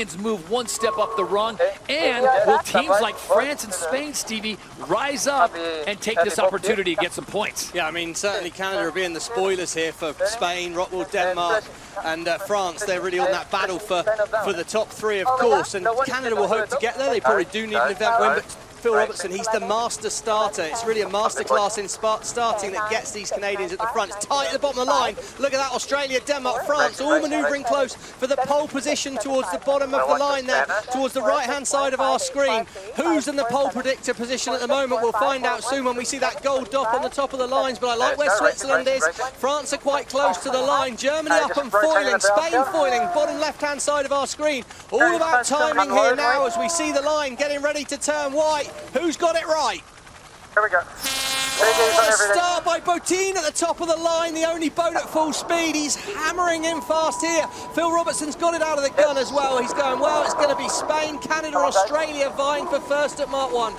Canadians move one step up the rung? And will teams like France and Spain, Stevie, rise up and take this opportunity to get some points? Yeah, I mean, certainly Canada are being the spoilers here for Spain, Rockwool, Denmark, and France. They're really on that battle for the top three, of course, and Canada will hope to get there. They probably do need an event win, but Phil Robertson, he's the master starter. It's really a masterclass in starting that gets these Canadians at the front. It's tight at the bottom of the line. Look at that, Australia, Denmark, France, all manoeuvring close for the pole position towards the bottom of the line there, towards the right-hand side of our screen. Who's in the pole predictor position at the moment? We'll find out soon when we see that gold dot on the top of the lines, but I like where Switzerland is. France are quite close to the line. Germany up and foiling, Spain foiling, bottom left-hand side of our screen. All about timing here now as we see the line getting ready to turn white. Who's got it right? Here we go. Start by Botin at the top of the line, the only boat at full speed. He's hammering in fast here. Phil Robertson's got it out of the gun as well. He's going, well, it's going to be Spain, Canada, Australia vying for first at Mark 1.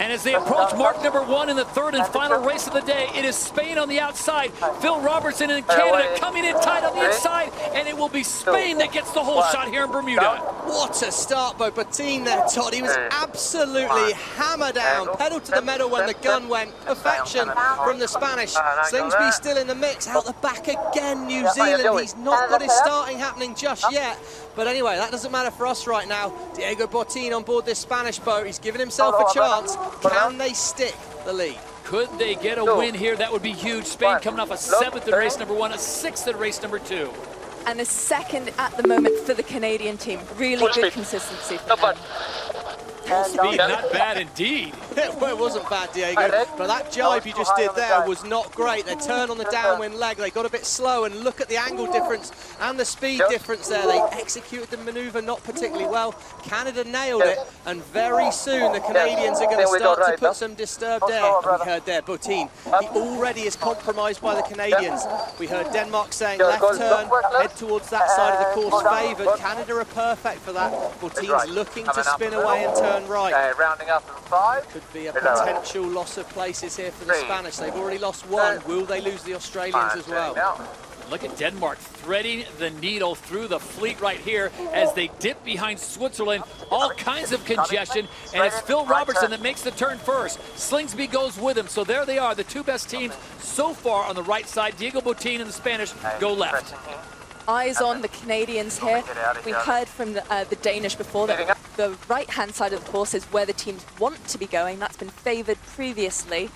And as they approach mark number 1 in the third and final race of the day, it is Spain on the outside, Phil Robertson and Canada coming in tight on the inside, and it will be Spain that gets the whole shot here in Bermuda. What a start by Botin there, Todd. He was absolutely hammer down, pedal to the metal when the gun went. Perfection from the Spanish. Slingsby still in the mix, out the back again, New Zealand. He's not got his starting happening just yet. But anyway, that doesn't matter for us right now. Diego Botin on board this Spanish boat. He's given himself a chance. Can they stick the lead? Could they get a win here? That would be huge. Spain coming off a 7th in race number 1, a 6th in race number 2. And a 2nd at the moment for the Canadian team. Really good consistency from them. Speed, not bad indeed. Well, it wasn't bad, Diego, but that jibe you just did there was not great. They turned on the downwind leg, they got a bit slow, and look at the angle difference and the speed difference there. They executed the maneuver not particularly well. Canada nailed it, and very soon the Canadians are going to start to put some disturbed air. We heard there, Botin, he already is compromised by the Canadians. We heard Denmark saying left turn, head towards that side of the course favoured. Canada are perfect for that. Botin's looking to spin away and turn right. Rounding up in 5. Could be a potential loss of places here for the Spanish. They've already lost 1. Will they lose the Australians as well? Look at Denmark threading the needle through the fleet right here as they dip behind Switzerland. All kinds of congestion, and it's Phil Robertson that makes the turn first. Slingsby goes with him, so there they are, the two best teams so far on the right side. Diego Botin and the Spanish go left. Eyes on the Canadians here. We heard from the Danish before that the right-hand side of the course is where the teams want to be going. That's been favoured previously.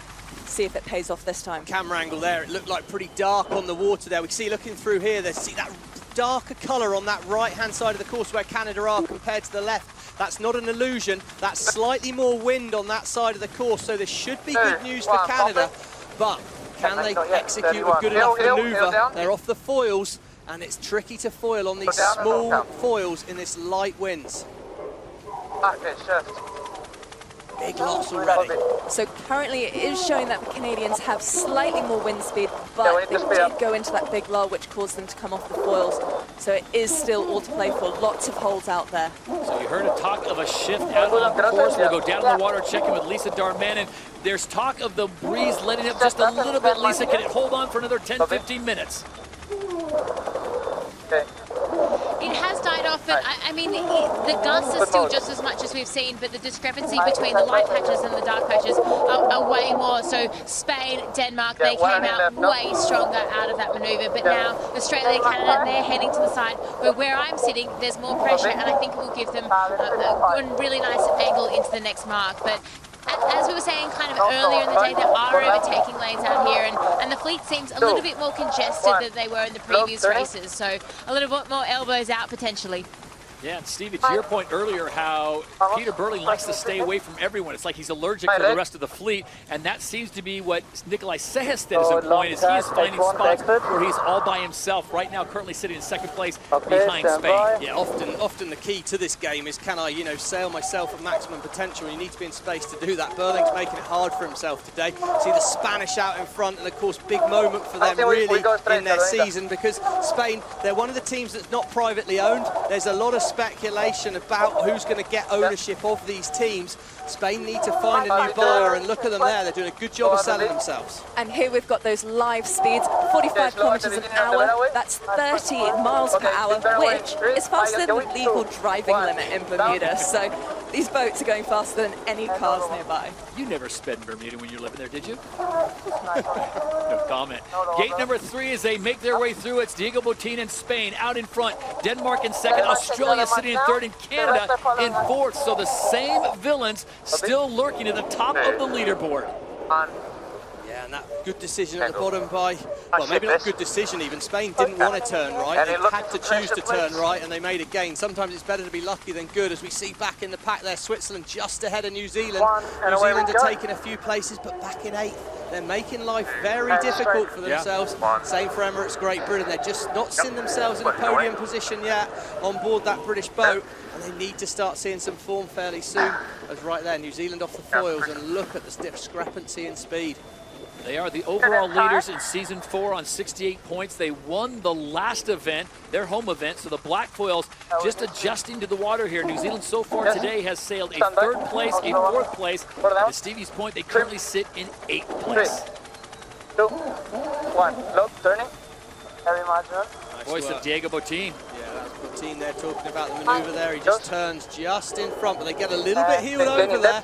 See if it pays off this time. Camera angle there, it looked like pretty dark on the water there. We see looking through here, they see that darker colour on that right-hand side of the course where Canada are compared to the left. That's not an illusion. That's slightly more wind on that side of the course, so this should be good news for Canada. But can they execute a good enough manoeuvre? They're off the foils, and it's tricky to foil on these small foils in this light winds. Big loss already. So currently it is showing that the Canadians have slightly more wind speed, but they did go into that big lull which caused them to come off the foils. So it is still all to play for. Lots of holes out there. So you heard a talk of a shift out on the course. We'll go down in the water, checking with Lisa Darmanin. There's talk of the breeze letting up just a little bit. Lisa, can it hold on for another 10, 15 minutes? It has died off, but I mean, the gusts are still just as much as we've seen, but the discrepancy between the light patches and the dark patches are way more. So Spain, Denmark, they came out way stronger out of that manoeuvre, but now Australia, Canada, they're heading to the side where I'm sitting. There's more pressure, and I think it will give them a really nice angle into the next mark. But as we were saying kind of earlier in the day, there are overtaking lanes out here, and the fleet seems a little bit more congested than they were in the previous races, so a little bit more elbows out potentially. Yeah, and Stevie, to your point earlier, how Peter Burling likes to stay away from everyone. It's like he's allergic to the rest of the fleet, and that seems to be what Nikolai Sehested is employing, is he is finding spots where he's all by himself. Right now, currently sitting in 2nd place behind Spain. Yeah, often the key to this game is, can I, sail myself at maximum potential? You need to be in space to do that. Burling's making it hard for himself today. See the Spanish out in front, and of course, big moment for them really in their season, because Spain, they're one of the teams that's not privately owned. There's a lot of speculation about who's going to get ownership of these teams. Spain need to find a new buyer, and look at them there. They're doing a good job of selling themselves. And here we've got those live speeds, 45 kilometers an hour. That's 30 miles per hour, which is faster than the legal driving limit in Bermuda. So these boats are going faster than any cars nearby. You never sped in Bermuda when you were living there, did you? No comment. Gate number 3 as they make their way through. It's Diego Botín in Spain out in front. Denmark in second. Australia sitting in third, and Canada in fourth. So the same villains still lurking at the top of the leaderboard. Yeah, and that good decision at the bottom by, well, maybe not good decision even. Spain didn't want to turn right. They had to choose to turn right, and they made a gain. Sometimes it's better to be lucky than good, as we see back in the pack there. Switzerland just ahead of New Zealand. New Zealand are taking a few places, but back in 8th. They're making life very difficult for themselves. Same for Emirates Great Britain. They're just not seen themselves in a podium position yet on board that British boat, and they need to start seeing some form fairly soon. As right there, New Zealand off the foils, and look at the discrepancy in speed. They are the overall leaders in Season 4 on 68 points. They won the last event, their home event, so the Black Foils just adjusting to the water here. New Zealand so far today has sailed a 3rd place, a 4th place. To Stevie's point, they currently sit in 8th place. 2, 1, look, turning. Heavy marginal. Voice of Diego Botín. Yeah, that's Botín there talking about the manoeuvre there. He just turns just in front, but they get a little bit heeled over there.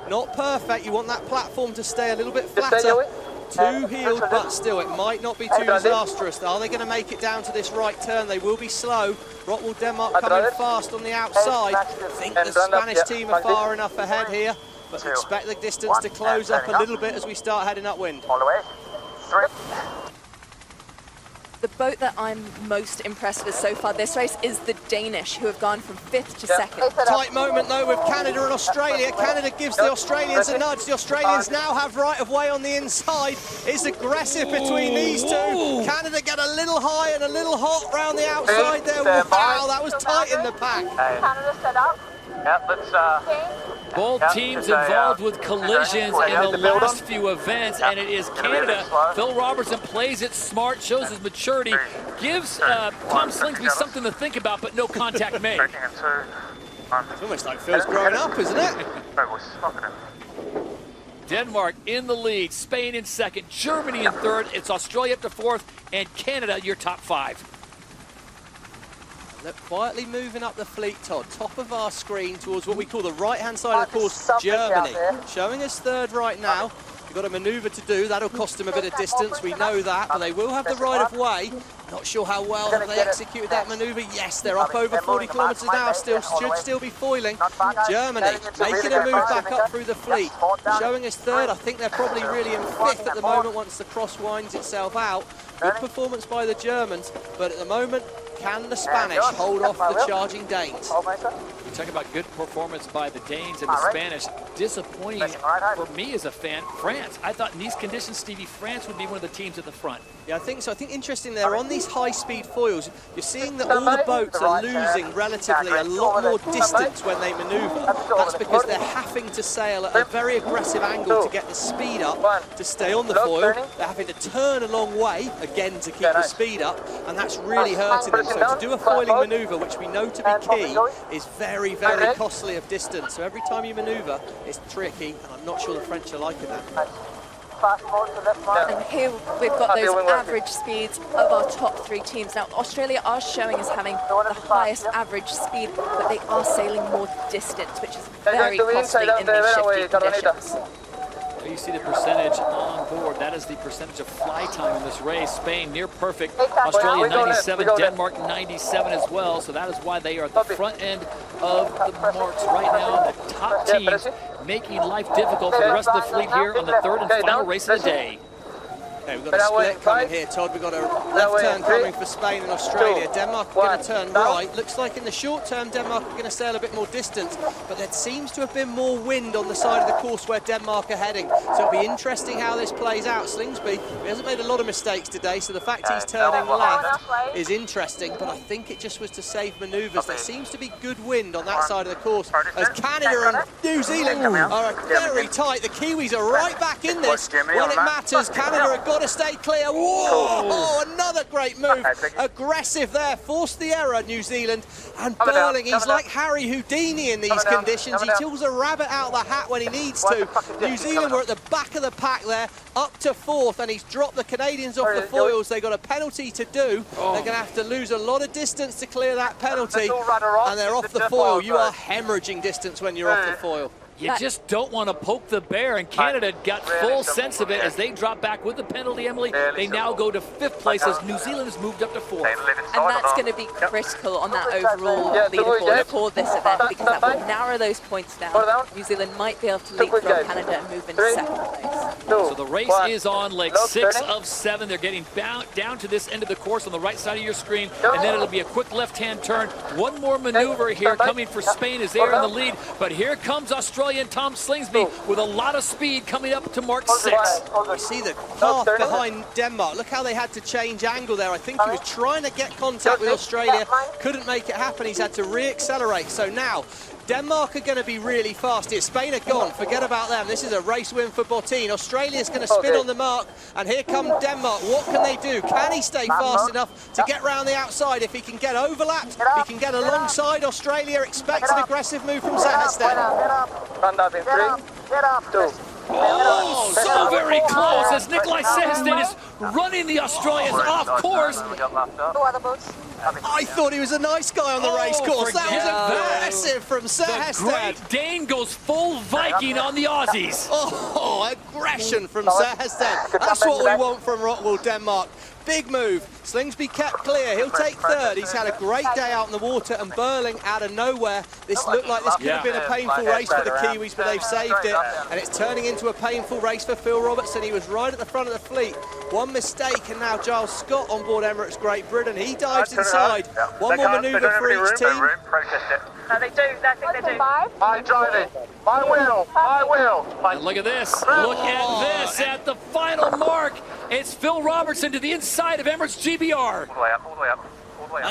Not perfect. You want that platform to stay a little bit flatter. Too heeled, but still, it might not be too disastrous. Are they going to make it down to this right turn? They will be slow. Rottwell Denmark coming fast on the outside. I think the Spanish team are far enough ahead here, but expect the distance to close up a little bit as we start heading upwind. All the way. 3. The boat that I'm most impressed with so far this race is the Danish, who have gone from 5th to 2nd. Tight moment though with Canada and Australia. Canada gives the Australians a nudge. The Australians now have right of way on the inside. It's aggressive between these two. Canada get a little high and a little hot round the outside there. Wow, that was tight in the pack. Canada set up. Yeah, let's Both teams involved with collisions in the last few events, and it is Canada. Phil Robertson plays it smart, shows his maturity, gives Tom Slingsby something to think about, but no contact made. It's almost like Phil's growing up, isn't it? Denmark in the lead, Spain in second, Germany in third, it's Australia up to 4th, and Canada your top 5. Look, quietly moving up the fleet, Todd, top of our screen towards what we call the right-hand side of the course, Germany. Showing us 3rd right now. We've got a manoeuvre to do. That'll cost them a bit of distance. We know that, but they will have the right of way. Not sure how well have they executed that manoeuvre. Yes, they're up over 40 kilometres an hour still. Should still be foiling. Germany making a move back up through the fleet. Showing us 3rd. I think they're probably really in 5th at the moment once the cross winds itself out. Good performance by the Germans, but at the moment, can the Spanish hold off the charging Danes? We talk about good performance by the Danes and the Spanish. Disappointing for me as a fan, France. I thought in these conditions, Stevie, France would be one of the teams at the front. Yeah, I think so. I think interesting there, on these high-speed foils, you're seeing that all the boats are losing relatively a lot more distance when they manoeuvre. That's because they're having to sail at a very aggressive angle to get the speed up to stay on the foil. They're having to turn a long way, again, to keep the speed up, and that's really hurting them. So to do a foiling manoeuvre, which we know to be key, is very, very costly of distance. So every time you manoeuvre, it's tricky, and I'm not sure the French are liking that. And here we've got those average speeds of our top 3 teams. Now, Australia are showing as having the highest average speed, but they are sailing more distance, which is very costly in these shifty conditions. You see the percentage on board. That is the percentage of fly time in this race. Spain near perfect. Australia 97, Denmark 97 as well. So that is why they are at the front end of the marks right now. The top teams making life difficult for the rest of the fleet here on the 3rd and final race of the day. Okay, we've got a split coming here, Todd. We've got a left turn coming for Spain and Australia. Denmark are going to turn right. Looks like in the short term, Denmark are going to sail a bit more distance, but there seems to have been more wind on the side of the course where Denmark are heading. So it'll be interesting how this plays out. Slingsby, he hasn't made a lot of mistakes today, so the fact he's turning left is interesting, but I think it just was to save manoeuvres. There seems to be good wind on that side of the course, as Canada and New Zealand are very tight. The Kiwis are right back in this when it matters. Canada are got to stay clear. Whoa, another great move. Aggressive there, forced the error, New Zealand. And Burling, he's like Harry Houdini in these conditions. He pulls a rabbit out of the hat when he needs to. New Zealand were at the back of the pack there, up to 4th, and he's dropped the Canadians off the foils. They got a penalty to do. They're going to have to lose a lot of distance to clear that penalty, and they're off the foil. You are hemorrhaging distance when you're off the foil. You just don't want to poke the bear, and Canada got full sense of it as they drop back with the penalty, Emily. They now go to 5th place as New Zealand has moved up to 4th. And that's going to be critical on that overall leaderboard for this event, because that will narrow those points down. New Zealand might be able to leapfrog Canada and move into 2nd place. So the race is on leg 6 of 7. They're getting down to this end of the course on the right side of your screen, and then it'll be a quick left-hand turn. One more maneuver here coming for Spain as they're in the lead, but here comes Australia and Tom Slingsby with a lot of speed coming up to mark 6. You see the path behind Denmark. Look how they had to change angle there. I think he was trying to get contact with Australia, couldn't make it happen. He's had to re-accelerate. So now Denmark are going to be really fast here. Spain are gone. Forget about them. This is a race win for Bottine. Australia's going to spin on the mark, and here come Denmark. What can they do? Can he stay fast enough to get round the outside? If he can get overlapped, he can get alongside Australia. Expects an aggressive move from Seherstedt. Oh, so very close as Nikolai Seherstedt is running the Australians off course. I thought he was a nice guy on the race course. That was aggressive from Seherstedt. Great Dane goes full Viking on the Aussies. Oh, aggression from Seherstedt. That's what we want from Rottwell, Denmark. Big move. Slingsby kept clear. He'll take 3rd. He's had a great day out in the water, and Burling out of nowhere. This looked like this could have been a painful race for the Kiwis, but they've saved it, and it's turning into a painful race for Phil Robertson. He was right at the front of the fleet. One mistake, and now Giles Scott on board Emirates Great Britain. He dives inside. One more manoeuvre for each team. They do, I think they do. My driving, my wheel. And look at this, look at this at the final mark. It's Phil Robertson to the inside of Emirates GBR. All the way up.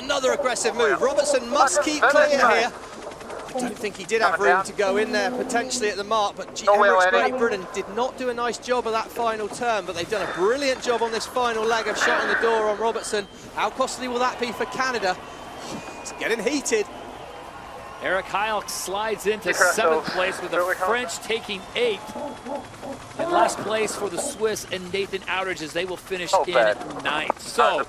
Another aggressive move. Robertson must keep clear here. I don't think he did have room to go in there potentially at the mark, but Emirates Great Britain did not do a nice job of that final turn, but they've done a brilliant job on this final leg of shutting the door on Robertson. How costly will that be for Canada? It's getting heated. Eric Heil slides into 7th place with the French taking 8th. And last place for the Swiss and Nathan Outridge as they will finish in 9th. So,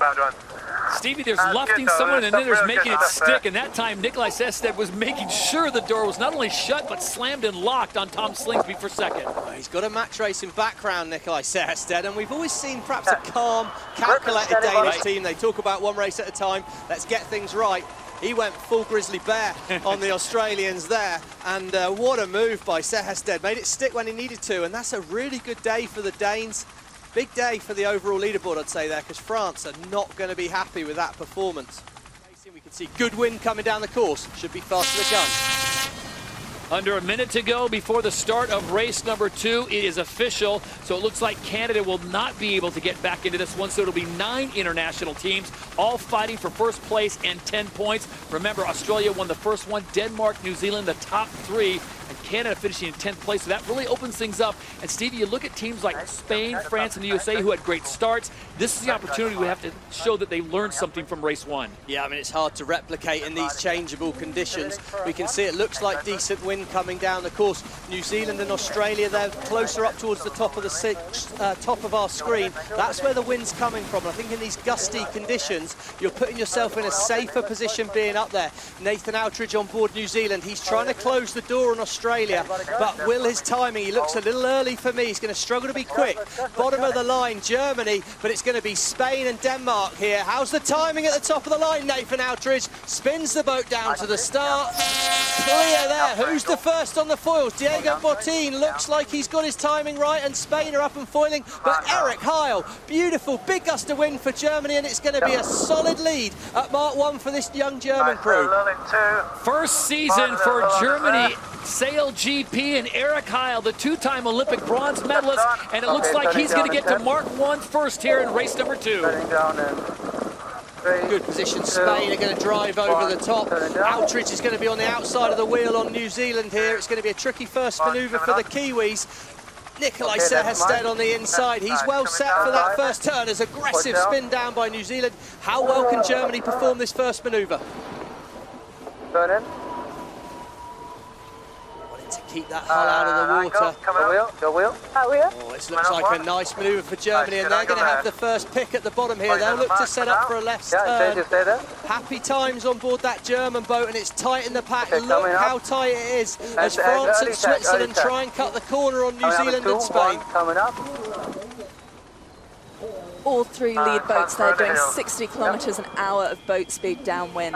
Stevie, there's lufting someone and then there's making it stick. And that time, Nikolai Seherstedt was making sure the door was not only shut, but slammed and locked on Tom Slingsby for 2nd. He's got a match racing background, Nikolai Seherstedt, and we've always seen perhaps a calm, calculated Danish team. They talk about one race at a time. Let's get things right. He went full grizzly bear on the Australians there, and what a move by Seherstedt. Made it stick when he needed to, and that's a really good day for the Danes. Big day for the overall leaderboard, I'd say there, because France are not going to be happy with that performance. We can see good wind coming down the course. Should be fast to the gun. Under a minute to go before the start of race number 2. It is official, so it looks like Canada will not be able to get back into this one, so it'll be 9 international teams, all fighting for first place and 10 points. Remember, Australia won the first one, Denmark, New Zealand, the top 3, and Canada finishing in 10th place, so that really opens things up. And Stevie, you look at teams like Spain, France, and the USA who had great starts. This is the opportunity we have to show that they learned something from race 1. Yeah, I mean, it's hard to replicate in these changeable conditions. We can see it looks like decent wind coming down the course. New Zealand and Australia, they're closer up towards the top of the top of our screen. That's where the wind's coming from. I think in these gusty conditions, you're putting yourself in a safer position being up there. Nathan Outridge on board New Zealand. He's trying to close the door on Australia, but will his timing? He looks a little early for me. He's going to struggle to be quick. Bottom of the line, Germany, but it's going to be Spain and Denmark here. How's the timing at the top of the line? Nathan Outridge spins the boat down to the start. Clear there. Who's the first on the foils? Diego Bottine looks like he's got his timing right, and Spain are up and foiling, but Eric Heil, beautiful, big gust of wind for Germany, and it's going to be a solid lead at Mark 1 for this young German crew. First season for Germany, SailGP, and Eric Heil, the 2-time Olympic bronze medalist, and it looks like he's going to get to Mark 1 first here in race number 2. Good position. Spain are going to drive over the top. Outridge is going to be on the outside of the wheel on New Zealand here. It's going to be a tricky first manoeuvre for the Kiwis. Nikolai Seherstedt on the inside. He's well set for that first turn. As aggressive spin down by New Zealand. How well can Germany perform this first manoeuvre? Turn in. Wanting to keep that hull out of the water. Go wheel. Oh, this looks like a nice manoeuvre for Germany, and they're going to have the first pick at the bottom here. They'll look to set up for a left turn. Happy times on board that German boat, and it's tight in the pack. Look how tight it is as France and Switzerland try and cut the corner on New Zealand and Spain. All three lead boats there doing 60 kilometers an hour of boat speed downwind.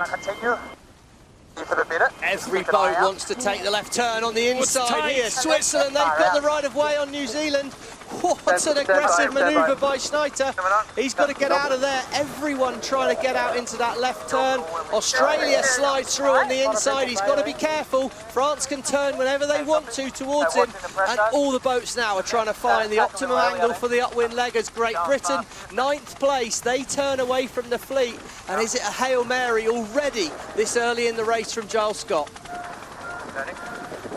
Every boat wants to take the left turn on the inside here. Switzerland, they've got the right of way on New Zealand. What an aggressive manoeuvre by Schneider. He's got to get out of there. Everyone trying to get out into that left turn. Australia slides through on the inside. He's got to be careful. France can turn whenever they want to towards him. And all the boats now are trying to find the optimum angle for the upwind leg as Great Britain, 9th place. They turn away from the fleet. And is it a Hail Mary already this early in the race from Giles Scott?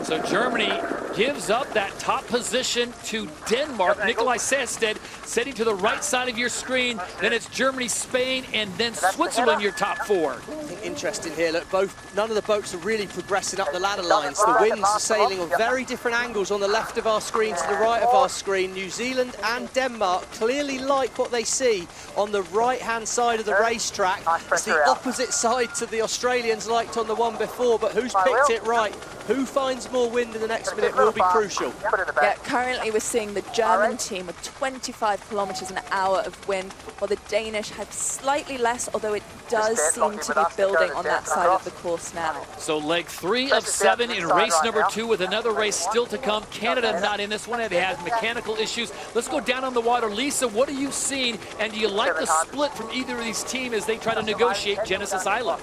So Germany gives up that top position to Denmark. Nikolai Seherstedt setting to the right side of your screen. Then it's Germany, Spain, and then Switzerland, your top four. Interesting here, look, none of the boats are really progressing up the ladder lines. The winds are sailing on very different angles on the left of our screen to the right of our screen. New Zealand and Denmark clearly like what they see on the right-hand side of the racetrack. It's the opposite side to the Australians liked on the one before, but who's picked it right? Who finds more wind in the next minute will be crucial. Yeah, currently we're seeing the German team with 25 kilometers an hour of wind, while the Danish have slightly less, although it does seem to be building on that side of the course now. So leg 3 of 7 in race number 2 with another race still to come. Canada not in this one. They have mechanical issues. Let's go down on the water. Lisa, what are you seeing? And do you like the split from either of these teams as they try to negotiate Genesis Island?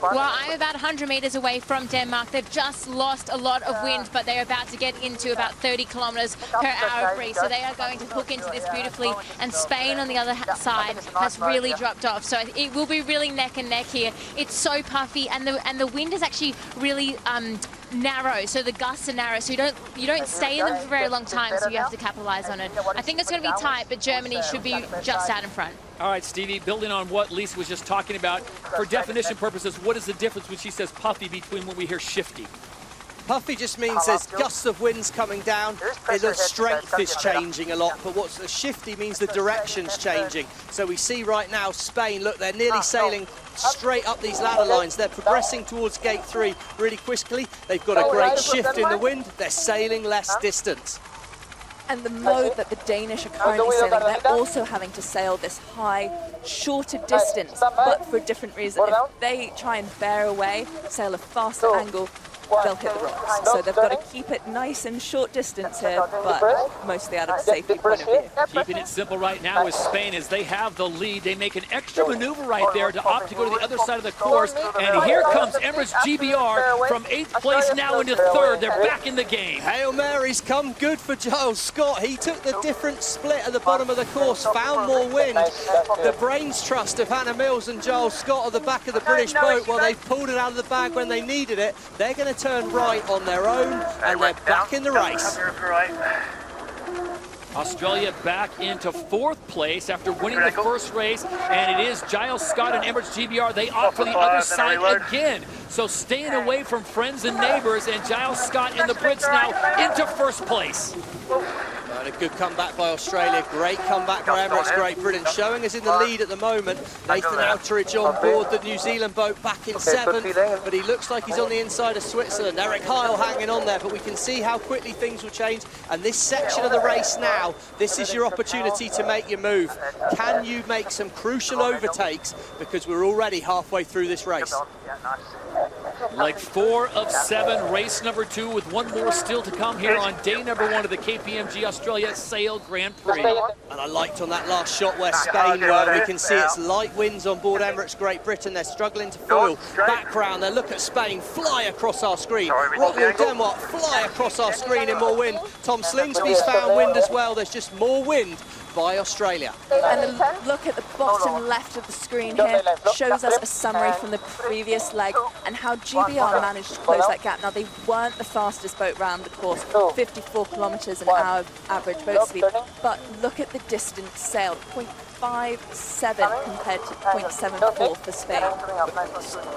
Well, I'm about 100 meters away from Denmark. They've just lost a lot of wind, but they're about to get into about 30 kilometers per hour breeze. So they are going to hook into this beautifully. And Spain on the other side has really dropped off. So it will be really neck and neck here. It's so puffy, and the wind is actually really narrow. So the gusts are narrow. So you don't stay in them for a very long time. So you have to capitalize on it. I think it's going to be tight, but Germany should be just out in front. All right, Stevie, building on what Lisa was just talking about, for definition purposes, what is the difference when she says puffy between when we hear shifty? Puffy just means there's gusts of winds coming down. The strength is changing a lot, but what's the shifty means the direction's changing. So we see right now Spain, look, they're nearly sailing straight up these ladder lines. They're progressing towards gate 3 really quickly. They've got a great shift in the wind. They're sailing less distance. And the mode that the Danish are currently sailing, they're also having to sail this high, shorter distance, but for a different reason. If they try and bear away, sail a faster angle, they'll hit the rocks. So they've got to keep it nice and short distance here, but mostly out of a safety point of view. Keeping it simple right now is Spain as they have the lead. They make an extra maneuver right there to opt to go to the other side of the course. And here comes Emirates GBR from 8th place now into 3rd. They're back in the game. Hail Mary's come good for Giles Scott. He took the different split at the bottom of the course, found more wind. The brains trust of Hannah Mills and Giles Scott at the back of the British boat, while they've pulled it out of the bag when they needed it. They're going to turn right on their own, and they're back in the race. Australia back into 4th place after winning the first race, and it is Giles Scott and Emirates GBR. They opt for the other side again. So staying away from friends and neighbors, and Giles Scott and the Brits now into 1st place. And a good comeback by Australia, great comeback by Emirates Great Britain, showing us in the lead at the moment. Nathan Outteridge on board the New Zealand boat back in 7th, but he looks like he's on the inside of Switzerland. Eric Heil hanging on there, but we can see how quickly things will change. And this section of the race now, this is your opportunity to make your move. Can you make some crucial overtakes? Because we're already halfway through this race. Leg 4 of 7, race number 2 with one more still to come here on day number 1 of the KPMG Australia Sail Grand Prix. And I liked on that last shot where Spain were, we can see it's light winds on board Emirates Great Britain. They're struggling to foil. Background there, look at Spain fly across our screen. Rotterdam, Denmark fly across our screen in more wind. Tom Slingsby's found wind as well. There's just more wind by Australia. And the look at the bottom left of the screen here shows us a summary from the previous leg and how GBR managed to close that gap. Now, they weren't the fastest boat round the course, 54 kilometers an hour average boat speed, but look at the distance sailed, 0.57 compared to 0.74 for Spain.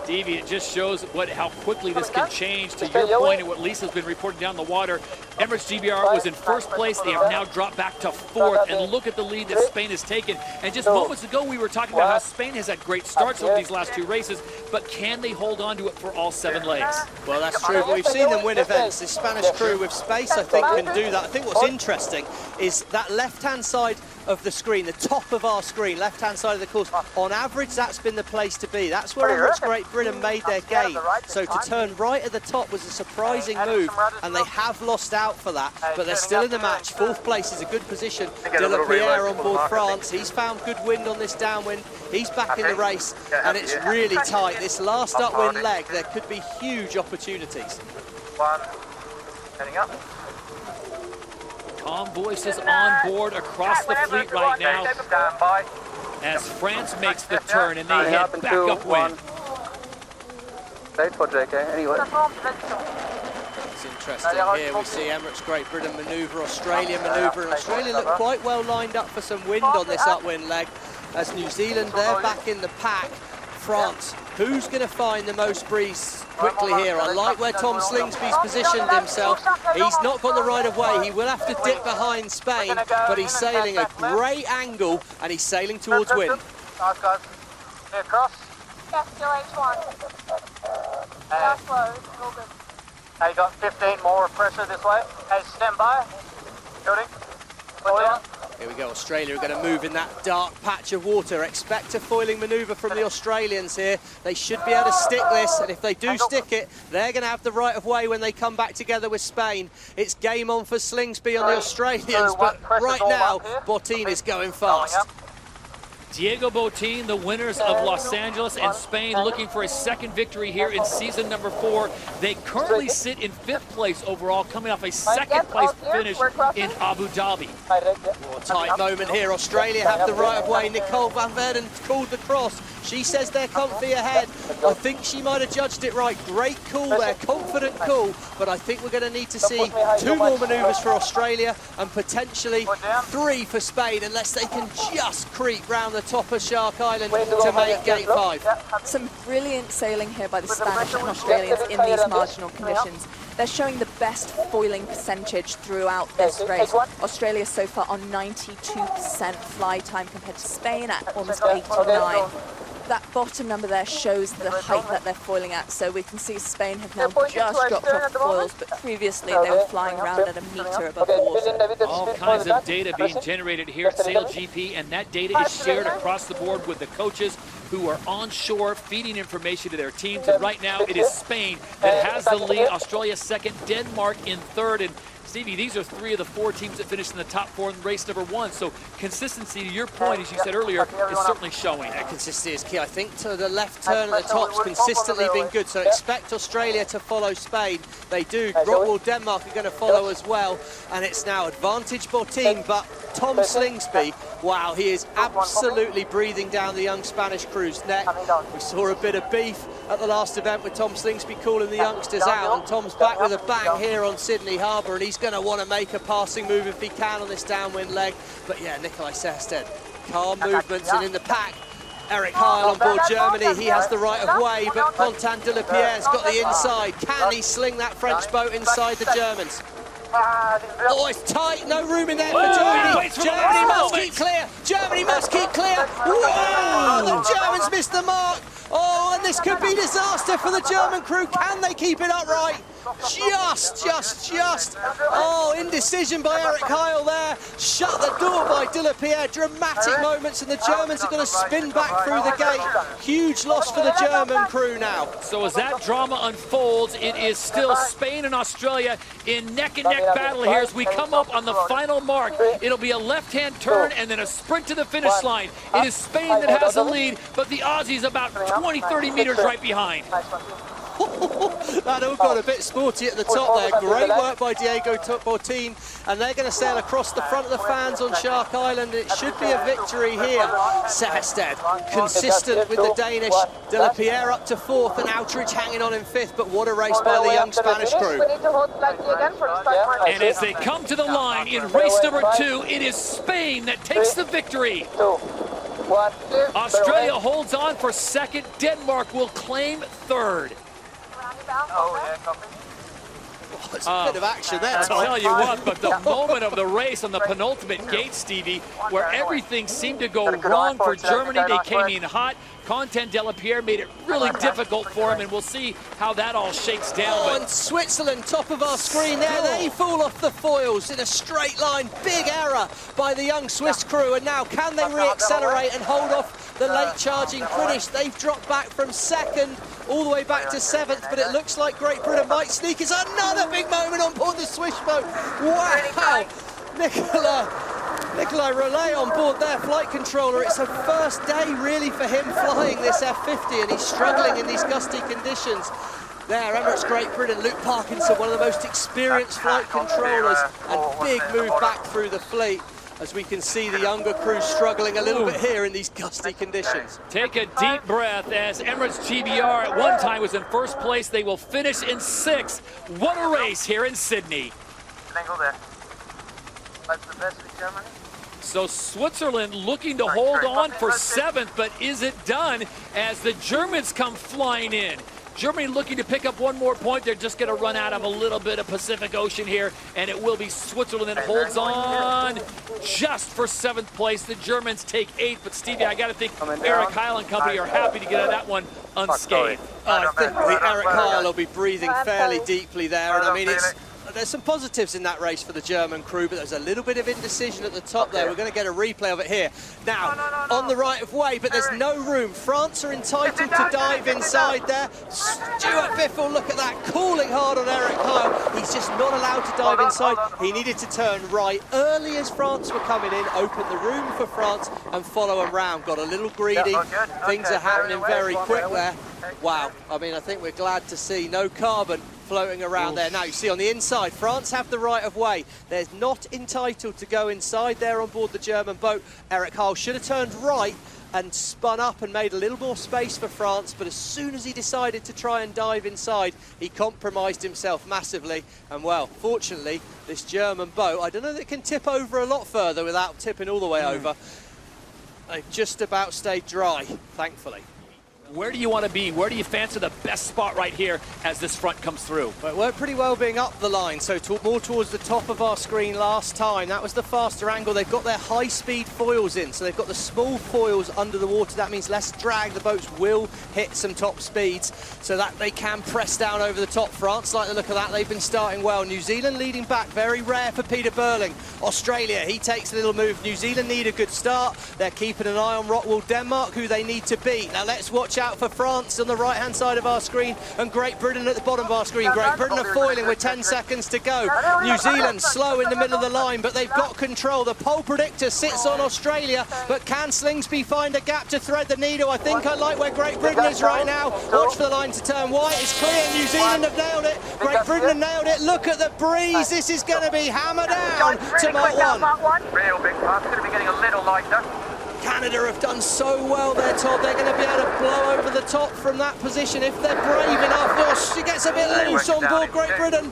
Stevie, it just shows how quickly this can change. To your point and what Lisa's been reporting down the water, Emirates GBR was in first place. They have now dropped back to fourth, and look at the lead that Spain has taken. And just moments ago, we were talking about how Spain has had great starts over these last two races, but can they hold on to it for all 7 legs? Well, that's true, but we've seen them win events. The Spanish crew with space, I think, can do that. I think what's interesting is that left-hand side of the screen, the top of our screen, left-hand side of the course, on average, that's been the place to be. That's where Emirates Great Britain made their game. So to turn right at the top was a surprising move, and they have lost out for that, but they're still in the match. Fourth place is a good position. De La Pierre on board France. He's found good wind on this downwind. He's back in the race, and it's really tight. This last upwind leg, there could be huge opportunities. Heading up. Calm voices on board across the fleet right now as France makes the turn and they head back upwind. Wait for JK, anyway. It's interesting here. We see Emirates Great Britain manoeuvre, Australia manoeuvre, and Australia look quite well lined up for some wind on this upwind leg. As New Zealand, they're back in the pack. France, who's going to find the most breeze quickly here? I like where Tom Slingsby's positioned himself. He's not got the right of way. He will have to dip behind Spain, but he's sailing a great angle, and he's sailing towards wind. Nice, guys. Here, cross. Yes, still H1. All good. Hey, you got 15 more pressure this way. Hey, stand by. Building. Here we go, Australia are going to move in that dark patch of water. Expect a foiling manoeuvre from the Australians here. They should be able to stick this, and if they do stick it, they're going to have the right of way when they come back together with Spain. It's game on for Slingsby on the Australians, but right now, Botín is going fast. Diego Botín, the winners of Los Angeles and Spain, looking for a second victory here in season number 4. They currently sit in 5th place overall, coming off a 2nd place finish in Abu Dhabi. Tight moment here. Australia have the right of way. Nicole van Verden called the cross. She says they're comfy ahead. I think she might have judged it right. Great call there, confident call, but I think we're going to need to see 2 more manoeuvres for Australia and potentially 3 for Spain, unless they can just creep round the top of Shark Island to make gate 5. Some brilliant sailing here by the Spanish and Australians in these marginal conditions. They're showing the best foiling percentage throughout this race. Australia so far on 92% fly time compared to Spain at almost 89. That bottom number there shows the height that they're foiling at, so we can see Spain have now just dropped off the foils, but previously they were flying around at a metre above the water. All kinds of data being generated here at SailGP, and that data is shared across the board with the coaches who are on shore feeding information to their teams. And right now it is Spain that has the lead, Australia 2nd, Denmark in 3rd, and Stevie, these are 3 of the 4 teams that finished in the top 4 in race number 1. So consistency, to your point, as you said earlier, is certainly showing. Yeah, consistency is key. I think to the left turn at the top's consistently been good. So expect Australia to follow Spain. They do. Rockwool Denmark are going to follow as well. And it's now advantage Botín, but Tom Slingsby, wow, he is absolutely breathing down the young Spanish crew's neck. We saw a bit of beef at the last event with Tom Slingsby calling the youngsters out, and Tom's back with a bang here on Sydney Harbour, and he's going to want to make a passing move if he can on this downwind leg. But yeah, Nikolai Sehested, calm movements, and in the pack, Eric Heil on board Germany, he has the right of way, but Quentin de la Pierre's got the inside. Can he sling that French boat inside the Germans? Oh, it's tight, no room in there for Germany. Germany must keep clear. Germany must keep clear. Whoa! The Germans missed the mark. Oh, and this could be disaster for the German crew. Can they keep it upright? Just. Oh, indecision by Eric Heil there. Shut the door by de la Pierre. Dramatic moments, and the Germans are going to spin back through the gate. Huge loss for the German crew now. So as that drama unfolds, it is still Spain and Australia in neck-and-neck battle here as we come up on the final mark. It'll be a left-hand turn and then a sprint to the finish line. It is Spain that has the lead, but the Aussies about 20-30 meters right behind. That all got a bit sporty at the top there. Great work by Diego Bortin, and they're going to sail across the front of the fans on Shark Island. It should be a victory here. Severstedt consistent with the Danish. De La Pierre up to 4th, and Outridge hanging on in 5th, but what a race by the young Spanish crew. And as they come to the line in race number 2, it is Spain that takes the victory. Australia holds on for 2nd. Denmark will claim 3rd. It's a bit of action there, I Tom. tell you what, but the moment of the race on the penultimate gate, Stevie, where everything seemed to go wrong for Germany, they came in hot. Content De La Pierre made it really difficult for him, and we'll see how that all shakes down. Oh, and Switzerland, top of our screen there, they fall off the foils in a straight line. Big error by the young Swiss crew, and now can they re-accelerate and hold off the late charging British? They've dropped back from 2nd all the way back to 7th, but it looks like Great Britain might sneak. It's another big moment on board the Swiss boat. Wow! Nicolas Rollet on board their flight controller. It's a first day really for him flying this F50, and he's struggling in these gusty conditions. There, Emirates Great Britain, Luke Parkinson, one of the most experienced flight controllers, and big move back through the fleet, as we can see the younger crew struggling a little bit here in these gusty conditions. Take a deep breath as Emirates GBR at one time was in 1st place. They will finish in 6th. What a race here in Sydney. So Switzerland looking to hold on for 7th, but is it done as the Germans come flying in? Germany looking to pick up one more point. They're just going to run out of a little bit of Pacific Ocean here, and it will be Switzerland that holds on just for 7th place. The Germans take 8th, but Stevie, I got to think Eric Heil and company are happy to get out of that one unscathed. I think the Eric Heil will be breathing fairly deeply there, and I mean, there's some positives in that race for the German crew, but there's a little bit of indecision at the top there. We're going to get a replay of it here. Now, on the right of way, but there's no room. France are entitled to dive inside there. Stuart Biffle, look at that, calling hard on Eric Heil. He's just not allowed to dive inside. He needed to turn right early as France were coming in, open the room for France and follow them round. Got a little greedy. Things are happening very quick there. Wow, I mean, I think we're glad to see no carbon floating around there. Now you see on the inside, France have the right of way. They're not entitled to go inside there on board the German boat. Eric Heil should have turned right and spun up and made a little more space for France, but as soon as he decided to try and dive inside, he compromised himself massively. And well, fortunately, this German boat, I don't know that it can tip over a lot further without tipping all the way over. They've just about stayed dry, thankfully. Where do you want to be? Where do you fancy the best spot right here as this front comes through? Well, it worked pretty well being up the line, so more towards the top of our screen last time. That was the faster angle. They've got their high-speed foils in, so they've got the small foils under the water. That means less drag. The boats will hit some top speeds, so that they can press down over the top. France like the look of that. They've been starting well. New Zealand leading back. Very rare for Peter Burling. Australia, he takes a little move. New Zealand need a good start. They're keeping an eye on Rockwool Denmark, who they need to beat. Now let's watch out for France on the right-hand side of our screen and Great Britain at the bottom of our screen. Great Britain are foiling with 10 seconds to go. New Zealand slow in the middle of the line, but they've got control. The pole predictor sits on Australia, but can Slingsby find a gap to thread the needle? I think I like where Great Britain is right now. Watch for the line to turn white. It's clear. New Zealand have nailed it. Great Britain have nailed it. Look at the breeze. This is going to be hammer down to Mark 1. Real big pass, going to be getting a little lighter. Canada have done so well there, Todd. They're going to be able to blow over the top from that position if they're brave enough. Oh, she gets a bit loose on board Great Britain.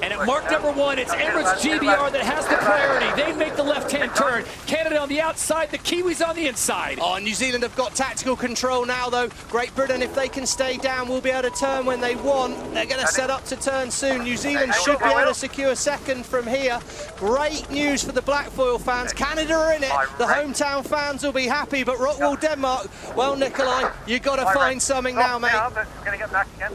And at mark number 1, it's Emirates GBR that has the priority. They make the left-hand turn. Canada on the outside, the Kiwis on the inside. Oh, New Zealand have got tactical control now, though. Great Britain, if they can stay down, will be able to turn when they want. They're going to set up to turn soon. New Zealand should be able to secure second from here. Great news for the Blackfoil fans. Canada are in it. The hometown fans will be happy, but Rockwool Denmark, well, Nikolai, you've got to find something now, mate. Going to get back again.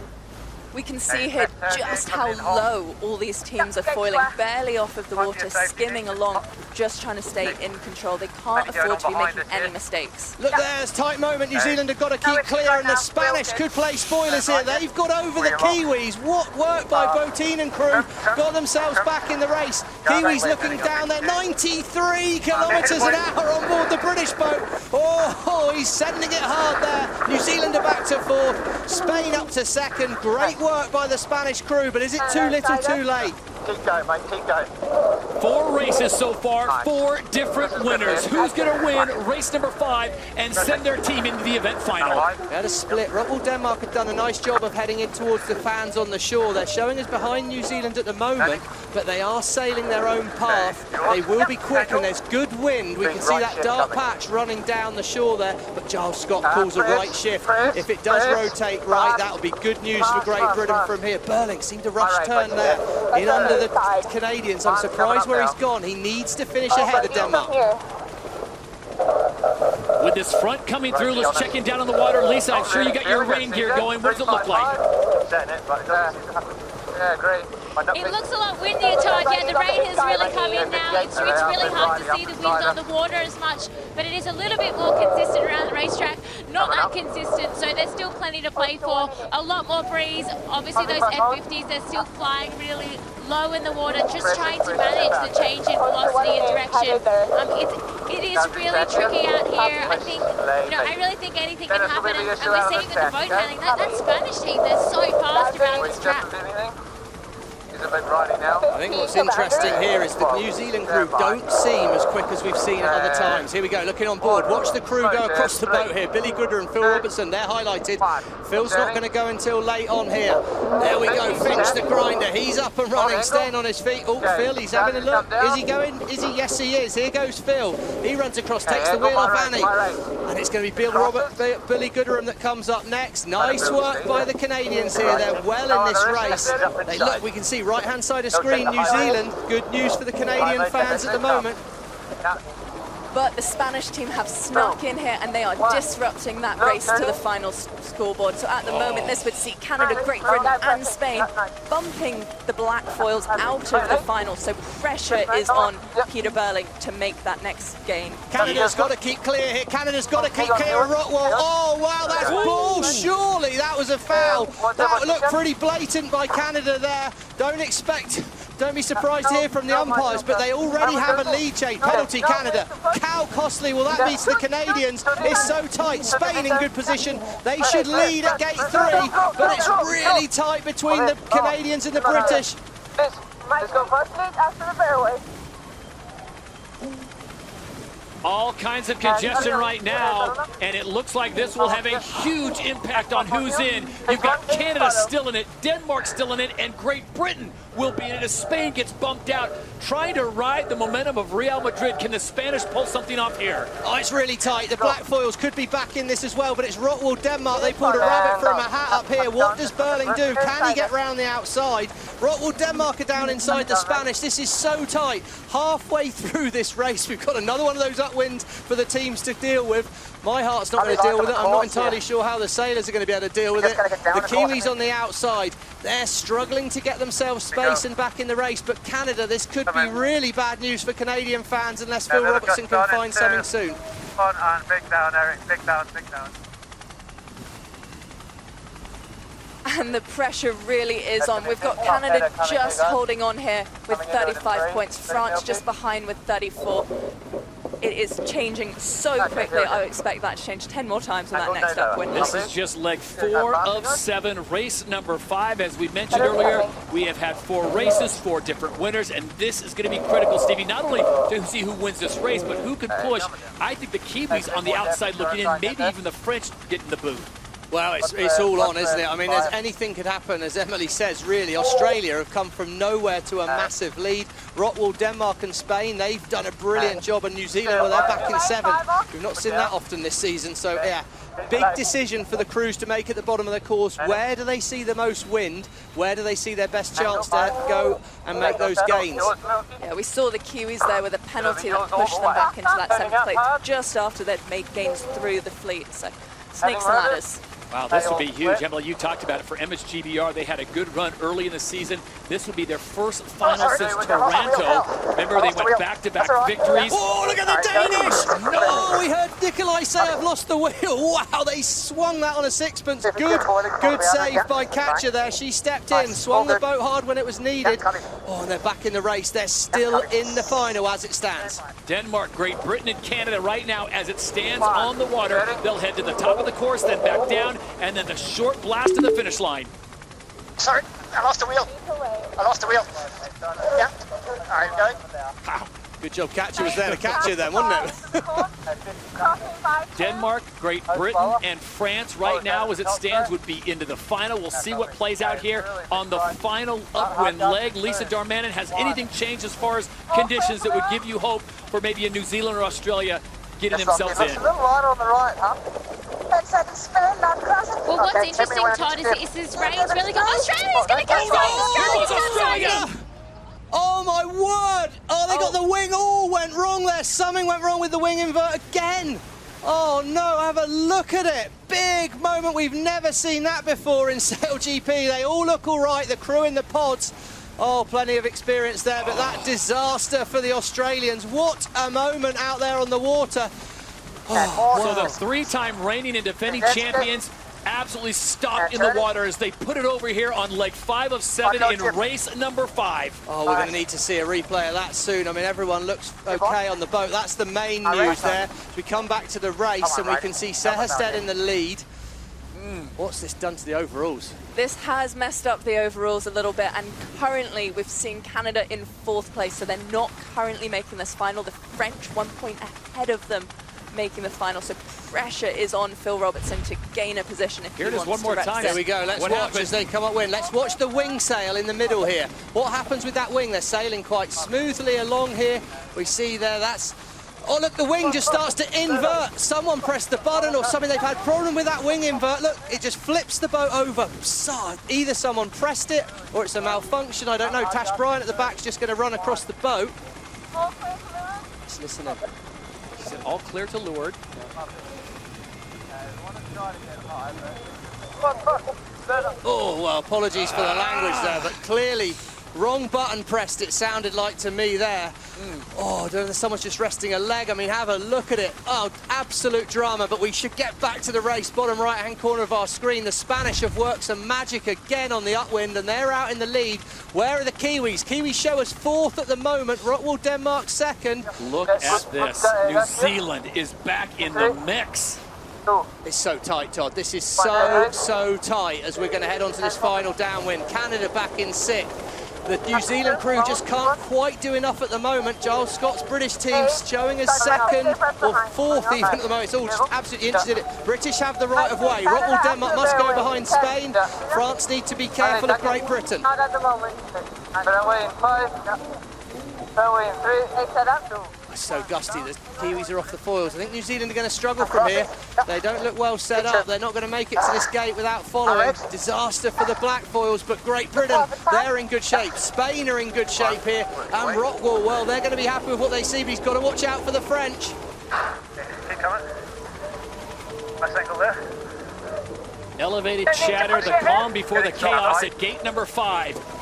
We can see here just how low all these teams are foiling, barely off of the water, skimming along, just trying to stay in control. They can't afford to be making any mistakes. Look, there's tight moment. New Zealand have got to keep clear, and the Spanish could play spoilers here. They've got over the Kiwis. What work by Botin and crew. Got themselves back in the race. Kiwis looking down there. 93 kilometres an hour on board the British boat. Oh, he's sending it hard there. New Zealand are back to fourth. Spain up to second. Great work by the Spanish crew, but is it too little too late? Keep going, mate, keep going. 4 races so far, 4 different winners. Who's going to win race number 5 and send their team into the event final? They had a split. Rockwool Denmark have done a nice job of heading in towards the fans on the shore. They're showing us behind New Zealand at the moment, but they are sailing their own path. They will be quick, and there's good wind. We can see that dark patch running down the shore there, but Giles Scott calls a right shift. If it does rotate right, that'll be good news for Great Britain from here. Burling seemed to rush turn there in under the Canadians. I'm surprised where he's gone. He needs to finish ahead of Denmark. With this front coming through, let's check in down on the water. Lisa, I'm sure you got your rain gear going. What does it look like? Yeah, great. It looks a lot windier, Todd. Yeah, the rain has really come in now. It's really hard to see the wind on the water as much, but it is a little bit more consistent around the racetrack. Not that consistent, so there's still plenty to play for. A lot more breeze. Obviously, those F50s, they're still flying really low in the water, just trying to manage the change in velocity and direction. It is really tricky out here. I think, I really think anything can happen, and we're seeing with the boat handling, that Spanish team, they're so fast around this track. I think what's interesting here is the New Zealand crew don't seem as quick as we've seen at other times. Here we go, looking on board. Watch the crew go across the boat here. Billy Gooder and Phil Robertson, they're highlighted. Phil's not going to go until late on here. There we go, Finch the grinder. He's up and running, staying on his feet. Oh, Phil, he's having a look. Is he going? Is he? Yes, he is. Here goes Phil. He runs across, takes the wheel off Annie. And it's going to be Billy Gooderham that comes up next. Nice work by the Canadians here. They're well in this race. They look, we can see right-hand side of screen, New Zealand. Good news for the Canadian fans at the moment. But the Spanish team have snuck in here, and they are disrupting that race to the final scoreboard. So at the moment, this would see Canada, Great Britain and Spain bumping the black foils out of the final. So pressure is on Peter Burling to make that next gain. Canada's got to keep clear here. Canada's got to keep clear of Rockwell. Oh, wow, that's bull. Surely that was a foul. That looked pretty blatant by Canada there. Don't be surprised here from the umpires, but they already have a lead change. Penalty, Canada. How costly will that be to the Canadians? It's so tight. Spain in good position. They should lead at gate 3, but it's really tight between the Canadians and the British. Let's go first lead after the fairway. All kinds of congestion right now, and it looks like this will have a huge impact on who's in. You've got Canada still in it, Denmark still in it, and Great Britain will be in it as Spain gets bumped out, trying to ride the momentum of Real Madrid. Can the Spanish pull something off here? Oh, it's really tight. The black foils could be back in this as well, but it's Rockwool Denmark. They pulled a rabbit from a hat up here. What does Burling do? Can he get round the outside? Rockwool Denmark are down inside the Spanish. This is so tight. Halfway through this race, we've got another one of those upwinds for the teams to deal with. My heart's not going to deal with it. I'm not entirely sure how the sailors are going to be able to deal with it. The Kiwis on the outside, they're struggling to get themselves space and back in the race, but Canada, this could be really bad news for Canadian fans unless Phil Robertson can find something soon. On, big down, Eric, big down, big down. And the pressure really is on. We've got Canada just holding on here with 35 points. France just behind with 34. It is changing so quickly. I would expect that to change 10 more times on that next upwind. This is just leg 4 of 7, race number 5. As we mentioned earlier, we have had 4 races, 4 different winners, and this is going to be critical, Stevie, not only to see who wins this race, but who can push. I think the Kiwis on the outside looking in, maybe even the French getting the boot. Well, it's all on, isn't it? I mean, anything could happen, as Emily says, really. Australia have come from nowhere to a massive lead. Rockwool, Denmark and Spain, they've done a brilliant job. And New Zealand, well, they're back in 7th. We've not seen that often this season. So, yeah, big decision for the crews to make at the bottom of the course. Where do they see the most wind? Where do they see their best chance to go and make those gains? Yeah, we saw the Kiwis there with a penalty that pushed them back into that 7th place just after they'd made gains through the fleet. So, snakes and ladders. Wow, this would be huge. Emily, you talked about it. For MSGBR, they had a good run early in the season. This would be their first final since Toronto. Remember, they went back-to-back victories. Oh, look at the Danish! No, we heard Nikolai say, I've lost the wheel. Wow, they swung that on a sixpence. Good save by Katja there. She stepped in, swung the boat hard when it was needed. Oh, and they're back in the race. They're still in the final as it stands. Denmark, Great Britain, and Canada right now as it stands on the water. They'll head to the top of the course, then back down, and then the short blast to the finish line. Sorry, I lost the wheel. I lost the wheel. Yeah. All right, go. Wow. Good job Katja was there to catch you then, wasn't it? Denmark, Great Britain, and France right now as it stands would be into the final. We'll see what plays out here on the final upwind leg. Lisa Darmanin, has anything changed as far as conditions that would give you hope for maybe a New Zealand or Australia getting themselves in? It's a little light on the right, huh? Well, what's interesting, Todd, is this rain's really good. Australia's going to come Australia! Oh my word! Oh, they got the wing all went wrong there. Something went wrong with the wing invert again. Oh no, have a look at it. Big moment. We've never seen that before in SailGP. They all look all right, the crew in the pods. Oh, plenty of experience there, but that disaster for the Australians. What a moment out there on the water. Oh, so the three-time reigning and defending champions absolutely stopped in the water as they put it over here on leg 5 of 7 in race number 5. Oh, we're going to need to see a replay of that soon. I mean, everyone looks okay on the boat. That's the main news there. We come back to the race and we can see Seherstedt in the lead. What's this done to the overalls? This has messed up the overalls a little bit, and currently we've seen Canada in 4th place, so they're not currently making this final. The French 1 point ahead of them making the final, so pressure is on Phil Robertson to gain a position if here he it is wants one more to time. represent. Here we go, let's watch as they come up win. Let's watch the wing sail in the middle here. What happens with that wing? They're sailing quite smoothly along here. We see there, that's... Oh, look, the wing just starts to invert. Someone pressed the button or something. They've had a problem with that wing invert. Look, it just flips the boat over. So, either someone pressed it or it's a malfunction. I don't know. Tash Bryan at the back's just going to run across the boat. Just listen in. He said all clear to leeward. Oh, well, apologies for the language there, but clearly wrong button pressed, it sounded like to me there. Oh, I don't know, someone's just resting a leg. I mean, have a look at it. Oh, absolute drama, but we should get back to the race. Bottom right-hand corner of our screen, the Spanish have worked some magic again on the upwind, and they're out in the lead. Where are the Kiwis? Kiwis show us 4th at the moment. Rockwool, Denmark 2nd. Look at this. New Zealand is back in the mix. It's so tight, Todd. This is so tight as we're going to head on to this final downwind. Canada back in 6th. The New Zealand crew just can't quite do enough at the moment. Giles Scott's British team's showing us 2nd or 4th even at the moment. It's all just absolutely interested. British have the right of way. Rockwool, Denmark must go behind Spain. France need to be careful of Great Britain. Not at the moment. They're away in 5. They're away in 3. They set up. It's so gusty. The Kiwis are off the foils. I think New Zealand are going to struggle from here. They don't look well set up. They're not going to make it to this gate without following. Disaster for the black foils, but Great Britain, they're in good shape. Spain are in good shape here. And Rockwool, well, they're going to be happy with what they see, but he's got to watch out for the French. Keep coming. My single there. Elevated chatter, the calm before the chaos at gate number 5.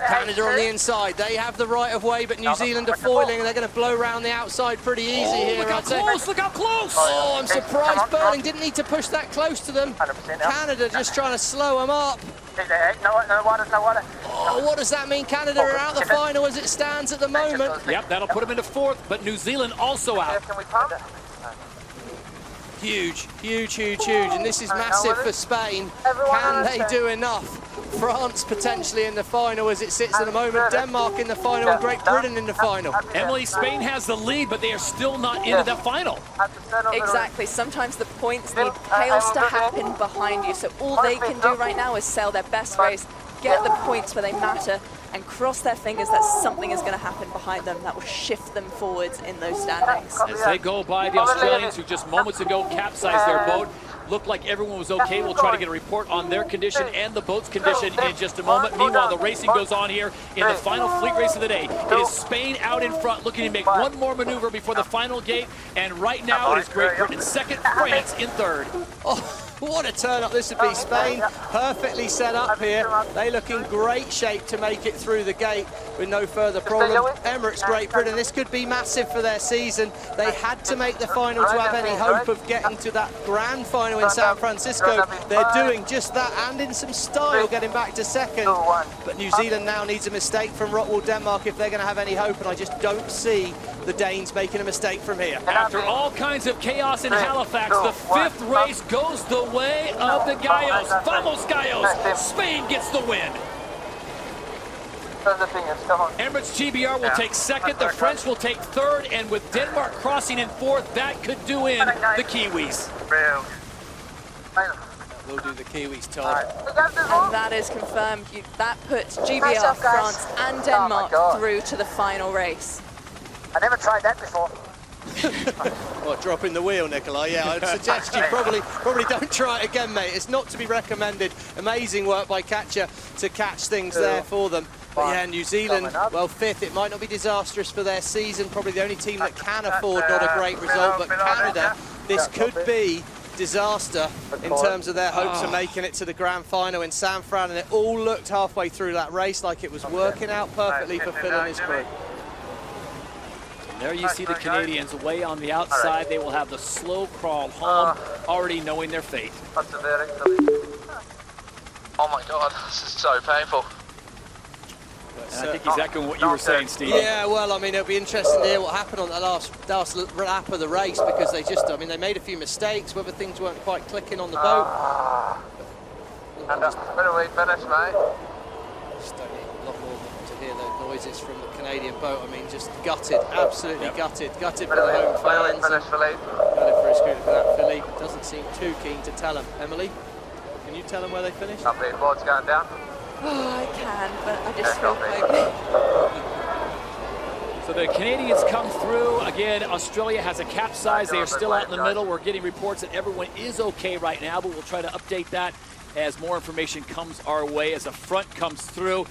Canada on the inside, they have the right of way, but New Zealand are foiling and they're going to blow around the outside pretty easy here. Look how close, look how close! Oh, I'm surprised Burling didn't need to push that close to them. Canada just trying to slow them up. No water, no water. Oh, what does that mean? Canada are out the final as it stands at the moment. Yep, that'll put them into 4th, but New Zealand also out. Can we pump? Huge, and this is massive for Spain. Can they do enough? France potentially in the final as it sits at the moment. Denmark in the final and Great Britain in the final. Emily, Spain has the lead, but they are still not into that final. Exactly. Sometimes the points need chaos to happen behind you, so all they can do right now is sail their best race, get the points where they matter, and cross their fingers that something is going to happen behind them that will shift them forwards in those standings. As they go by the Australians who just moments ago capsized their boat, looked like everyone was okay. We'll try to get a report on their condition and the boat's condition in just a moment. Meanwhile, the racing goes on here in the final fleet race of the day. It is Spain out in front, looking to make one more maneuver before the final gate. And right now, it is Great Britain in 2nd, France in 3rd. Oh, What a turn up this would be. Spain perfectly set up here. They look in great shape to make it through the gate with no further problem. Emirates, Great Britain, this could be massive for their season. They had to make the final to have any hope of getting to that grand final in San Francisco. They're doing just that, and in some style getting back to second. But New Zealand now needs a mistake from Rottwell, Denmark if they're going to have any hope, and I just don't see the Danes making a mistake from here. After all kinds of chaos in Halifax, the fifth race goes the way of the Gallos. Vamos Gallos! Spain gets the win. Emirates GBR will take second, the French will take third, and with Denmark crossing in fourth, that could do in the Kiwis. We'll do the Kiwis, Todd. And that is confirmed. That puts GBR, France and Denmark through to the final race. I never tried that before. What, dropping the wheel, Nicola? Yeah, I'd suggest you probably don't try it again, mate. It's not to be recommended. Amazing work by Katja to catch things there for them. But yeah, New Zealand, well, fifth. It might not be disastrous for their season. Probably the only team that can afford not a great result. But Canada, this could be disaster in terms of their hopes of making it to the grand final in San Fran. And it all looked halfway through that race like it was working out perfectly for Phil and his crew. There you see the Canadians way on the outside. They will have the slow crawl home, already knowing their fate. Oh my God, this is so painful. I think exactly what you were saying, Steve. Yeah, well, I mean, it'll be interesting to hear what happened on the last lap of the race, because they just, I mean, they made a few mistakes, whether things weren't quite clicking on the boat. And where do we finish, mate? Just don't need a lot more to hear the noises from the Canadian boat. I mean, just gutted, absolutely gutted for the home fans. Gutted for his crew for that. Philippe doesn't seem too keen to tell him. Emily, can you tell him where they finished? Up there, board's going down. Oh, I can, but I just feel hoping. So the Canadians come through. Again, Australia has a capsize. They are still out in the middle. We're getting reports that everyone is okay right now, but we'll try to update that as more information comes our way, as the front comes through.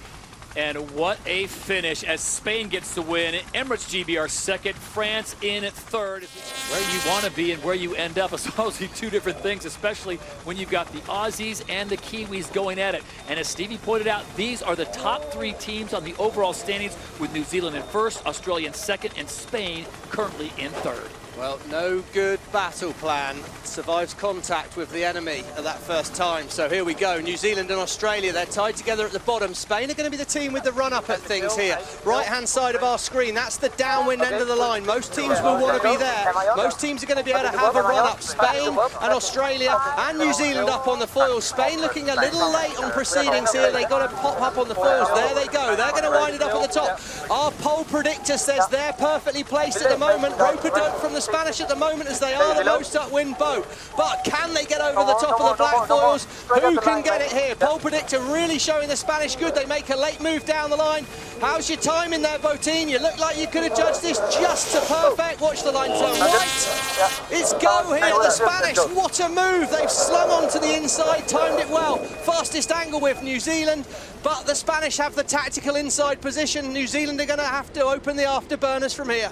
And what a finish as Spain gets the win. Emirates GBR second, France in third. Where you want to be and where you end up are supposedly two different things, especially when you've got the Aussies and the Kiwis going at it. And as Stevie pointed out, these are the top three teams on the overall standings, with New Zealand in first, Australia in second, and Spain currently in third. Well, no good battle plan survives contact with the enemy at that first time. So here we go. New Zealand and Australia, they're tied together at the bottom. Spain are going to be the team with the run-up at things here. Right-hand side of our screen, that's the downwind end of the line. Most teams will want to be there. Most teams are going to be able to have a run-up. Spain and Australia and New Zealand up on the foils. Spain looking a little late on proceedings here. They got to pop up on the foils. There they go. They're going to wind it up at the top. Our pole predictor says they're perfectly placed at the moment. Rope-a-dope from the Spanish at the moment, as they are the most upwind boat. But can they get over the top of the black foils? Who can get it here? Pole predictor really showing the Spanish good. They make a late move down the line. How's your timing there, Botin? You look like you could have judged this just to perfect. Watch the line turn right. It's go here, the Spanish. What a move. They've slung onto the inside, timed it well. Fastest angle with New Zealand, but the Spanish have the tactical inside position. New Zealand are going to have to open the afterburners from here.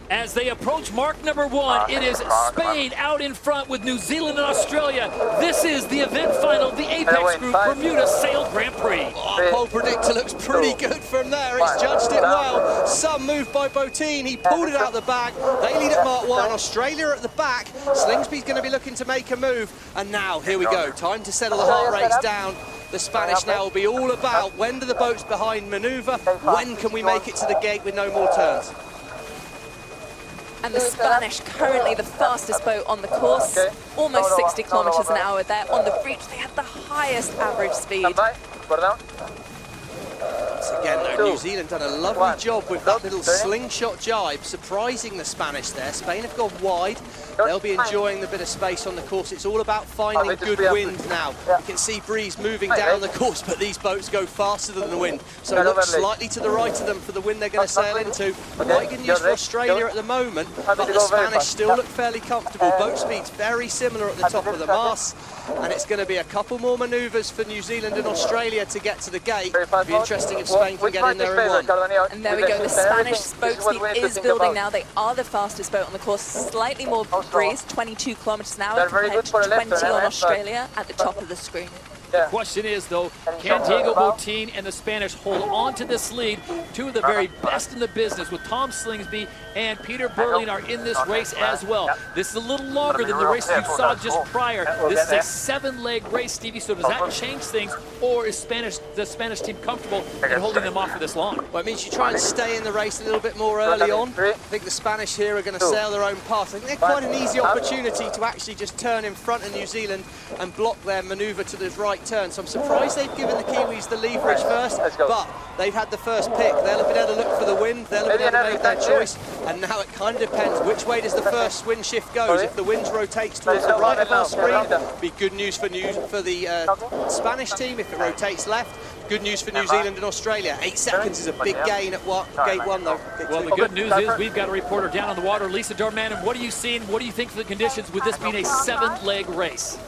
As they approach mark number one, it is Spain out in front with New Zealand and Australia. This is the event final, the Apex Group Bermuda Sail Grand Prix. Oh, pole predictor looks pretty good from there. It's judged it well. Some move by Botin. He pulled it out the bag. They lead at mark one. Australia at the back. Slingsby's going to be looking to make a move. And now, here we go. Time to settle the heart rates down. The Spanish now will be all about when do the boats behind manoeuvre? When can we make it to the gate with no more turns? And the Spanish, currently the fastest boat on the course, almost 60 kilometers an hour there. On the breach, they had the highest average speed. Once again, though, New Zealand done a lovely job with that little slingshot jibe, surprising the Spanish there. Spain have gone wide. They'll be enjoying the bit of space on the course. It's all about finding good wind now. You can see breeze moving down the course, but these boats go faster than the wind. So look slightly to the right of them for the wind they're going to sail into. Quite good news for Australia at the moment, but the Spanish still look fairly comfortable. Boat speed's very similar at the top of the mast, and it's going to be a couple more manoeuvres for New Zealand and Australia to get to the gate. It'll be interesting if Spain Spain can get in there in one. And there we go, the Spanish spoke speed is building now. They are the fastest boat on the course, slightly more breeze, 22 kilometers an hour compared to 20 on Australia at the top of the screen. The question is, though, can Diego Botín and the Spanish hold on to this lead? Two of the very best in the business, with Tom Slingsby and Peter Burling are in this race as well. This is a little longer than the race you saw just prior. This is a 7-leg race, Stevie, so does that change things, or is the Spanish team comfortable in holding them off for this long? Well, it means you try and stay in the race a little bit more early on. I think the Spanish here are going to sail their own path. I think they're quite an easy opportunity to actually just turn in front of New Zealand and block their manoeuvre to the right turn. So I'm surprised they've given the Kiwis the leverage first, but they've had the first pick. They'll have been able to look for the wind, they'll have been able to make their choice, and now it kind of depends which way does the first wind shift goes. If the wind rotates towards the right of our screen, it'll be good news for the Spanish team. If it rotates left, good news for New Zealand and Australia. 8 seconds is a big gain at gate one, though. Well, the good news is we've got a reporter down on the water, Lisa Dorman, and what are you seeing? What do you think for the conditions with this being a 7-leg race?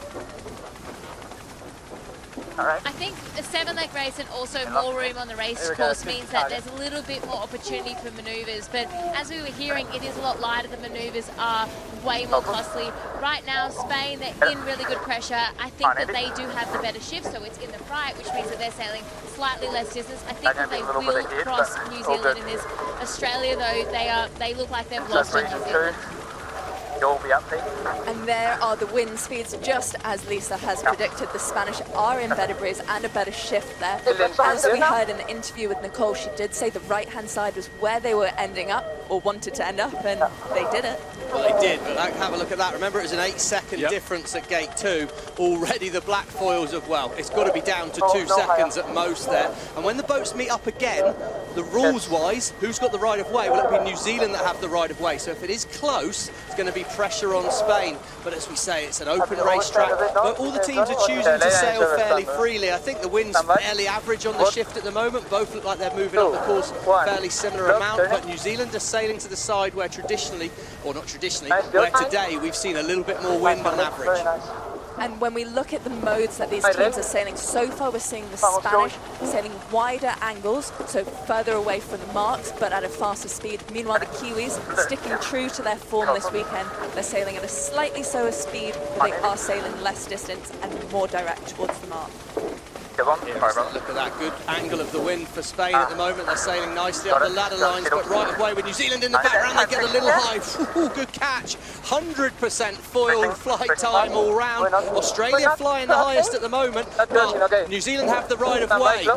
I think a 7-leg race and also more room on the race course means that there's a little bit more opportunity for manoeuvres. But as we were hearing, it is a lot lighter. The manoeuvres are way more costly. Right now, Spain, they're in really good pressure. I think that they do have the better shift, so it's in the right, which means that they're sailing slightly less distance. I think that they will cross New Zealand in this. Australia, though, they look like they've lost on New Zealand. And there are the wind speeds, just as Lisa has predicted. The Spanish are in better breeze and a better shift there. As we heard in the interview with Nicole, she did say the right-hand side was where they were ending up, or wanted to end up, and they did it. Well, they did, but have a look at that. Remember, it was an 8-second difference at gate 2. Already the black foils have, well, it's got to be down to 2 seconds at most there. And when the boats meet up again, the rules-wise, who's got the right-of-way? Well, it'll be New Zealand that have the right-of-way. So if it is close, it's going to be pressure on Spain. But as we say, it's an open racetrack. But all the teams are choosing to sail fairly freely. I think the wind's fairly average on the shift at the moment. Both look like they're moving up the course fairly similar amount. But New Zealand are sailing to the side where traditionally, or not traditionally, where today we've seen a little bit more wind on average. And when we look at the modes that these teams are sailing, so far we're seeing the Spanish sailing wider angles, so further away from the marks, but at a faster speed. Meanwhile, the Kiwis, sticking true to their form this weekend, they're sailing at a slightly slower speed, but they are sailing less distance and more direct towards the mark. Look at that good angle of the wind for Spain at the moment. They're sailing nicely up the ladder lines, but right away with New Zealand in the background, they get a little high. Ooh, good catch. 100% foil flight time all round. Australia flying the highest at the moment, but New Zealand have the right of way.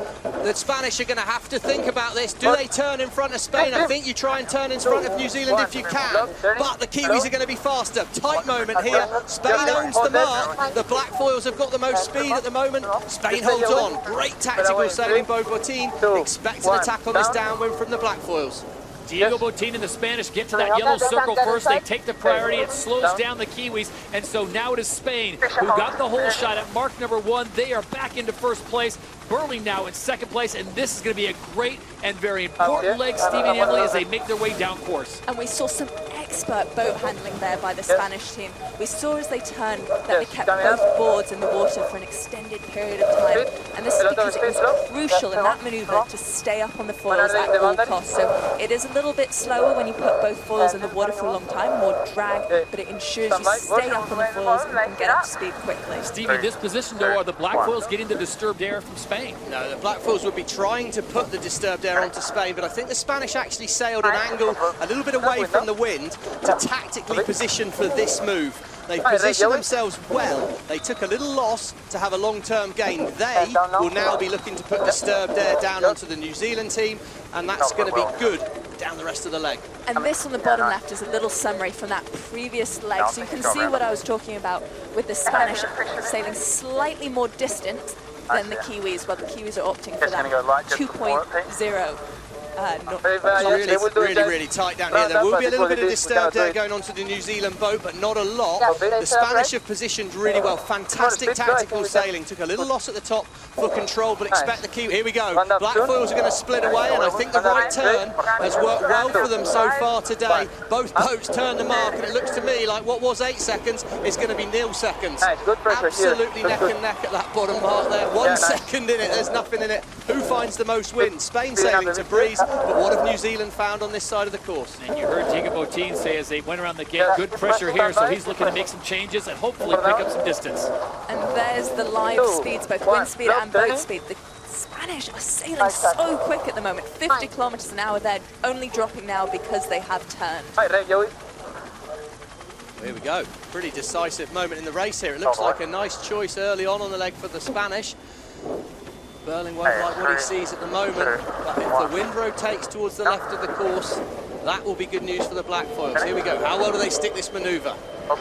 The Spanish are going to have to think about this. Do they turn in front of Spain? I think you try and turn in front of New Zealand if you can, but the Kiwis are going to be faster. Tight moment here. Spain owns the mark. The black foils have got the most speed at the moment. Spain holds on. Great tactical sailing by Botín. Expect an attack on this downwind from the black foils. Diego Botín and the Spanish get to that yellow circle first. They take the priority. It slows down the Kiwis. And so now it is Spain who got the whole shot at mark number 1. They are back into first place. Burling now in second place. And this is going to be a great and very important leg, Stevie and Emily, as they make their way down course. And we saw some expert boat handling there by the Spanish team. We saw as they turned that they kept both boards in the water for an extended period of time. And this is because it was crucial in that manoeuvre to stay up on the foils at all costs. So it is a little bit slower when you put both foils in the water for a long time, more drag, but it ensures you stay up on the foils and can get up to speed quickly. Stevie, this position, though, are the black foils getting the disturbed air from Spain? No, the black foils would be trying to put the disturbed air onto Spain, but I think the Spanish actually sailed an angle a little bit away from the wind to tactically position for this move. They positioned themselves well. They took a little loss to have a long-term gain. They will now be looking to put disturbed air down onto the New Zealand team, and that's going to be good down the rest of the leg. And this on the bottom left is a little summary from that previous leg. So you can see what I was talking about with the Spanish sailing slightly more distant than the Kiwis. Well, the Kiwis are opting for that 2.0. Really tight down here. There will be a little bit of disturb there going onto the New Zealand boat, but not a lot. The Spanish have positioned really well. Fantastic tactical sailing. Took a little loss at the top for control, but expect the Kiwi. Here we go. Black foils are going to split away, and I think the right turn has worked well for them so far today. Both boats turn the mark, and it looks to me like what was 8 seconds is going to be 0 seconds. Absolutely neck and neck at that bottom mark there. 1 second in it, there's nothing in it. Who finds the most wind? Spain sailing to breeze, but what have New Zealand found on this side of the course? And you heard Diego Botín say as they went around the gate, good pressure here, so he's looking to make some changes and hopefully pick up some distance. And there's the live speeds, both wind speed and boat speed. The Spanish are sailing so quick at the moment, 50 kilometers an hour. They're only dropping now because they have turned. Here we go. Pretty decisive moment in the race here. It looks like a nice choice early on the leg for the Spanish. Burling won't like what he sees at the moment, but if the wind rotates towards the left of the course, that will be good news for the black foils. Here we go. How well do they stick this manoeuvre? Look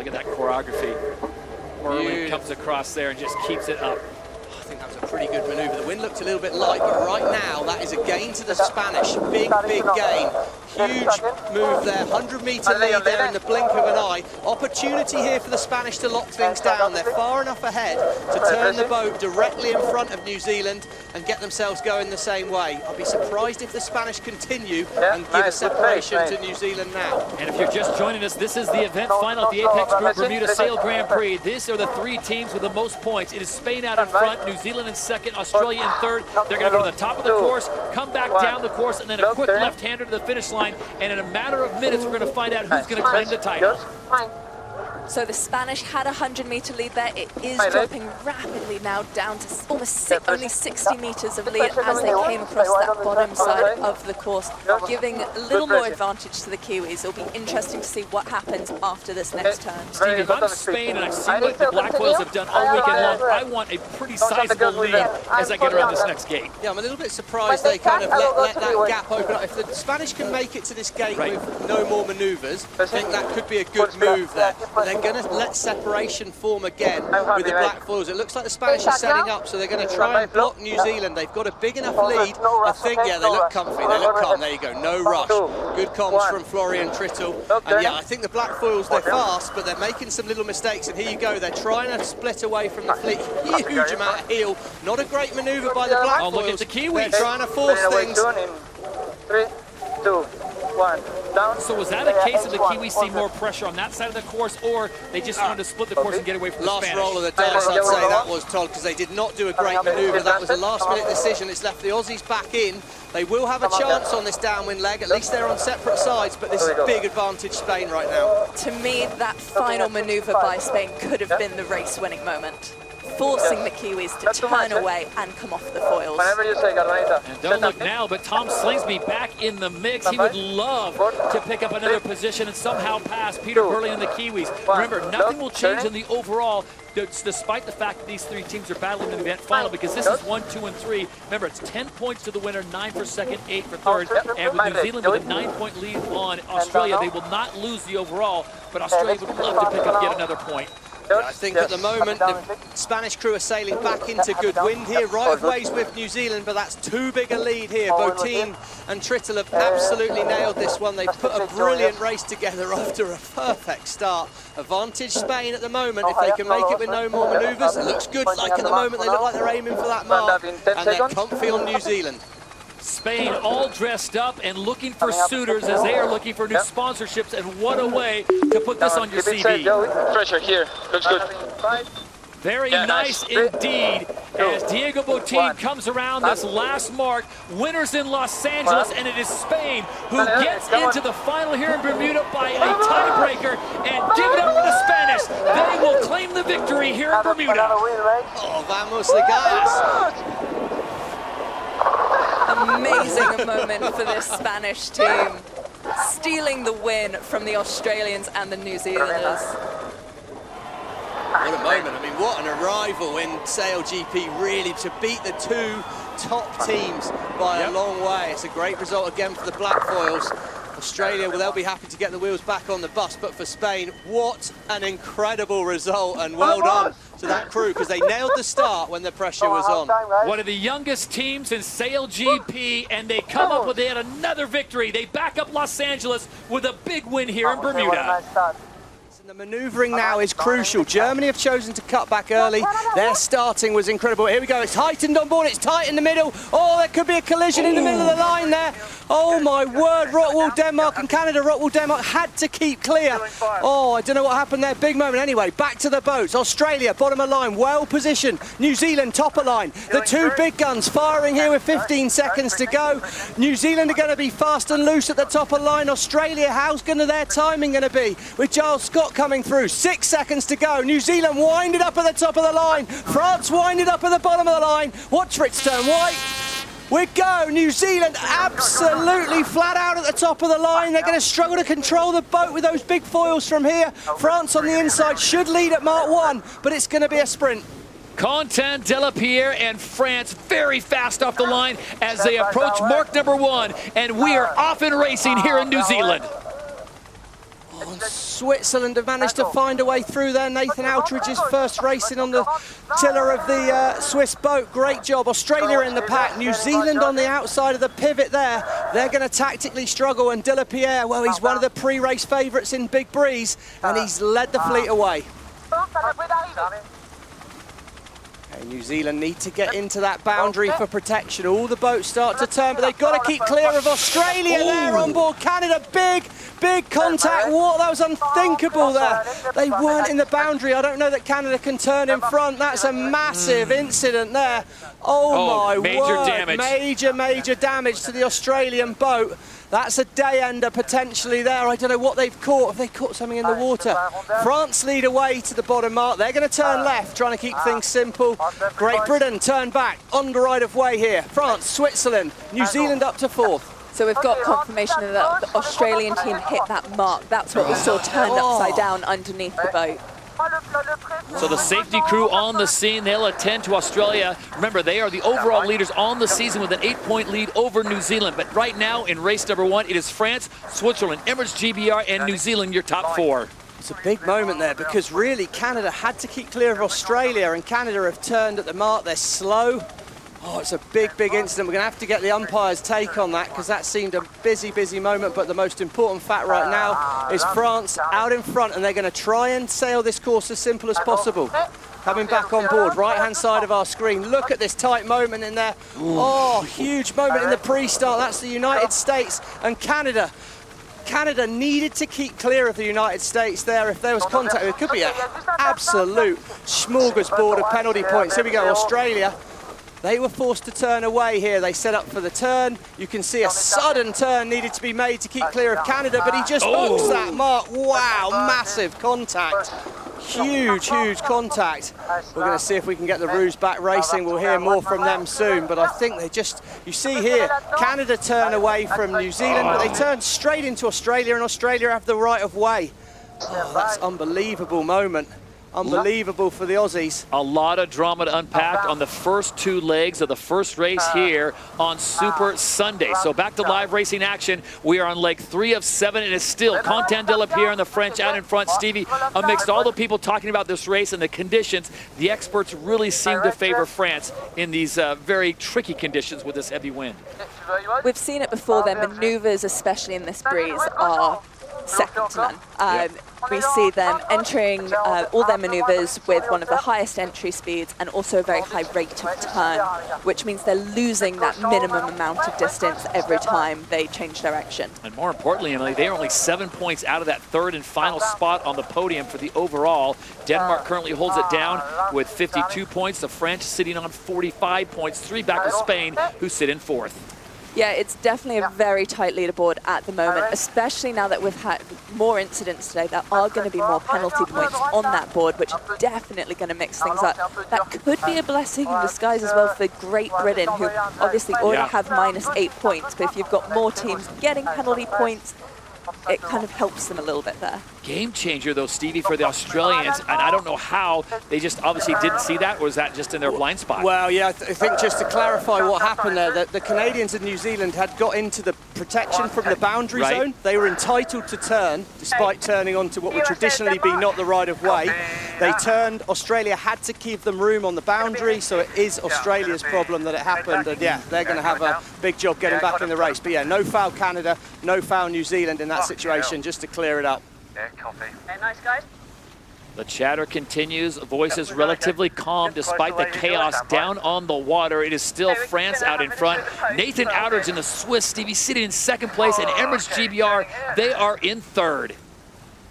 at that choreography. Burling comes across there and just keeps it up. I think that was a pretty good manoeuvre. The wind looked a little bit light, but right now that is a gain to the Spanish. Big gain. Huge move there. 100-meter lead there in the blink of an eye. Opportunity here for the Spanish to lock things down. They're far enough ahead to turn the boat directly in front of New Zealand and get themselves going the same way. I'll be surprised if the Spanish continue and give a separation to New Zealand now. And if you're just joining us, this is the event final at the Apex Group Bermuda Sail Grand Prix. These are the 3 teams with the most points. It is Spain out in front, New Zealand in second, Australia in third. They're going to go to the top of the course, come back down the course, and then a quick left-hander to the finish line. And in a matter of minutes, we're going to find out who's going to claim the title. So the Spanish had a 100-meter lead there. It is dropping rapidly now down to almost only 60 meters of lead as they came across that bottom side of the course, giving a little more advantage to the Kiwis. It'll be interesting to see what happens after this next turn. Steve, if I'm Spain and I've seen what the Black Whales have done all weekend long, I want a pretty sizable lead as I get around this next gate. Yeah, I'm a little bit surprised they kind of let that gap open up. If the Spanish can make it to this gate with no more manoeuvres, I think that could be a good move there. But they're going to let separation form again with the black foils. It looks like the Spanish are setting up, so they're going to try and block New Zealand. They've got a big enough lead. I think, yeah, they look comfy, they look calm. There you go, no rush. Good comms from Florian Trittle. And yeah, I think the black foils, they're fast, but they're making some little mistakes. And here you go, they're trying to split away from the fleet. Huge amount of heel. Not a great manoeuvre by the black foils. Look at the Kiwis. They're trying to force things. 3, 2, 1, down. So was that a case of the Kiwis see more pressure on that side of the course, or they just wanted to split the course and get away from the Spanish? Last roll of the dice, I'd say that was, Todd, because they did not do a great manoeuvre. That was a last-minute decision. It's left the Aussies back in. They will have a chance on this downwind leg. At least they're on separate sides, but this is a big advantage Spain right now. To me, that final manoeuvre by Spain could have been the race-winning moment, forcing the Kiwis to turn away and come off the foils. Whenever you say, Carmelita. And don't look now, but Tom Slingsby back in the mix. He would love to pick up another position and somehow pass Peter Burling and the Kiwis. Remember, nothing will change in the overall, despite the fact that these 3 teams are battling in the event final, because this is 1, 2, and 3. Remember, it's 10 points to the winner, 9 for second, 8 for third. And with New Zealand with a 9-point lead on Australia, they will not lose the overall, but Australia would love to pick up yet another point. Yeah, I think at the moment the Spanish crew are sailing back into good wind here, right of ways with New Zealand, but that's too big a lead here. Botín and Trittle have absolutely nailed this one. They've put a brilliant race together after a perfect start. Advantage Spain at the moment if they can make it with no more manoeuvres. It looks good, like at the moment they look like they're aiming for that mark, and they're comfy on New Zealand. Spain all dressed up and looking for suitors as they are looking for new sponsorships, and what a way to put this on your CV. Pressure here. Looks good. Very nice indeed, as Diego Botín comes around this last mark. Winners in Los Angeles, and it is Spain who gets into the final here in Bermuda by a tiebreaker, and give it up for the Spanish. They will claim the victory here in Bermuda. Oh, vamos, the guys. Amazing moment for this Spanish team, stealing the win from the Australians and the New Zealanders. What a moment. I mean, what an arrival in SailGP, really, to beat the 2 top teams by a long way. It's a great result again for the Black Foils. Australia, well, they'll be happy to get the wheels back on the bus, but for Spain, what an incredible result, and well done to that crew because they nailed the start when the pressure was on. One of the youngest teams in SailGP, and they come up with yet another victory. They back up Los Angeles with a big win here in Bermuda. The manoeuvring now is crucial. Germany have chosen to cut back early. Their starting was incredible. Here we go. It's heightened on board. It's tight in the middle. Oh, there could be a collision in the middle of the line there. Oh, my word. Rockwool, Denmark and Canada. Rockwool, Denmark had to keep clear. Oh, I don't know what happened there. Big moment. Anyway, back to the boats. Australia, bottom of line, well positioned. New Zealand, top of line. The two big guns firing here with 15 seconds to go. New Zealand are going to be fast and loose at the top of line. Australia, how's their timing going to be? With Giles Scott coming through. 6 seconds to go. New Zealand winded up at the top of the line. France winded up at the bottom of the line. Watch for it to turn white. We go. New Zealand absolutely flat out at the top of the line. They're going to struggle to control the boat with those big foils from here. France on the inside should lead at Mark 1, but it's going to be a sprint. Quentin Delapierre and France very fast off the line as they approach mark number 1, and we are off and racing here in New Zealand. Switzerland have managed to find a way through there. Nathan Outridge's first racing on the tiller of the Swiss boat. Great job. Australia in the pack. New Zealand on the outside of the pivot there. They're going to tactically struggle. And Delapierre, well, he's one of the pre-race favourites in Big Breeze, and he's led the fleet away. New Zealand need to get into that boundary for protection. All the boats start to turn, but they've got to keep clear of Australia there on board. Canada, big contact. What? That was unthinkable there. They weren't in the boundary. I don't know that Canada can turn in front. That's a massive incident there. Oh my major word. Damage. Major damage to the Australian boat. That's a day ender potentially there. I don't know what they've caught. Have they caught something in the water? France lead away to the bottom mark. They're going to turn left, trying to keep things simple. Great Britain turn back on the right of way here. France, Switzerland, New Zealand up to 4th. So we've got confirmation that the Australian team hit that mark. That's what we saw turned upside down underneath the boat. So the safety crew on the scene, they'll attend to Australia. Remember, they are the overall leaders on the season with an 8-point lead over New Zealand. But right now in race number 1, it is France, Switzerland, Emirates GBR, and New Zealand, your top 4. It's a big moment there because really Canada had to keep clear of Australia, and Canada have turned at the mark. They're slow. Oh, it's a big incident. We're going to have to get the umpire's take on that because that seemed a busy moment. But the most important fact right now is France out in front, and they're going to try and sail this course as simple as possible. Coming back on board, right-hand side of our screen. Look at this tight moment in there. Oh, huge moment in the pre-start. That's the United States and Canada. Canada needed to keep clear of the United States there. If there was contact, it could be an absolute smorgasbord of penalty points. Here we go, Australia. They were forced to turn away here. They set up for the turn. You can see a sudden turn needed to be made to keep clear of Canada, but he just books that mark. Wow, massive contact. Huge contact. We're going to see if we can get the Roos back racing. We'll hear more from them soon, but I think they just, you see here, Canada turn away from New Zealand, but they turn straight into Australia, and Australia have the right of way. Oh, that's unbelievable moment. Unbelievable for the Aussies. A lot of drama to unpack on the first 2 legs of the first race here on Super Sunday. So back to live racing action. We are on leg 3 of 7, and it's still Quentin Delapierre and the French out in front. Stevie, amidst all the people talking about this race and the conditions, the experts really seem to favor France in these very tricky conditions with this heavy wind. We've seen it before. Their maneuvers, especially in this breeze, are second to none. We see them entering all their maneuvers with one of the highest entry speeds and also a very high rate of turn, which means they're losing that minimum amount of distance every time they change direction. And more importantly, Emily, they are only 7 points out of that 3rd and final spot on the podium for the overall. Denmark currently holds it down with 52 points. The French sitting on 45 points, 3 back of Spain, who sit in 4th. Yeah, it's definitely a very tight leaderboard at the moment, especially now that we've had more incidents today. There are going to be more penalty points on that board, which is definitely going to mix things up. That could be a blessing in disguise as well for Great Britain, who obviously already have -8 points. But if you've got more teams getting penalty points, it kind of helps them a little bit there. game changer, though, Stevie, for the Australians, and I don't know how they just obviously didn't see that, or was that just in their blind spot? Well, yeah, I think just to clarify what happened there, the Canadians and New Zealand had got into the protection from the boundary zone. They were entitled to turn, despite turning onto what would traditionally be not the right of way. They turned. Australia had to keep them room on the boundary, so it is Australia's problem that it happened, and yeah, they're going to have a big job getting back in the race. But yeah, no foul Canada, no foul New Zealand in that situation, just to clear it up. Yeah, copy. Hey, nice, guys. The chatter continues, voices relatively calm despite the chaos down on the water. It is still France out in front. Nathan Outridge in the Swiss, Stevie, sitting in second place, and Emirates GBR, they are in third.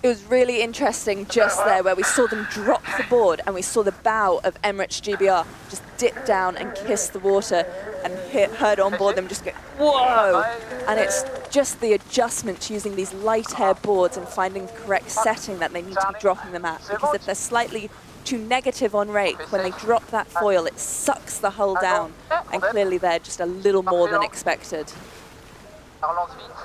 It was really interesting just there where we saw them drop the board and we saw the bow of Emirates GBR just dip down and kiss the water, and heard on board them just go, whoa! And it's just the adjustment to using these light air boards and finding the correct setting that they need to be dropping them at, because if they're slightly too negative on rake, when they drop that foil, it sucks the hull down, and clearly they're just a little more than expected.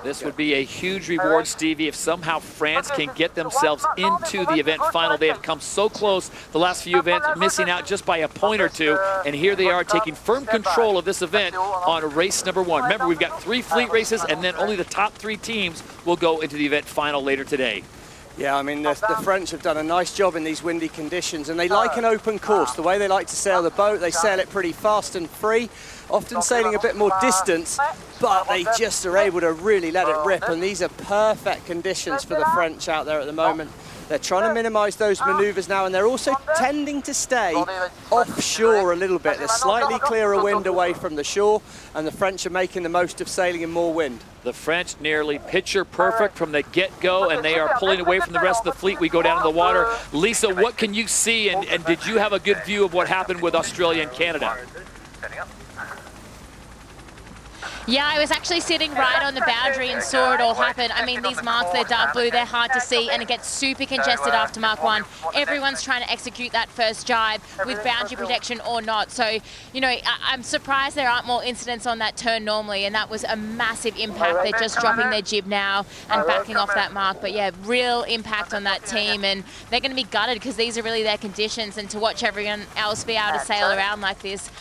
This would be a huge reward, Stevie, if somehow France can get themselves into the event final. They have come so close the last few events, missing out just by a point or two, and here they are taking firm control of this event on race number 1. Remember, we've got 3 fleet races, and then only the top 3 teams will go into the event final later today. Yeah, I mean, the French have done a nice job in these windy conditions, and they like an open course. The way they like to sail the boat, they sail it pretty fast and free, often sailing a bit more distance, but they just are able to really let it rip, and these are perfect conditions for the French out there at the moment. They're trying to minimize those maneuvers now, and they're also tending to stay offshore a little bit. There's slightly clearer wind away from the shore, and the French are making the most of sailing in more wind. The French nearly picture perfect from the get-go, and they are pulling away from the rest of the fleet. We go down to the water. Lisa, what can you see, and did you have a good view of what happened with Australia and Canada? Yeah, I was actually sitting right on the boundary and saw it all happen. I mean, these marks, they're dark blue, they're hard to see, and it gets super congested after Mark 1. Everyone's trying to execute that first jibe with boundary protection or not. So, you know, I'm surprised there aren't more incidents on that turn normally, and that was a massive impact. They're just dropping their jib now and backing off that mark. But yeah, real impact on that team, and they're going to be gutted because these are really their conditions, and to watch everyone else be able to sail around like this,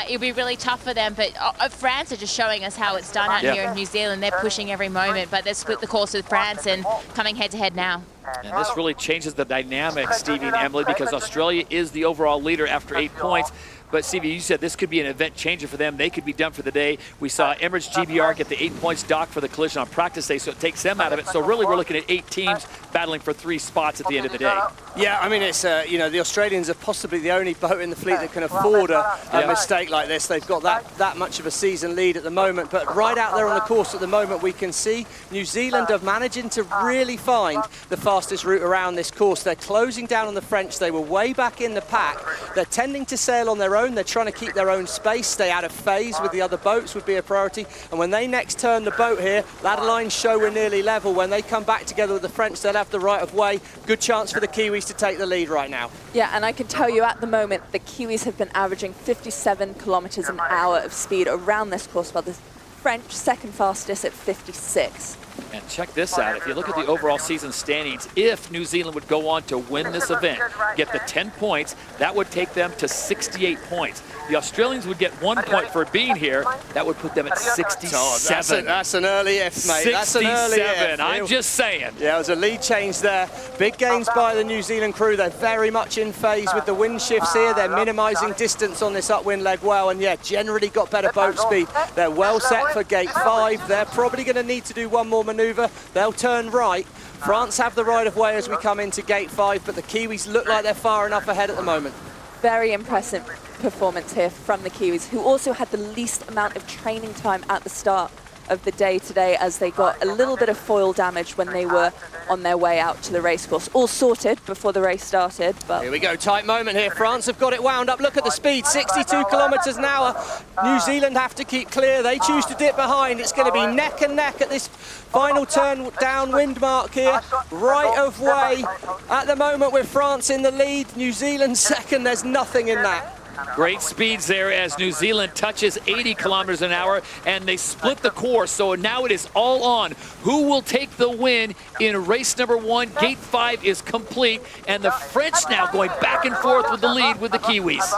it'll be really tough for them. But France are just showing us how it's done out here in New Zealand. They're pushing every moment, but they've split the course with France and coming head-to-head now. And this really changes the dynamic, Stevie and Emily, because Australia is the overall leader after 8 points. But Stevie, you said this could be an event changer for them. They could be done for the day. We saw Emirates GBR get the 8 points docked for the collision on practice day, so it takes them out of it. So really, we're looking at 8 teams battling for 3 spots at the end of the day. Yeah, I mean, it's you know, the Australians are possibly the only boat in the fleet that can afford a mistake like this. They've got that much of a season lead at the moment, but right out there on the course at the moment, we can see New Zealand are managing to really find the fastest route around this course. They're closing down on the French. They were way back in the pack. They're tending to sail on their own. They're trying to keep their own space, stay out of phase with the other boats would be a priority. And when they next turn the boat here, ladder lines show we're nearly level. When they come back together with the French, they'll have the right of way. Good chance for the Kiwis to take the lead right now. Yeah, and I can tell you at the moment, the Kiwis have been averaging 57 kilometers an hour of speed around this course, while the French second fastest at 56. And check this out. If you look at the overall season standings, if New Zealand would go on to win this event, get the 10 points, that would take them to 68 points. The Australians would get 1 point for being here. That would put them at 67. Oh, that's an early if, mate. 67. That's an early if. I'm just saying. Yeah, it was a lead change there. Big gains by the New Zealand crew. They're very much in phase with the wind shifts here. They're minimising distance on this upwind leg well, and yeah, generally got better boat speed. They're well set for gate 5. They're probably going to need to do one more manoeuvre. They'll turn right. France have the right of way as we come into gate 5, but the Kiwis look like they're far enough ahead at the moment. Very impressive performance here from the Kiwis, who also had the least amount of training time at the start of the day today, as they got a little bit of foil damage when they were on their way out to the race course. All sorted before the race started, but... Here we go, tight moment here. France have got it wound up. Look at the speed, 62 kilometres an hour. New Zealand have to keep clear. They choose to dip behind. It's going to be neck and neck at this final turn downwind mark here. Right of way at the moment with France in the lead. New Zealand second. There's nothing in that. Great speeds there as New Zealand touches 80 kilometers an hour, and they split the course. So now it is all on. Who will take the win in race number 1? Gate 5 is complete, and the French now going back and forth with the lead with the Kiwis.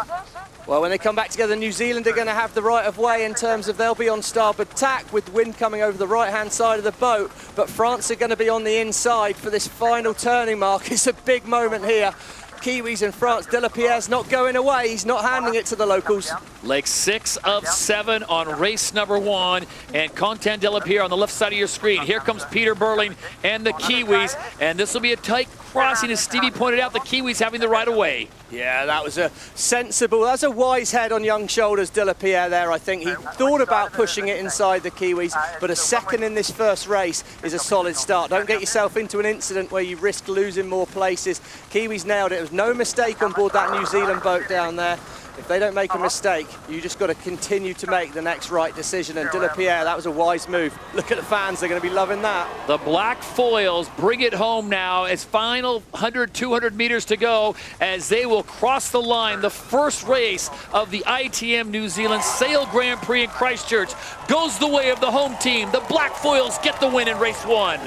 Well, when they come back together, New Zealand are going to have the right of way in terms of they'll be on starboard tack with wind coming over the right-hand side of the boat, but France are going to be on the inside for this final turning mark. It's a big moment here. Kiwis and France. Delapierre's not going away. He's not handing it to the locals. Leg 6 of 7 on race number 1, and Quentin Delapierre on the left side of your screen. Here comes Peter Burling and the Kiwis, and this will be a tight crossing, as Stevie pointed out, the Kiwis having the right of way. Yeah, that was a sensible, that's a wise head on young shoulders, Delapierre there. I think he thought about pushing it inside the Kiwis, but a second in this first race is a solid start. Don't get yourself into an incident where you risk losing more places. Kiwis nailed it. There was no mistake on board that New Zealand boat down there. If they don't make a mistake, you just got to continue to make the next right decision. And Delapierre, that was a wise move. Look at the fans, they're going to be loving that. The black foils bring it home now as final 100, 200 meters to go as they will cross the line. The first race of the ITM New Zealand Sail Grand Prix in Christchurch goes the way of the home team. The black foils get the win in race 1.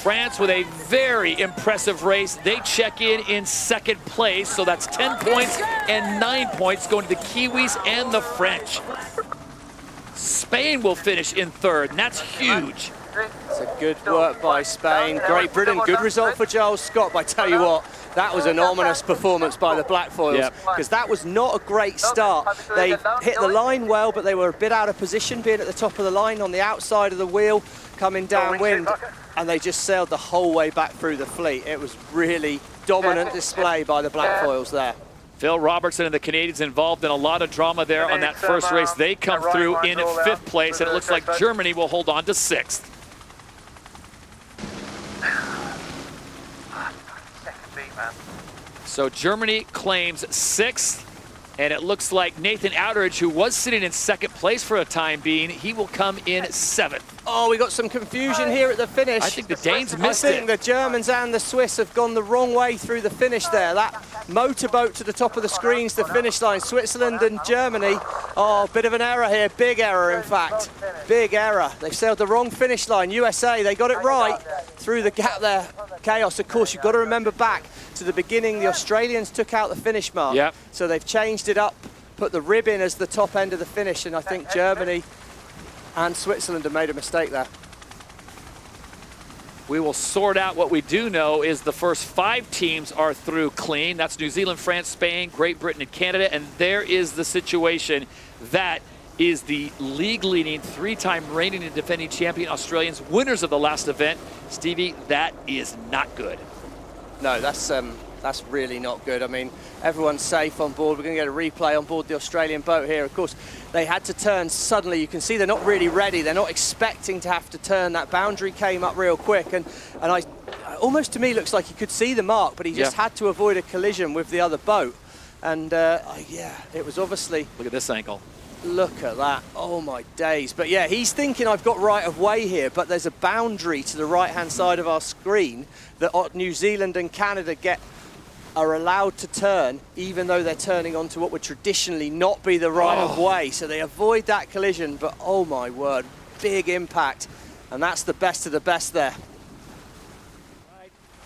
France with a very impressive race. They check in second place, so that's 10 points and 9 points going to the Kiwis and the French. Spain will finish in third, and that's huge. It's a good work by Spain. Great Britain, good result for Giles Scott. But I tell you what, that was an ominous performance by the Black Foils, because that was not a great start. They hit the line well, but they were a bit out of position, being at the top of the line on the outside of the wheel, coming downwind, and they just sailed the whole way back through the fleet. It was really dominant display by the Black Foils there. Phil Robertson and the Canadians involved in a lot of drama there on that first race. They come through in 5th place, and it looks like Germany will hold on to 6th. So Germany claims 6th, and it looks like Nathan Outteridge, who was sitting in 2nd place for a time being, he will come in 7th. Oh, we got some confusion here at the finish. I think the Danes missed it. I think the Germans and the Swiss have gone the wrong way through the finish there. That motorboat to the top of the screens, the finish line, Switzerland and Germany. Oh, bit of an error here, big error in fact. Big error. They've sailed the wrong finish line. USA, they got it right through the gap there. Chaos, of course, you've got to remember back to the beginning, the Australians took out the finish mark. Yep. So they've changed it up, put the rib in as the top end of the finish, and I think Germany and Switzerland have made a mistake there. We will sort out. What we do know is the first 5 teams are through clean. That's New Zealand, France, Spain, Great Britain, and Canada. And there is the situation. That is the league-leading 3-time reigning and defending champion Australians, winners of the last event. Stevie, that is not good. No, that's really not good. I mean, everyone's safe on board. We're going to get a replay on board the Australian boat here. Of course, they had to turn suddenly. You can see they're not really ready. They're not expecting to have to turn. That boundary came up real quick, and almost to me looks like he could see the mark, but he just had to avoid a collision with the other boat. And yeah, it was obviously... Look at this ankle. Look at that. Oh my days. But yeah, he's thinking I've got right of way here, but there's a boundary to the right-hand side of our screen that New Zealand and Canada are allowed to turn, even though they're turning onto what would traditionally not be the right of way. So they avoid that collision, but oh my word, big impact. And that's the best of the best there.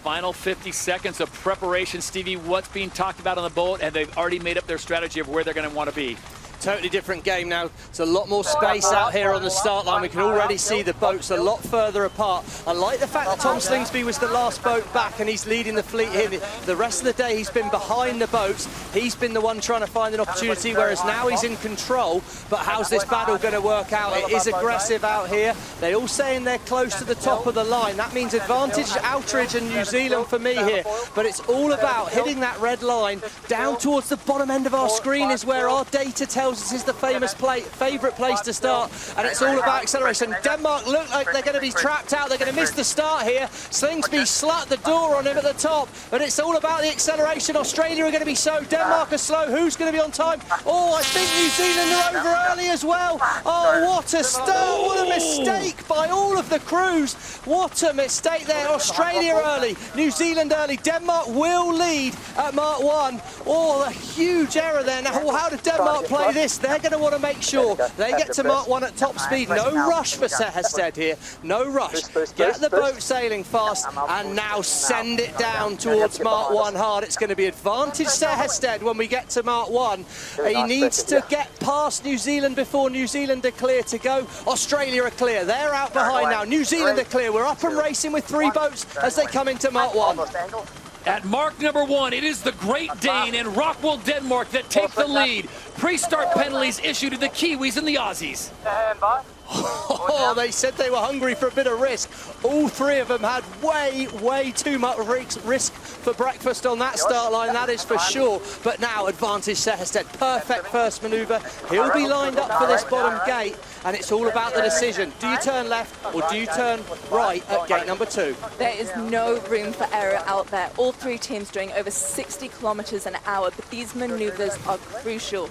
Final 50 seconds of preparation. Stevie, what's being talked about on the boat, and they've already made up their strategy of where they're going to want to be. Totally different game now. There's a lot more space out here on the start line. We can already see the boats a lot further apart. I like the fact that Tom Slingsby was the last boat back and he's leading the fleet here. The rest of the day he's been behind the boats. He's been the one trying to find an opportunity, whereas now he's in control. But how's this battle going to work out? It is aggressive out here. They're all saying they're close to the top of the line. That means advantage Outteridge and New Zealand for me here. But it's all about hitting that red line. Down towards the bottom end of our screen is where our data tells themselves. This is the favourite place to start, and it's all about acceleration. Denmark look like they're going to be trapped out. They're going to miss the start here. Slingsby slut the door on him at the top, but it's all about the acceleration. Australia are going to be so. Denmark are slow. Who's going to be on time? Oh, I think New Zealand are over early as well. Oh, what a start. What a mistake by all of the crews. What a mistake there. Australia early, New Zealand early. Denmark will lead at Mark 1. Oh, a huge error there. Now, how did Denmark play this? They're going to want to make sure they get to Mark 1 at top speed. No rush for Sehested here. No rush. Get the boat sailing fast and now send it down towards Mark 1 hard. It's going to be advantage Sehested when we get to Mark 1. He needs to get past New Zealand before New Zealand are clear to go. Australia are clear. They're out behind now. New Zealand are clear. We're up and racing with 3 boats as they come into Mark 1. At mark number 1, it is the Great Dane and Rockwell, Denmark that take the lead. Pre-start penalties issued to the Kiwis and the Aussies. Oh, they said they were hungry for a bit of risk. All 3 of them had way too much risk for breakfast on that start line, that is for sure. But now, advantage Sehested. Perfect first manoeuvre. He'll be lined up for this bottom gate, and it's all about the decision. Do you turn left or do you turn right at gate number 2? There is no room for error out there. All 3 teams doing over 60 kilometers an hour, but these maneuvers are crucial.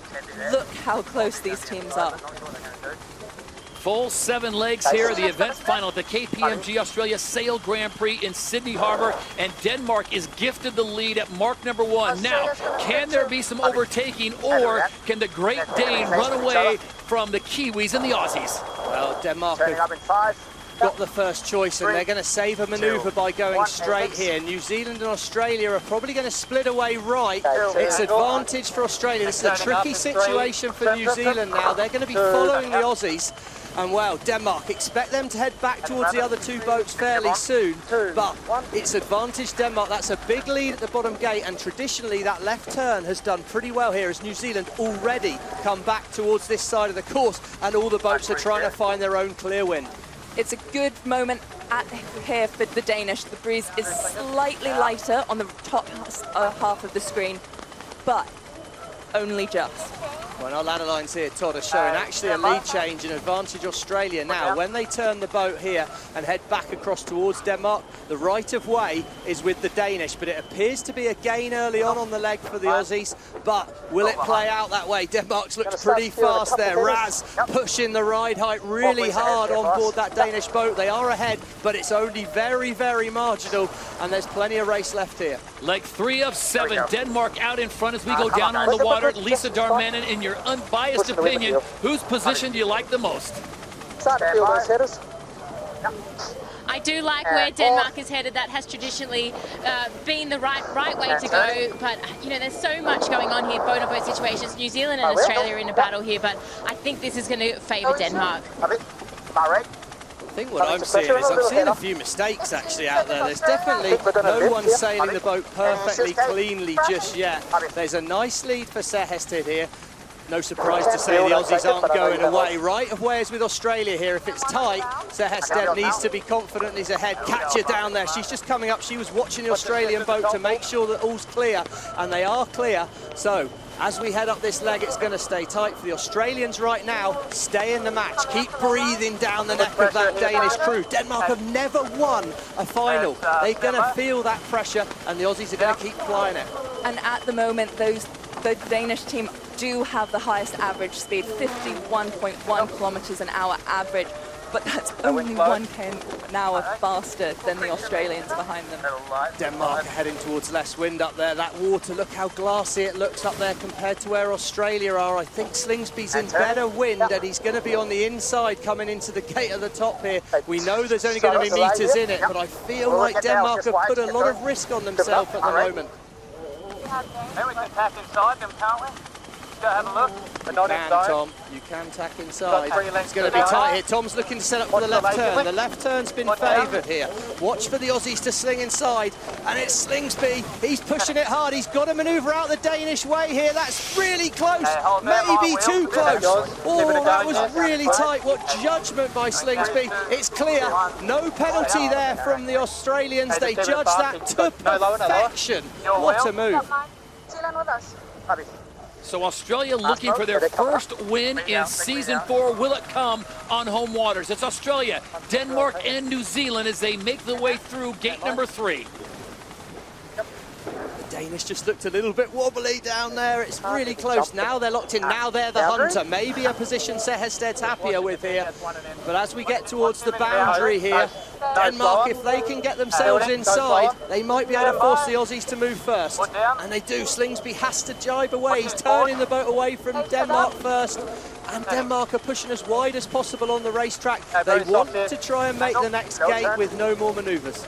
Look how close these teams are. Full 7 legs here, the event final at the KPMG Australia Sail Grand Prix in Sydney Harbour, and Denmark is gifted the lead at mark number 1. Now, can there be some overtaking, or can the Great Dane run away from the Kiwis and the Aussies? Well, Denmark have got the first choice, and they're going to save a manoeuvre by going straight here. New Zealand and Australia are probably going to split away right. It's advantage for Australia. This is a tricky situation for New Zealand now. They're going to be following the Aussies. And well, Denmark, expect them to head back towards the other 2 boats fairly soon, but it's advantage Denmark. That's a big lead at the bottom gate, and traditionally that left turn has done pretty well here as New Zealand already come back towards this side of the course, and all the boats are trying to find their own clear wind. It's a good moment here for the Danish. The breeze is slightly lighter on the top half of the screen, but only just. Well, our ladder lines here, Todd, are showing actually a lead change in advantage Australia now. When they turn the boat here and head back across towards Denmark, the right of way is with the Danish, but it appears to be a gain early on the leg for the Aussies, but will it play out that way? Denmark's looked pretty fast there. Raz pushing the ride height really hard on board that Danish boat. They are ahead, but it's only very marginal, and there's plenty of race left here. Leg 3 of 7, Denmark out in front as we go down on the water. Lisa Darmanin, in your unbiased opinion, whose position do you like the most? I do like where Denmark is headed. That has traditionally been the right way to go. But, you know, there's so much going on here, boat-on-boat situations. New Zealand and Australia are in a battle here, but I think this is going to favour Denmark. I think what I'm seeing is I'm seeing a few mistakes actually out there. There's definitely no one sailing the boat perfectly cleanly just yet. There's a nice lead for Sehested here. No surprise to say the Aussies aren't going away. Right of way is with Australia here. If it's tight, Sehested needs to be confident he's ahead. Catch her down there. She's just coming up. She was watching the Australian boat to make sure that all's clear, and they are clear. So as we head up this leg, it's going to stay tight for the Australians right now. Stay in the match. Keep breathing down the neck of that Danish crew. Denmark have never won a final. They're going to feel that pressure, and the Aussies are going to keep flying it. And at the moment, the Danish team do have the highest average speed, 51.1 kilometers an hour average, but that's only 1 km an hour faster than the Australians behind them. Denmark are heading towards less wind up there. That water, look how glassy it looks up there compared to where Australia are. I think Slingsby's in better wind, and he's going to be on the inside coming into the gate at the top here. We know there's only going to be meters in it, but I feel like Denmark have put a lot of risk on themselves at the moment. Then we can tack inside them, can't we? Go have a look. You can, Tom. You can tack inside. It's going to be tight here. Tom's looking to set up for the left turn. The left turn's been favoured here. Watch for the Aussies to sling inside. And it's Slingsby. He's pushing it hard. He's got to manoeuvre out the Danish way here. That's really close. Maybe too close. Oh, that was really tight. What judgment by Slingsby. It's clear. No penalty there from the Australians. They judged that to perfection. What a move. So Australia looking for their first win in Season 4. Will it come on home waters? It's Australia, Denmark, and New Zealand as they make the way through gate number 3. The Danish just looked a little bit wobbly down there. It's really close. Now they're locked in. Now they're the hunter. Maybe a position Sehested's happier with here. But as we get towards the boundary here, Denmark, if they can get themselves inside, they might be able to force the Aussies to move first. And they do. Slingsby has to jibe away. He's turning the boat away from Denmark first. And Denmark are pushing as wide as possible on the racetrack. They want to try and make the next gate with no more manoeuvres.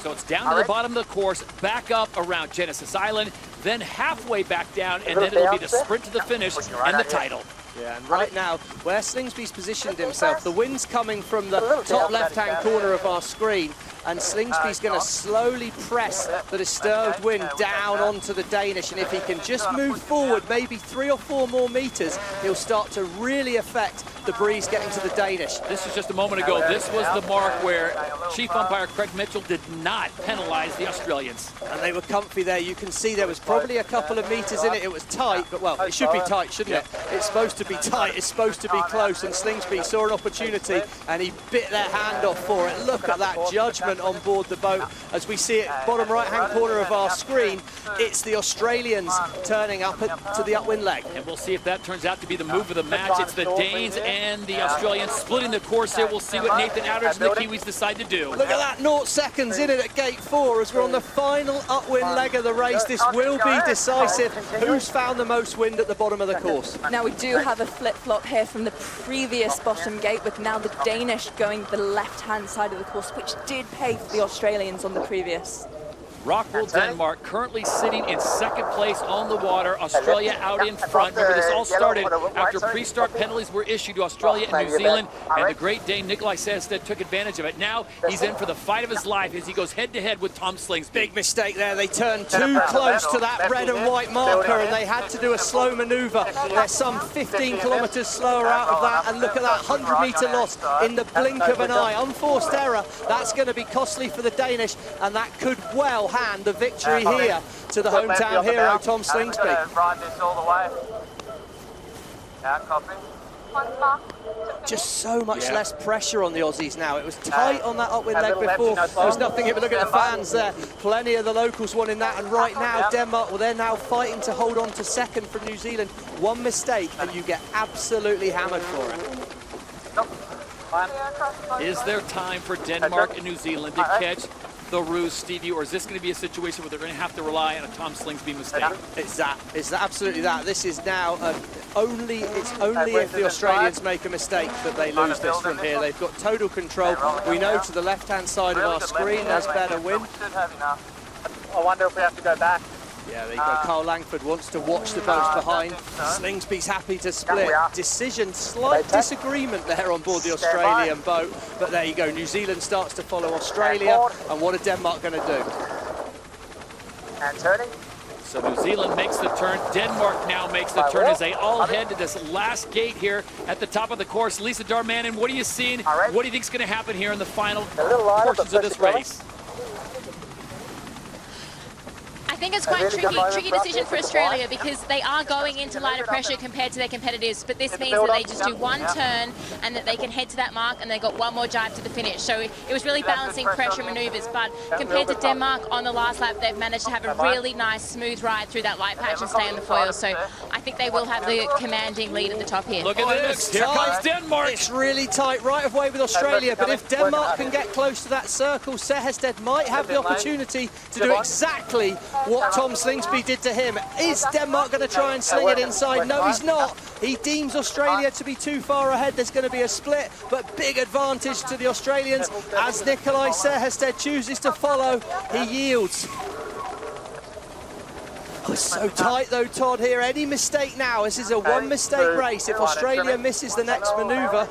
So it's down to the bottom of the course, back up around Genesis Island, then halfway back down, and then it'll be the sprint to the finish and the title. Yeah, and right now, where Slingsby's positioned himself, the wind's coming from the top left-hand corner of our screen, and Slingsby's going to slowly press the disturbed wind down onto the Danish, and if he can just move forward maybe 3 or 4 more meters, he'll start to really affect the breeze getting to the Danish. This was just a moment ago. This was the mark where Chief Umpire Craig Mitchell did not penalize the Australians. And they were comfy there. You can see there was probably a couple of meters in it. It was tight, but well, it should be tight, shouldn't it? It's supposed to be tight. It's supposed to be close, and Slingsby saw an opportunity and he bit their hand off for it. Look at that judgment on board the boat. As we see it, bottom right-hand corner of our screen, it's the Australians turning up to the upwind leg. And we'll see if that turns out to be the move of the match. It's the Danes and the Australians splitting the course here. We'll see what Nathan Outridge and the Kiwis decide to do. Look at that, 0 seconds in it at gate 4 as we're on the final upwind leg of the race. This will be decisive. Who's found the most wind at the bottom of the course? Now we do have a flip-flop here from the previous bottom gate, with now the Danish going the left-hand side of the course, which did pay for the Australians on the previous. Rockwool, Denmark, currently sitting in second place on the water. Australia out in front. Remember, this all started after pre-start penalties were issued to Australia and New Zealand, and the great Dane Nikolai Sehested took advantage of it. Now he's in for the fight of his life as he goes head-to-head with Tom Slingsby. Big mistake there. They turned too close to that red and white marker, and they had to do a slow manoeuvre. They're some 15 kilometres slower out of that, and look at that 100-metre loss in the blink of an eye. Unforced error. That's going to be costly for the Danish, and that could well hand the victory here to the hometown hero, Tom Slingsby. Just so much less pressure on the Aussies now. It was tight on that upwind leg before. There was nothing here, but look at the fans there. Plenty of the locals wanting that, and right now Denmark, well, they're now fighting to hold on to second from New Zealand. One mistake and you get absolutely hammered for it. Is there time for Denmark and New Zealand to catch the ruse, Stevie, or is this going to be a situation where they're going to have to rely on a Tom Slingsby mistake? It's absolutely that. This is now it's only if the Australians make a mistake that they lose this from here. They've got total control. We know to the left-hand side of our screen there's better wind. I wonder if we have to go back. Yeah, there you go. Carl Langford wants to watch the boats behind. Slingsby's happy to split. Decision, slight disagreement there on board the Australian boat. But there you go. New Zealand starts to follow Australia. And what are Denmark going to do? And turning. So New Zealand makes the turn. Denmark now makes the turn as they all head to this last gate here at the top of the course. Lisa Darmanin, what are you seeing? What do you think is going to happen here in the final portions of this race? I think it's quite a tricky decision for Australia because they are going into lighter pressure compared to their competitors, but this means that they just do one turn and that they can head to that mark and they got one more jibe to the finish. So it was really balancing pressure maneuvers, but compared to Denmark on the last lap, they've managed to have a really nice smooth ride through that light patch and stay on the foil. So I think they will have the commanding lead at the top here. Look at this, here comes Denmark. It's really tight, right of way with Australia, but if Denmark can get close to that circle, Sehested might have the opportunity to do exactly what Tom Slingsby did to him. Is Denmark going to try and sling it inside? No, he's not. He deems Australia to be too far ahead. There's going to be a split, but big advantage to the Australians as Nikolai Sehested chooses to follow. He yields. Oh, it's so tight though, Todd, here. Any mistake now, this is a one-mistake race. If Australia misses the next manoeuvre.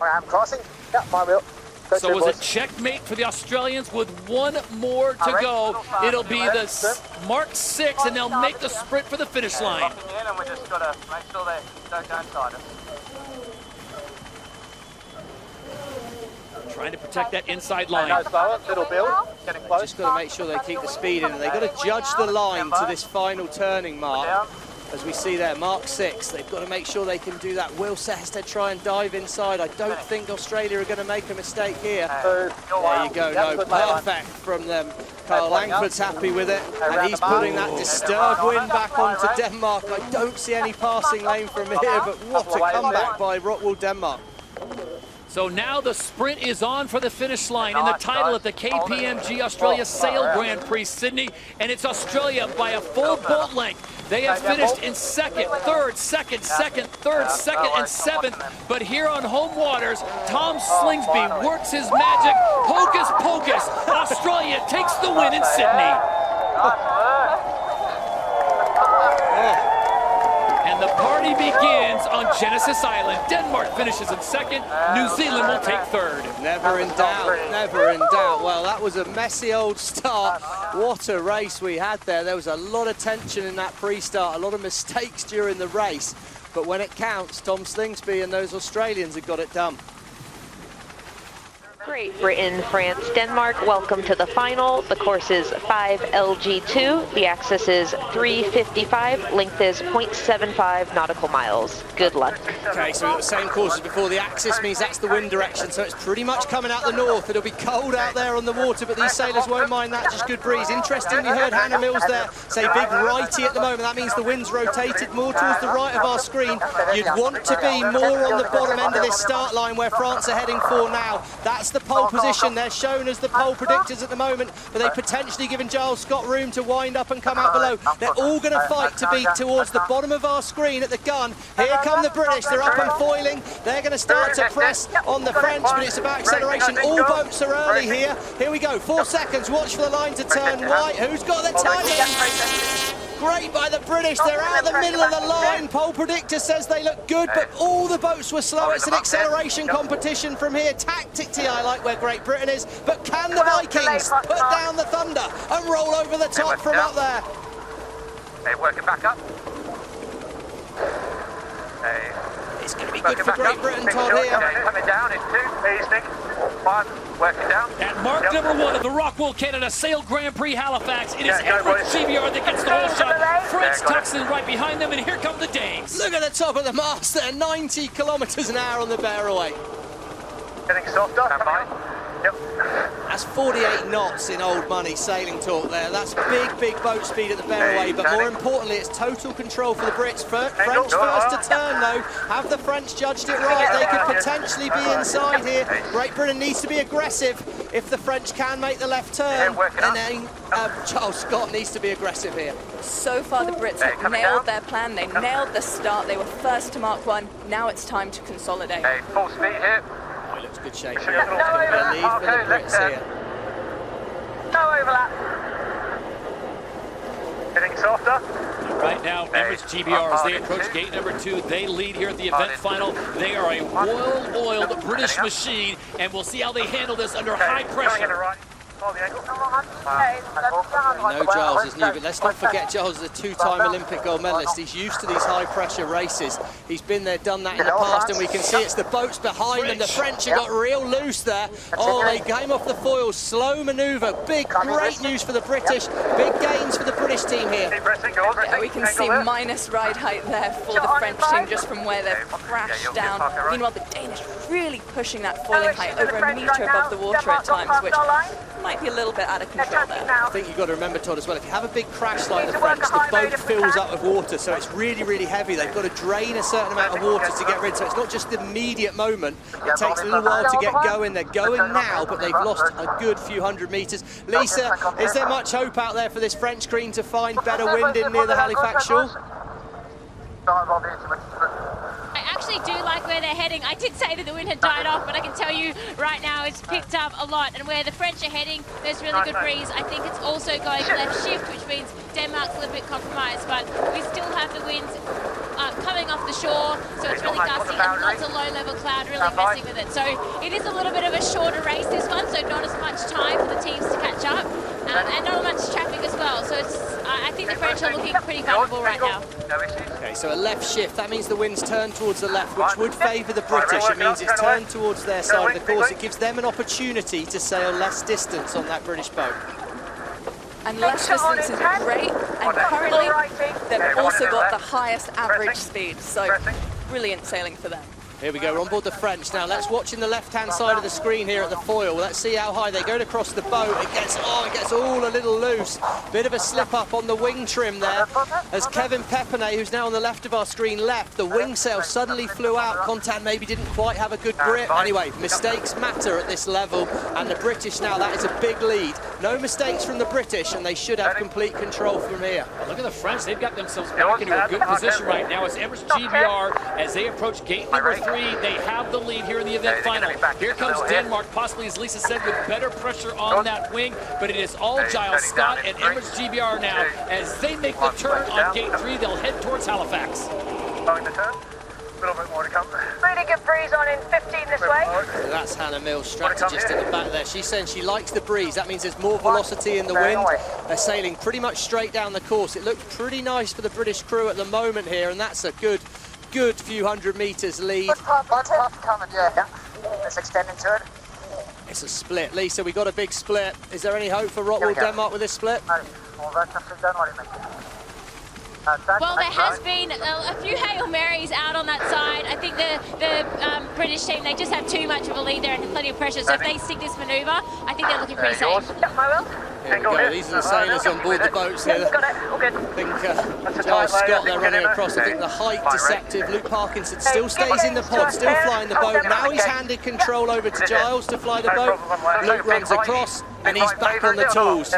I'm crossing. Yeah, my wheel. So it was a checkmate for the Australians with one more to go. It'll be the Mark 6, and they'll make the sprint for the finish line. And we just got to make sure they don't go inside us. Trying to protect that inside line. Little build, getting close. Just got to make sure they keep the speed in, and they've got to judge the line to this final turning mark. As we see there, Mark 6, they've got to make sure they can do that. Will Sehested try and dive inside. I don't think Australia are going to make a mistake here. There you go, no, perfect from them. Carl Langford's happy with it, and he's putting that disturbed wind back onto Denmark. I don't see any passing lane from here, but what a comeback by Rockwool Denmark. So now the sprint is on for the finish line in the title at the KPMG Australia Sail Grand Prix Sydney, and it's Australia by a full boat length. They have finished in second, third, second, third, second, and seventh. But here on home waters, Tom Slingsby works his magic. Hocus pocus, Australia takes the win in Sydney. And the party begins on Genesis Island. Denmark finishes in second. New Zealand will take third. Never in doubt, never in doubt. Well, that was a messy old start. What a race we had there. There was a lot of tension in that pre-start, a lot of mistakes during the race. But when it counts, Tom Slingsby and those Australians have got it done. Great Britain, France, Denmark, welcome to the final. The course is 5LG2, the axis is 355, length is 0.75 nautical miles. Good luck. Okay, so we've got the same course as before. The axis means that's the wind direction, so it's pretty much coming out the north. It'll be cold out there on the water, but these sailors won't mind that, just good breeze. Interesting, we heard Hannah Mills there say big righty at the moment. That means the wind's rotated more towards the right of our screen. You'd want to be more on the bottom end of this start line where France are heading for now. That's the pole position. They're shown as the pole predictors at the moment, but they've potentially given Giles Scott room to wind up and come out below. They're all going to fight to be towards the bottom of our screen at the gun. Here come the British. They're up and foiling. They're going to start to press on the French, but it's about acceleration. All boats are early here. Here we go. 4 seconds. Watch for the line to turn white. Who's got the timing? Great by the British. They're out the middle of the line. Pole predictor says they look good, but all the boats were slow. It's an acceleration competition from here. Tactically, I like where Great Britain is, but can the Vikings put down the thunder and roll over the top from up there? Hey, working back up. Hey. It's going to be good for Great Britain, Todd, here. Coming down in 2, easing. 1, working down. At mark number 1 of the Rockwool Canada Sail Grand Prix Halifax, it is Edward GBR that gets the whole shot. French tucks in right behind them, and here come the Danes. Look at the top of the mast there, 90 kilometres an hour on the Barroway. Getting softer. Stand by. Yep. That's 48 knots in old money sailing talk there. That's big boat speed at the Barroway, but more importantly, it's total control for the Brits. French first to turn, though. Have the French judged it right? They could potentially be inside here. Great Britain needs to be aggressive if the French can make the left turn. And then Charles Scott needs to be aggressive here. So far, the Brits have nailed their plan. They nailed the start. They were first to mark 1. Now it's time to consolidate. Hey, full speed here. Oh, he looks good shape. No Believe for the Brits here. No overlap. Getting softer. Right now, Emirates GBR, as they approach gate number 2, they lead here at the event final. They are a well-oiled British machine, and we'll see how they handle this under high pressure. I know Giles is new, but let's not forget Giles is a 2-time Olympic gold medalist. He's used to these high-pressure races. He's been there, done that in the past, and we can see it's the boats behind them. The French have got real loose there. Oh, they came off the foils. Slow manoeuvre. Great news for the British. Big gains for the British team here. Yeah, we can see minus ride height there for the French team just from where they've crashed down. Meanwhile, the Danish really pushing that foiling height over a metre above the water at times, which might be a little bit out of control there. I think you've got to remember, Todd, as well, if you have a big crash like the French, the boat fills up with water, so it's really heavy. They've got to drain a certain amount of water to get rid, so it's not just the immediate moment. It takes a little while to get going. They're going now, but they've lost a good few hundred metres. Lisa, is there much hope out there for this French green to find better wind in near the Halifax shore? I actually do like where they're heading. I did say that the wind had died off, but I can tell you right now it's picked up a lot. And where the French are heading, there's really good breeze. I think it's also going left shift, which means Denmark's a little bit compromised, but we still have the winds coming off the shore, so it's really gusty and lots of low-level cloud really messing with it. So it is a little bit of a shorter race, this one, so not as much time for the teams to catch up, and not much traffic as well. So it's I think the French are looking pretty vulnerable right now. Okay, so a left shift, that means the wind's turned towards the left, which would favour the British. It means it's turned towards their side of the course. It gives them an opportunity to sail less distance on that British boat. And less distance is great, and currently they've also got the highest average speed, so brilliant sailing for them. Here we go, we're on board the French. Now let's watch in the left-hand side of the screen here at the foil. Let's see how high they go across the boat. It gets all a little loose. Bit of a slip up on the wing trim there. As Kevin Pepinay, who's now on the left of our screen, left, the wing sail suddenly flew out. Contan maybe didn't quite have a good grip. Anyway, mistakes matter at this level, and the British now, that is a big lead. No mistakes from the British, and they should have complete control from here. Look at the French, they've got themselves back into a good position right now as Emirates GBR, as they approach gate number 3, they have the lead here in the event final. Here comes Denmark, possibly, as Lisa said, with better pressure on that wing, but it is all Giles Scott and Emirates GBR now. As they make the turn on gate 3, they'll head towards Halifax. Going the turn. A little bit more to come. Really good breeze on in 15 this way. So that's Hannah Mills, strategist at the back there. She's saying she likes the breeze. That means there's more velocity in the wind. They're sailing pretty much straight down the course. It looks pretty nice for the British crew at the moment here, and that's a good few hundred metres lead. Coming, yeah. Let's extend into it. It's a split. Lisa, we got a big split. Is there any hope for Rottwell Denmark with this split? No. Well, that's actually done what it makes. Well, there has been a few Hail Marys out on that side. I think the British team, they just have too much of a lead there and plenty of pressure. So if they stick this manoeuvre, I think they're looking pretty safe. Here we go. These are the sailors on board the boats here. Got it. All good. I think Giles Scott, they're running across. I think the height deceptive. Luke Parkinson still stays in the pod, still flying the boat. Now he's handed control over to Giles to fly the boat. Luke runs across, and he's back on the tools.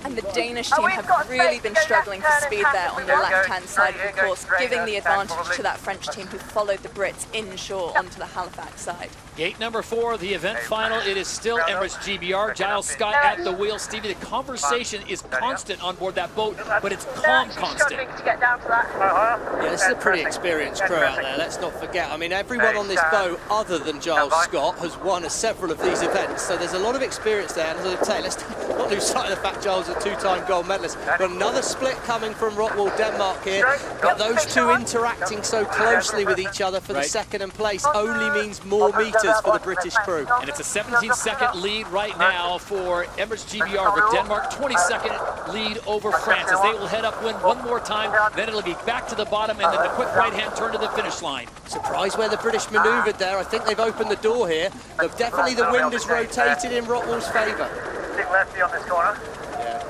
And the Danish team have really been struggling for speed there on the left-hand side of the course, giving the advantage to that French team who followed the Brits inshore onto the Halifax side. Gate number 4, the event final. It is still Emirates GBR. Giles Scott at the wheel. Stevie, the conversation is constant on board that boat, but it's calm constant. Yeah, this is a pretty experienced crew out there, let's not forget. I mean, everyone on this boat, other than Giles Scott, has won several of these events, so there's a lot of experience there. And as I say, let's not lose sight of the fact Giles is a 2-time gold medalist. But another split coming from Rottwell Denmark here, but those two interacting so closely with each other for the second and place only means more meters for the British crew. And it's a 17-second lead right now for Emirates GBR over Denmark, 20-second lead over France as they will head upwind one more time, then it'll be back to the bottom and then the quick right-hand turn to the finish line. Surprised where the British manoeuvred there. I think they've opened the door here, but definitely the wind has rotated in Rottwell's favour. Stick lefty on this corner.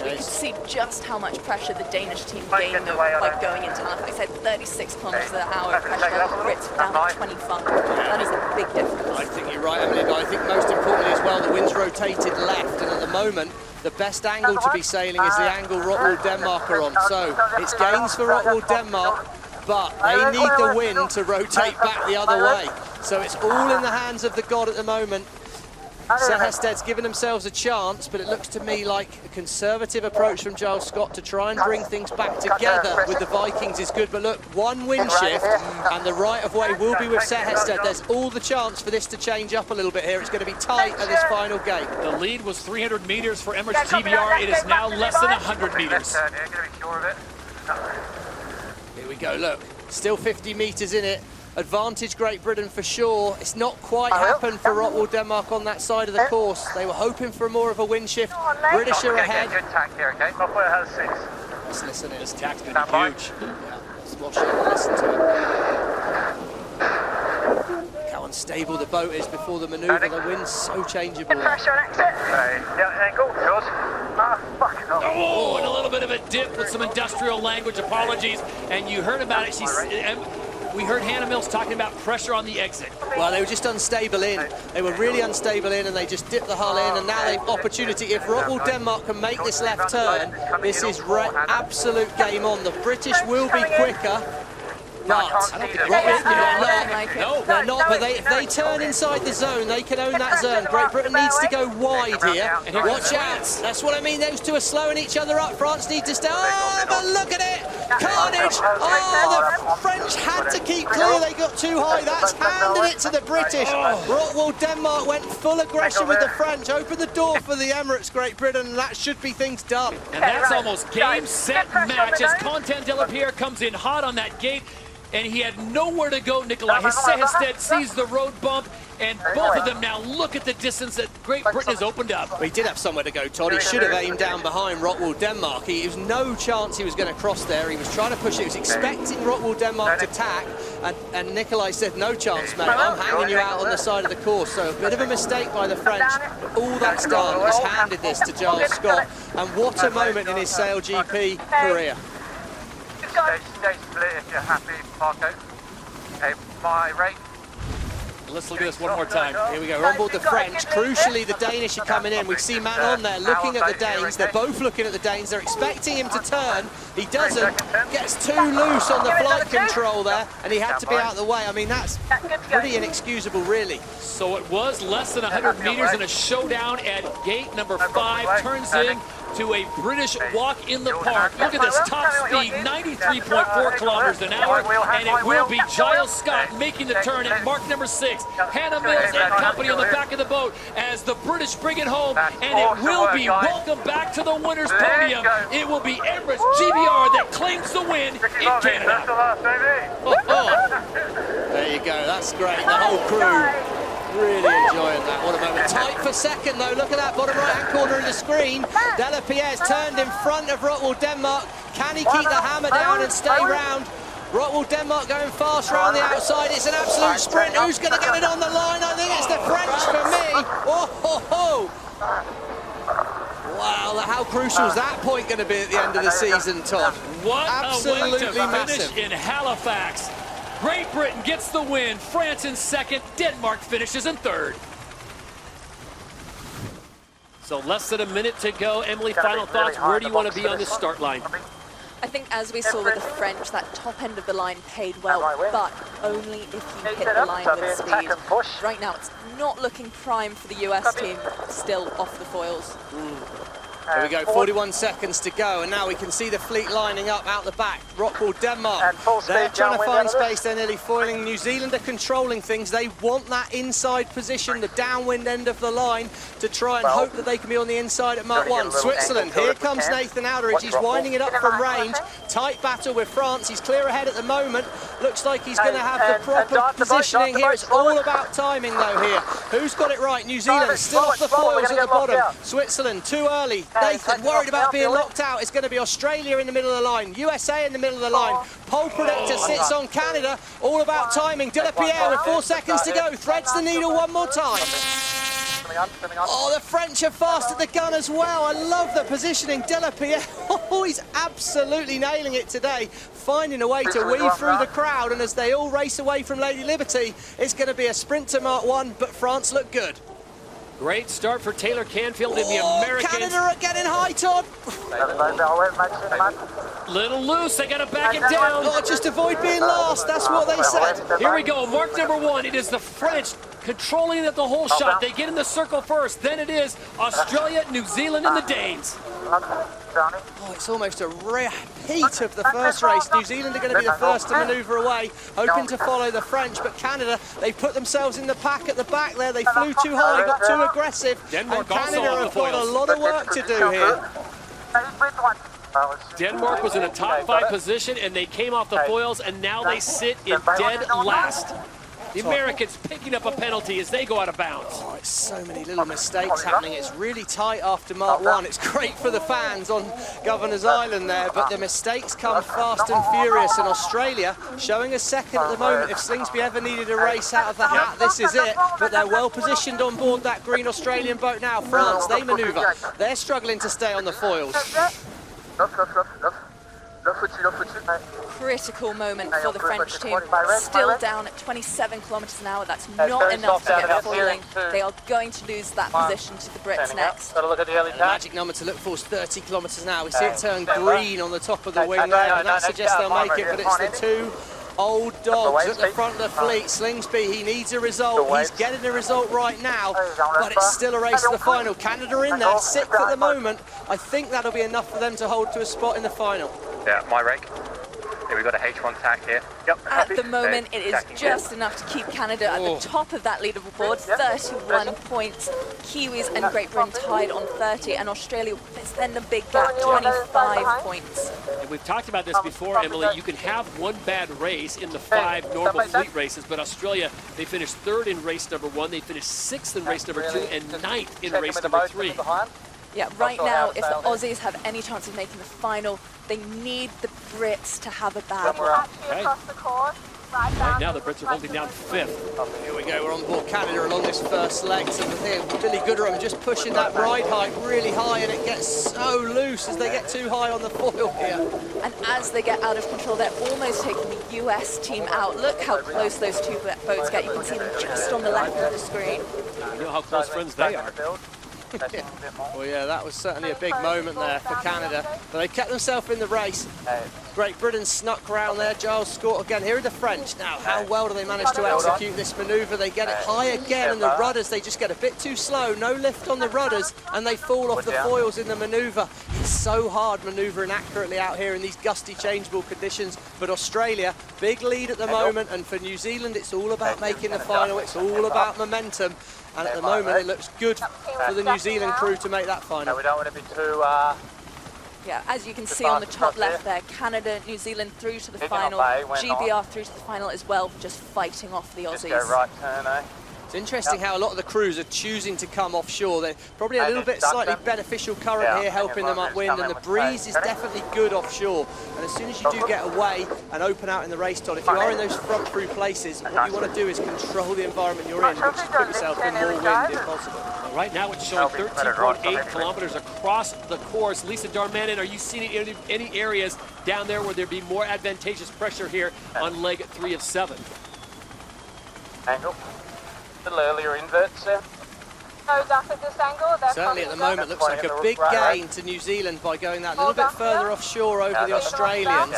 You could see just how much pressure the Danish team gained by going into Halifax. They said 36 kilometers an hour of pressure, the Brits were down to 25. That is a big difference. I think you're right, Emily, but I think most importantly as well, the wind's rotated left, and at the moment, the best angle to be sailing is the angle Rottwell Denmark are on. So it's gains for Rottwell Denmark, but they need the wind to rotate back the other way. So it's all in the hands of the god at the moment. Sehested's given themselves a chance, but it looks to me like a conservative approach from Giles Scott to try and bring things back together with the Vikings is good. But look, one wind shift and the right of way will be with Sehested. There's all the chance for this to change up a little bit here. It's going to be tight at this final gate. The lead was 300 meters for Emirates GBR. It is now less than 100 meters. Here we go, look, still 50 meters in it. Advantage Great Britain for sure. It's not quite happened for Rottwell Denmark on that side of the course. They were hoping for more of a wind shift. British are ahead. Good tack here, okay? Rottwell has 6. Let's listen in. This tack's going to be huge. Yeah, let's watch it and listen to it. How unstable the boat is before the manoeuvre. The wind's so changeable. Pressure on exit. Yeah, angle. Yours. Fuck off. Oh, and a little bit of a dip with some industrial language. Apologies. And you heard about it. We heard Hannah Mills talking about pressure on the exit. Well, they were just unstable in. They were really unstable in, and they just dipped the hull in, and now they've opportunity. If Rottwell Denmark can make this left turn, this is absolute game on. The British will be quicker, but they're not. But if they turn inside the zone, they can own that zone. Great Britain needs to go wide here. Watch out. That's what I mean. Those two are slowing each other up. France need to stay. Oh, but look at it. carnage! Oh, the French had to keep clear. They got too high. That's handed it to the British. Rockwell Denmark went full aggression with the French, opened the door for the Emirates Great Britain, and that should be things done. And that's almost game, set, match as Content de la Pierre comes in hot on that gate, and he had nowhere to go, Nikolai. Hested sees the road bump, and both of them now look at the distance that Great Britain has opened up. Well, he did have somewhere to go, Todd. He should have aimed down behind Rockwell Denmark. There was no chance he was going to cross there. He was trying to push it. He was expecting Rockwell Denmark to tack, and Nikolai said, no chance, mate. I'm hanging you out on the side of the course. So a bit of a mistake by the French. All that's done is handed this to Giles Scott, and what a moment in his SailGP career. Stay split if you're happy, Marco. Okay, my rate. Let's look at this one more time. Here we go, we're on board the French. Crucially, the Danish are coming in. We see Man on there looking at the Danes. They're both looking at the Danes. They're expecting him to turn. He doesn't. Gets too loose on the flight control there, and he had to be out of the way. I mean, that's pretty inexcusable, really. So it was less than 100 meters in a showdown at gate number 5. Turns in to a British walk in the park. Look at this top speed, 93.4 kilometers an hour, and it will be Giles Scott making the turn at mark number 6. Hannah Mills and company on the back of the boat as the British bring it home, and it will be welcome back to the winner's podium. It will be Emirates GBR that claims the win in Canada. There you go, that's great. The whole crew really enjoying that. What a moment. Tight for second, though. Look at that bottom right-hand corner of the screen. De la Pierre's turned in front of Rockwell Denmark. Can he keep the hammer down and stay round? Rockwell Denmark going fast around the outside. It's an absolute sprint. Who's going to get it on the line? I think it's the French for me. Oh, ho, ho. Wow, how crucial is that point going to be at the end of the season, Todd? What Absolutely a way to massive. finish in Halifax. Great Britain gets the win, France in second, Denmark finishes in third. So less than a minute to go. Emily, final thoughts, where do you want to be on this start line? I think as we saw with the French, that top end of the line paid well, but only if you hit the line with speed. Right now, it's not looking prime for the US team, still off the foils. There we go, 41 seconds to go, and now we can see the fleet lining up out the back. Rockwell Denmark, they're trying to find space, they're nearly foiling. New Zealand are controlling things. They want that inside position, the downwind end of the line, to try and hope that they can be on the inside at Mark 1. Switzerland, here comes Nathan Alderidge. He's winding it up from range. Tight battle with France. He's clear ahead at the moment. Looks like he's going to have the proper positioning here. It's all about timing, though, here. Who's got it right? New Zealand still off the foils at the bottom. Switzerland, too early. Nathan worried about being locked out. It's going to be Australia in the middle of the line, USA in the middle of the line. Pole predictor sits on Canada. All about timing. De la Pierre with 4 seconds to go. Threads the needle one more time. Oh, the French are fast at the gun as well. I love the positioning. De la Pierre, oh, he's absolutely nailing it today. Finding a way to weave through the crowd, and as they all race away from Lady Liberty, it's going to be a sprint to Mark 1, but France look good. Great start for Taylor Canfield in the Americans. Canada are getting high, Todd. Little loose, they got to back it down. Oh, just avoid being last, that's what they said. Here we go, mark number 1. It is the French controlling it the whole shot. They get in the circle first. Then it is Australia, New Zealand, and the Danes. Oh, it's almost a repeat of the first race. New Zealand are going to be the first to manoeuvre away, hoping to follow the French, but Canada, they put themselves in the pack at the back there. They flew too high, got too aggressive, Denmark and Canada also have got a lot of work to do here. Denmark was in a top 5 position, and they came off the foils, and now they sit in dead last. The Americans picking up a penalty as they go out of bounds. Oh, it's so many little mistakes happening. It's really tight after Mark 1. It's great for the fans on Governor's Island there, but the mistakes come fast and furious. And Australia showing a second at the moment. If Slingsby ever needed a race out of the hat, this is it. But they're well positioned on board that green Australian boat now. France, they manoeuvre. They're struggling to stay on the foils. Critical moment for the French team. Still down at 27 kilometers an hour. That's not enough to get foiling. They are going to lose that position to the Brits next. The magic number to look for is 30 kilometers an hour. We see it turn green on the top of the wing there, and that suggests they'll make it, but it's the two old dogs at the front of the fleet. Slingsby, he needs a result. He's getting a result right now, but it's still a race to the final. Canada in there, 6th at the moment. I think that'll be enough for them to hold to a spot in the final. Yeah, my rake. Yeah, we've got a H1 tack here. Yep. At the moment, it is just enough to keep Canada at the top of that leaderboard, 31 points. Kiwis and Great Britain tied on 30, and Australia, it's then a big gap, 25 points. And we've talked about this before, Emily. You can have one bad race in the 5 normal fleet races, but Australia, they finished 3rd in race number 1, they finished 6th in race number 2, and 9th in race number 3. Yeah, right now, if the Aussies have any chance of making the final, they need the Brits to have a bad one. Okay. Right now, the Brits are holding down 5th. Here we go, we're on board Canada along this first leg. So here, Billy Gooderham just pushing that ride height really high, and it gets so loose as they get too high on the foil here. And as they get out of control, they're almost taking the US team out. Look how close those two boats get. You can see them just on the left of the screen. You know how close friends they are. Yeah. Well, yeah, that was certainly a big moment there for Canada. But they kept themselves in the race. Great Britain snuck around there. Giles scored again. Here are the French. Now, how well do they manage to execute this manoeuvre? They get it high again, and the rudders, they just get a bit too slow. No lift on the rudders, and they fall off the foils in the manoeuvre. It's so hard manoeuvring accurately out here in these gusty, changeable conditions. But Australia, big lead at the moment, and for New Zealand, it's all about making the final. It's all about momentum. And at the moment, it looks good for the New Zealand crew to make that final. We don't want to be too... Yeah, as you can see on the top left there, Canada, New Zealand through to the final, GBR through to the final as well, just fighting off the Aussies. Just go right turn, eh? It's interesting how a lot of the crews are choosing to come offshore. They're probably a little bit slightly beneficial current here helping them upwind, and the breeze is definitely good offshore. And as soon as you do get away and open out in the race, Todd, if you are in those front through places, what you want to do is control the environment you're in, which is put yourself in more wind if possible. Well, right now it's showing 13.8 kilometers across the course. Lisa Darmanin, are you seeing any areas down there where there'd be more advantageous pressure here on leg 3 of 7? Angle. A little earlier inverts there. Nose up at this angle. Certainly at the moment looks like a big gain to New Zealand by going that little bit further offshore over the Australians.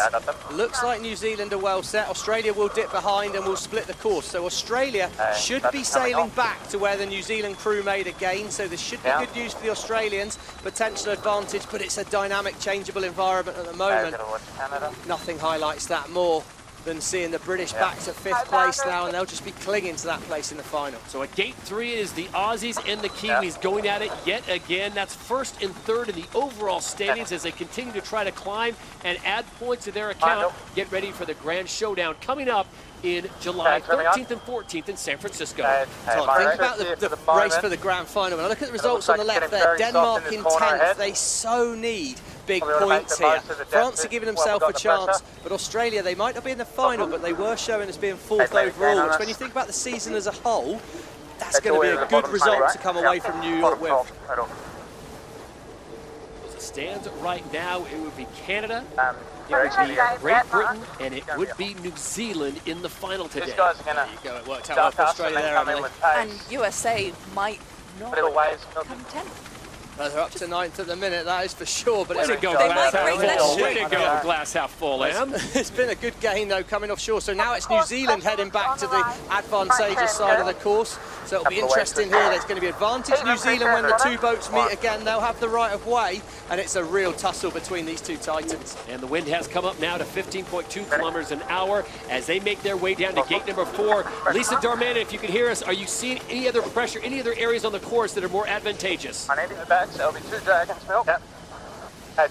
Looks like New Zealand are well set. Australia will dip behind and will split the course. So Australia should be sailing back to where the New Zealand crew made a gain. So this should be good news for the Australians. Potential advantage, but it's a dynamic, changeable environment at the moment. Nothing highlights that more than seeing the British back to 5th place now, and they'll just be clinging to that place in the final. So at gate 3 is the Aussies and the Kiwis going at it yet again. That's 1st and 3rd in the overall standings as they continue to try to climb and add points to their account. Get ready for the grand showdown coming up in July 13th and 14th in San Francisco. Todd, think about the race for the grand final. When I look at the results on the left there, Denmark in 10th, they so need big points here. France are giving themselves a chance, but Australia, they might not be in the final, but they were showing as being 4th overall, which when you think about the season as a whole, that's going to be a good result to come away from New York with. As it stands right now, it would be Canada, it would be Great Britain, and it would be New Zealand in the final today. There you go, it worked out well for Australia there, Emily. And USA might not come 10th. They're up to 9th at the minute, that is for sure. But Way to go, glass half full. Way to go, glass half full, Em. It's been a good gain, though, coming offshore. So now it's New Zealand heading back to the advantageous side of the course. So it'll be interesting here. There's going to be advantage New Zealand when the two boats meet again. They'll have the right of way, and it's a real tussle between these two titans. And the wind has come up now to 15.2 kilometers an hour as they make their way down to gate number 4. Lisa Darmanin, if you can hear us, are you seeing any other pressure, any other areas on the course that are more advantageous? I need in the back, so there'll be 2 dragons, Phil. Yep.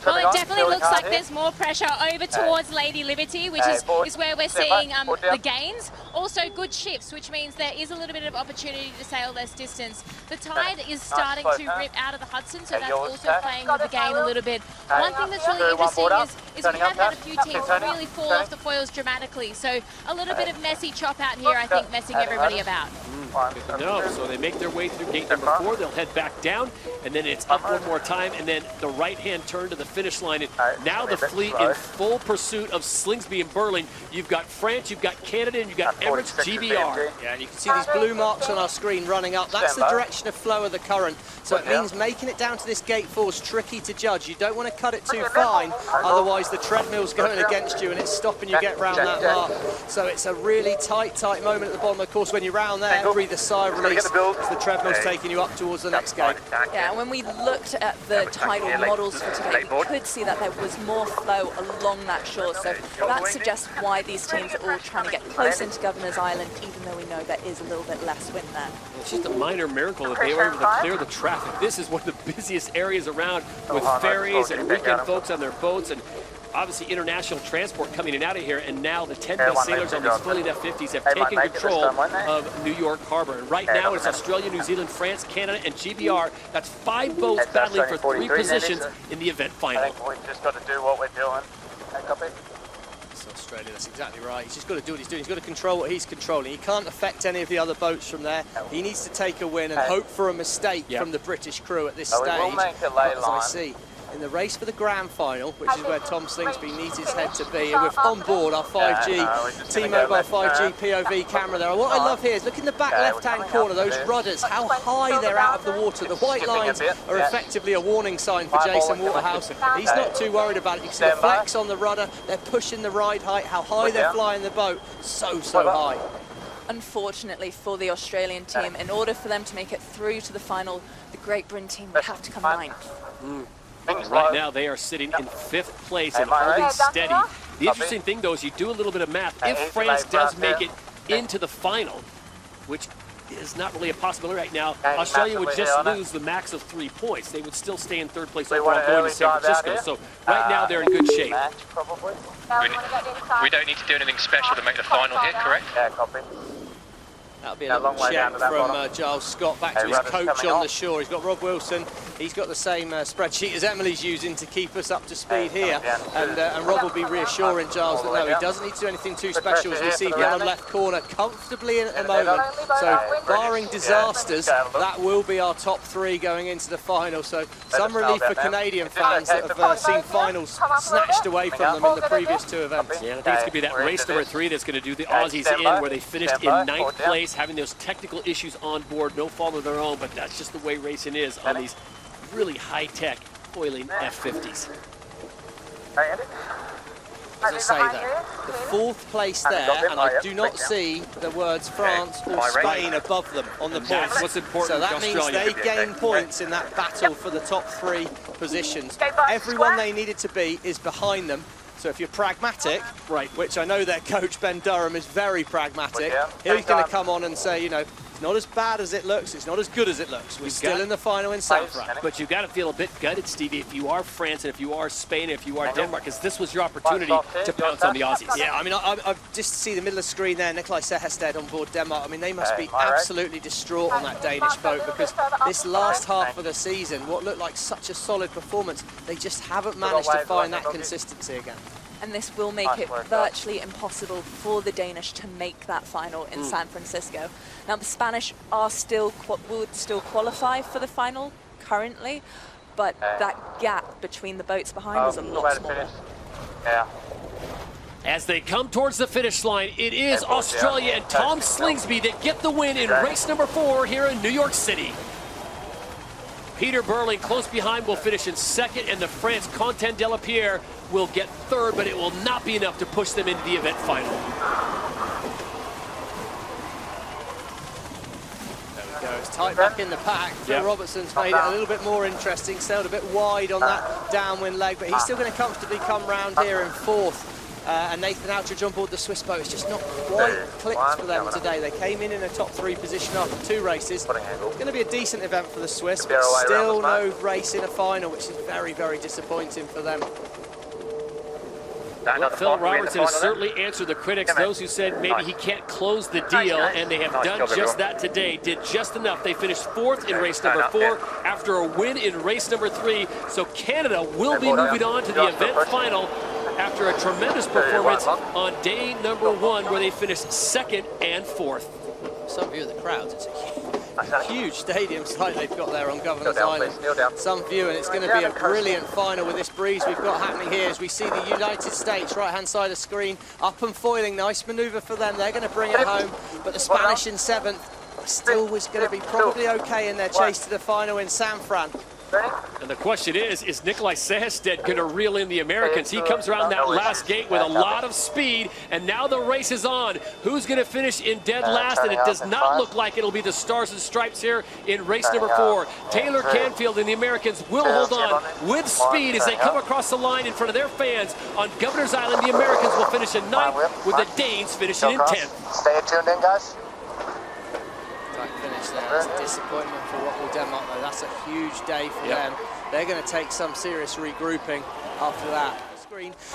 Well, it definitely looks like there's more pressure over towards Lady Liberty, which is where we're seeing the gains. Also good shifts, which means there is a little bit of opportunity to sail less distance. The tide is starting to rip out of the Hudson, so that's also playing with the game a little bit. One thing that's really interesting is we have had a few teams really fall off the foils dramatically, so a little bit of messy chop out here, I think, messing everybody about. Good to know. So they make their way through gate number 4. They'll head back down, and then it's up one more time, and then the right-hand turn to the finish line. And now the fleet in full pursuit of Slingsby and Burling. You've got France, you've got Canada, and you've got Emirates GBR. Yeah, and you can see these blue marks on our screen running up. That's the direction of flow of the current. So it means making it down to this gate 4 is tricky to judge. You don't want to cut it too fine, otherwise the treadmill's going against you and it's stopping you get round that mark. So it's a really tight moment at the bottom of the course when you're round there. breathe a sigh of release as the treadmill's taking you up towards the next gate. Yeah, and when we looked at the tidal models for today, we could see that there was more flow along that shore. So that suggests why these teams are all trying to get close into Governor's Island, even though we know there is a little bit less wind there. It's just a minor miracle that they were able to clear the traffic. This is one of the busiest areas around, with ferries and weekend folks on their boats, and obviously international transport coming in and out of here. And now the 10 best sailors on these foiling F-50s have taken control of New York Harbor. And right now it's Australia, New Zealand, France, Canada, and GBR. That's 5 boats battling for 3 positions in the event final. I think we've just got to do what we're doing. Copy. It's Australia, that's exactly right. He's just got to do what he's doing. He's got to control what he's controlling. He can't affect any of the other boats from there. He needs to take a win and hope for a mistake from the British crew at this stage. We will make a ley As I see, in the race for the grand final, which is where Tom Slingsby needs his head to be, and we're on board our 5G, T-Mobile 5G POV camera there. And what I love here is look in the back left-hand corner, those rudders, how high they're out of the water. The white lines are effectively a warning sign for Jason Waterhouse. He's not too worried about it. You can see the flex on the rudder, they're pushing the ride height, how high they're flying the boat, so high. Unfortunately for the Australian team, in order for them to make it through to the final, the Great Britain team would have to come ninth. Right now they are sitting in 5th place and holding steady. The interesting thing though is you do a little bit of math. If France does make it into the final, which is not really a possibility right now, Australia would just lose the max of 3 points. They would still stay in 3rd place overall going to San Francisco. So right now they're in good shape. We don't need to do anything special to make the final here, correct? Yeah, copy. That'll be a little check from Giles Scott back to his coach on the shore. He's got Rob Wilson. He's got the same spreadsheet as Emily's using to keep us up to speed here. And Rob will be reassuring Giles that no, he doesn't need to do anything too special, as we see bottom left corner comfortably in at the moment. So barring disasters, that will be our top 3 going into the final. So some relief for Canadian fans that have seen finals snatched away from them in the previous 2 events. Yeah, I think it's going to be that race number 3 that's going to do the Aussies in, where they finished in 9th place, having those technical issues on board, no fault of their own, but that's just the way racing is on these really high-tech foiling F-50s. As I say that, the 4th place there, and I do not see the words France or Spain above them on the points. What's important. So that means they gain points in that battle for the top 3 positions. Everyone they needed to beat is behind them. So if you're pragmatic, which I know their coach Ben Durham is very pragmatic, he's going to come on and say, you know, it's not as bad as it looks, it's not as good as it looks. We're still in the final in San Fran. But you've got to feel a bit gutted, Stevie, if you are France and if you are Spain and if you are Denmark, because this was your opportunity to pounce on the Aussies. Yeah, I mean, I just see the middle of the screen there, Nikolai Sehested on board Denmark. I mean, they must be absolutely distraught on that Danish boat, because this last half of the season, what looked like such a solid performance, they just haven't managed to find that consistency again. And this will make it virtually impossible for the Danish to make that final in San Francisco. Now, the Spanish are would still qualify for the final currently, but that gap between the boats behind is a lot smaller. Yeah. As they come towards the finish line, it is Australia and Tom Slingsby that get the win in race number 4 here in New York City. Peter Burling close behind will finish in 2nd, and the France Quentin Delapierre will get 3rd, but it will not be enough to push them into the event final. There we go, it's tight back in the pack. Phil Robertson's made it a little bit more interesting, sailed a bit wide on that downwind leg, but he's still going to comfortably come round here in 4th. And Nathan Outridge on board the Swiss boat. It's just not quite clicked for them today. They came in a top 3 position after 2 races. It's going to be a decent event for the Swiss, but still no race in a final, which is very, very disappointing for them. Well, Phil Robertson has certainly answered the critics, those who said maybe he can't close the deal, and they have done just that today. Did just enough. They finished 4th in race number 4 after a win in race number 3. So Canada will be moving on to the event final after a tremendous performance on day number 1, where they finished 2nd and 4th. Some view of the crowds, it's a huge stadium site they've got there on Governor's Island. Some view, and it's going to be a brilliant final with this breeze we've got happening here as we see the United States, right-hand side of the screen, up and foiling. Nice manoeuvre for them. They're going to bring it home, but the Spanish in 7th still was going to be probably okay in their chase to the final in San Fran. And the question is Nikolai Sehested going to reel in the Americans? He comes around that last gate with a lot of speed, and now the race is on. Who's going to finish in dead last? And it does not look like it'll be the Stars and Stripes here in race number 4. Taylor Canfield and the Americans will hold on with speed as they come across the line in front of their fans. On Governor's Island, the Americans will finish in 9th, with the Danes finishing in 10th. Stay tuned in, guys. Right finish there. It's a disappointment for Rockwool Denmark, though. That's a huge day for them. They're going to take some serious regrouping after that.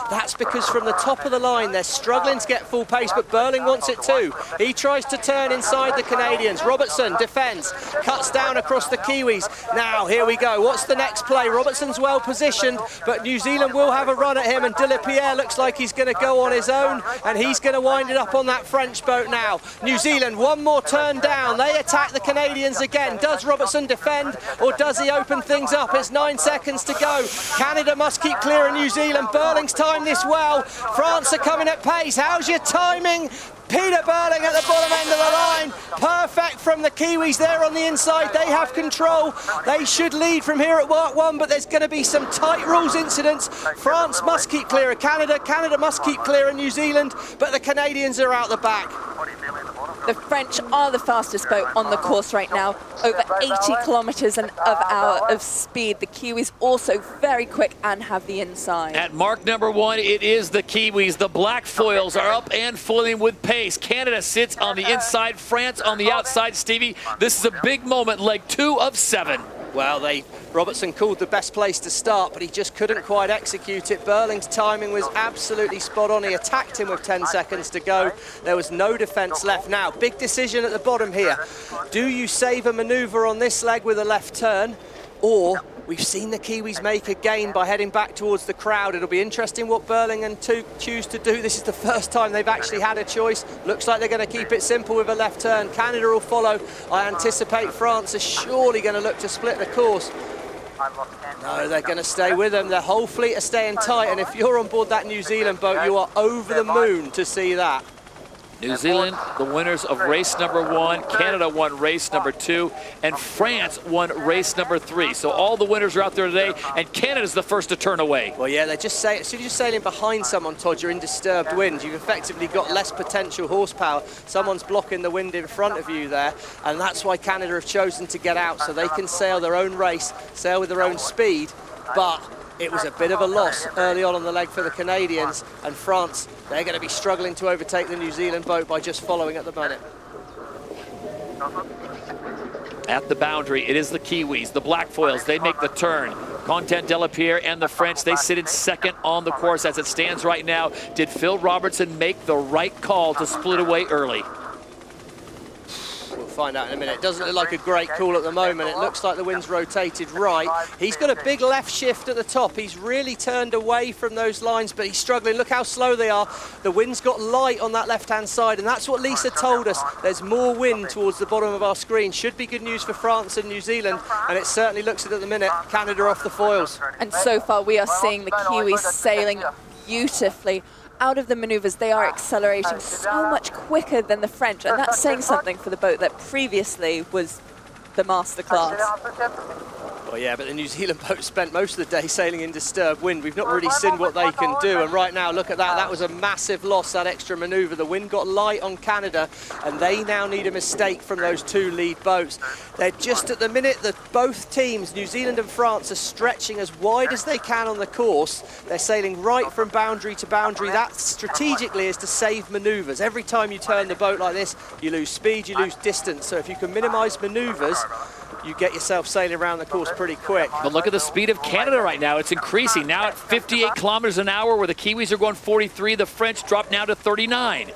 That's because from the top of the line, they're struggling to get full pace, but Burling wants it too. He tries to turn inside the Canadians. Robertson defends, cuts down across the Kiwis. Now, here we go. What's the next play? Robertson's well positioned, but New Zealand will have a run at him, and Delapierre looks like he's going to go on his own, and he's going to wind it up on that French boat now. New Zealand, one more turn down. They attack the Canadians again. Does Robertson defend, or does he open things up? It's 9 seconds to go. Canada must keep clear of New Zealand. Burling's timed this well. France are coming at pace. How's your timing? Peter Burling at the bottom end of the line. Perfect from the Kiwis there on the inside. They have control. They should lead from here at Mark 1, but there's going to be some tight rules incidents. France must keep clear of Canada. Canada must keep clear of New Zealand, but the Canadians are out the back. The French are the fastest boat on the course right now, over 80 kilometers an hour of speed. The Kiwis also very quick and have the inside. At mark number 1, it is the Kiwis. The black foils are up and foiling with pace. Canada sits on the inside, France on the outside. Stevie, this is a big moment, leg 2 of 7. Well, Robertson called the best place to start, but he just couldn't quite execute it. Burling's timing was absolutely spot on. He attacked him with 10 seconds to go. There was no defense left. Now, big decision at the bottom here. Do you save a maneuver on this leg with a left turn, or we've seen the Kiwis make a gain by heading back towards the crowd? It'll be interesting what Burling and Tuke choose to do. This is the first time they've actually had a choice. Looks like they're going to keep it simple with a left turn. Canada will follow. I anticipate France is surely going to look to split the course. No, they're going to stay with them. The whole fleet are staying tight, and if you're on board that New Zealand boat, you are over the moon to see that. New Zealand, the winners of race number 1. Canada won race number 2, and France won race number 3. So all the winners are out there today, and Canada's the first to turn away. Well, yeah, as soon as you're sailing behind someone, Todd, you're in disturbed wind. You've effectively got less potential horsepower. Someone's blocking the wind in front of you there, and that's why Canada have chosen to get out, so they can sail their own race, sail with their own speed, but it was a bit of a loss early on the leg for the Canadians, and France, they're going to be struggling to overtake the New Zealand boat by just following at the minute. At the boundary, it is the Kiwis, the black foils. They make the turn. Content Delapierre and the French, they sit in second on the course as it stands right now. Did Phil Robertson make the right call to split away early? We'll find out in a minute. It doesn't look like a great call at the moment. It looks like the wind's rotated right. He's got a big left shift at the top. He's really turned away from those lines, but he's struggling. Look how slow they are. The wind's got light on that left-hand side, and that's what Lisa told us. There's more wind towards the bottom of our screen. Should be good news for France and New Zealand, and it certainly looks it at the minute. Canada off the foils. And so far, we are seeing the Kiwis sailing beautifully. Out of the maneuvers, they are accelerating so much quicker than the French, and that's saying something for the boat that previously was the masterclass. Well, yeah, but the New Zealand boat spent most of the day sailing in disturbed wind. We've not really seen what they can do, and right now, look at that. That was a massive loss, that extra manoeuvre. The wind got light on Canada, and they now need a mistake from those 2 lead boats. They're just at the minute that both teams, New Zealand and France, are stretching as wide as they can on the course. They're sailing right from boundary to boundary. That strategically is to save manoeuvres. Every time you turn the boat like this, you lose speed, you lose distance. So if you can minimize manoeuvres, you get yourself sailing around the course pretty quick. But look at the speed of Canada right now. It's increasing. Now at 58 kilometers an hour, where the Kiwis are going 43, the French drop now to 39.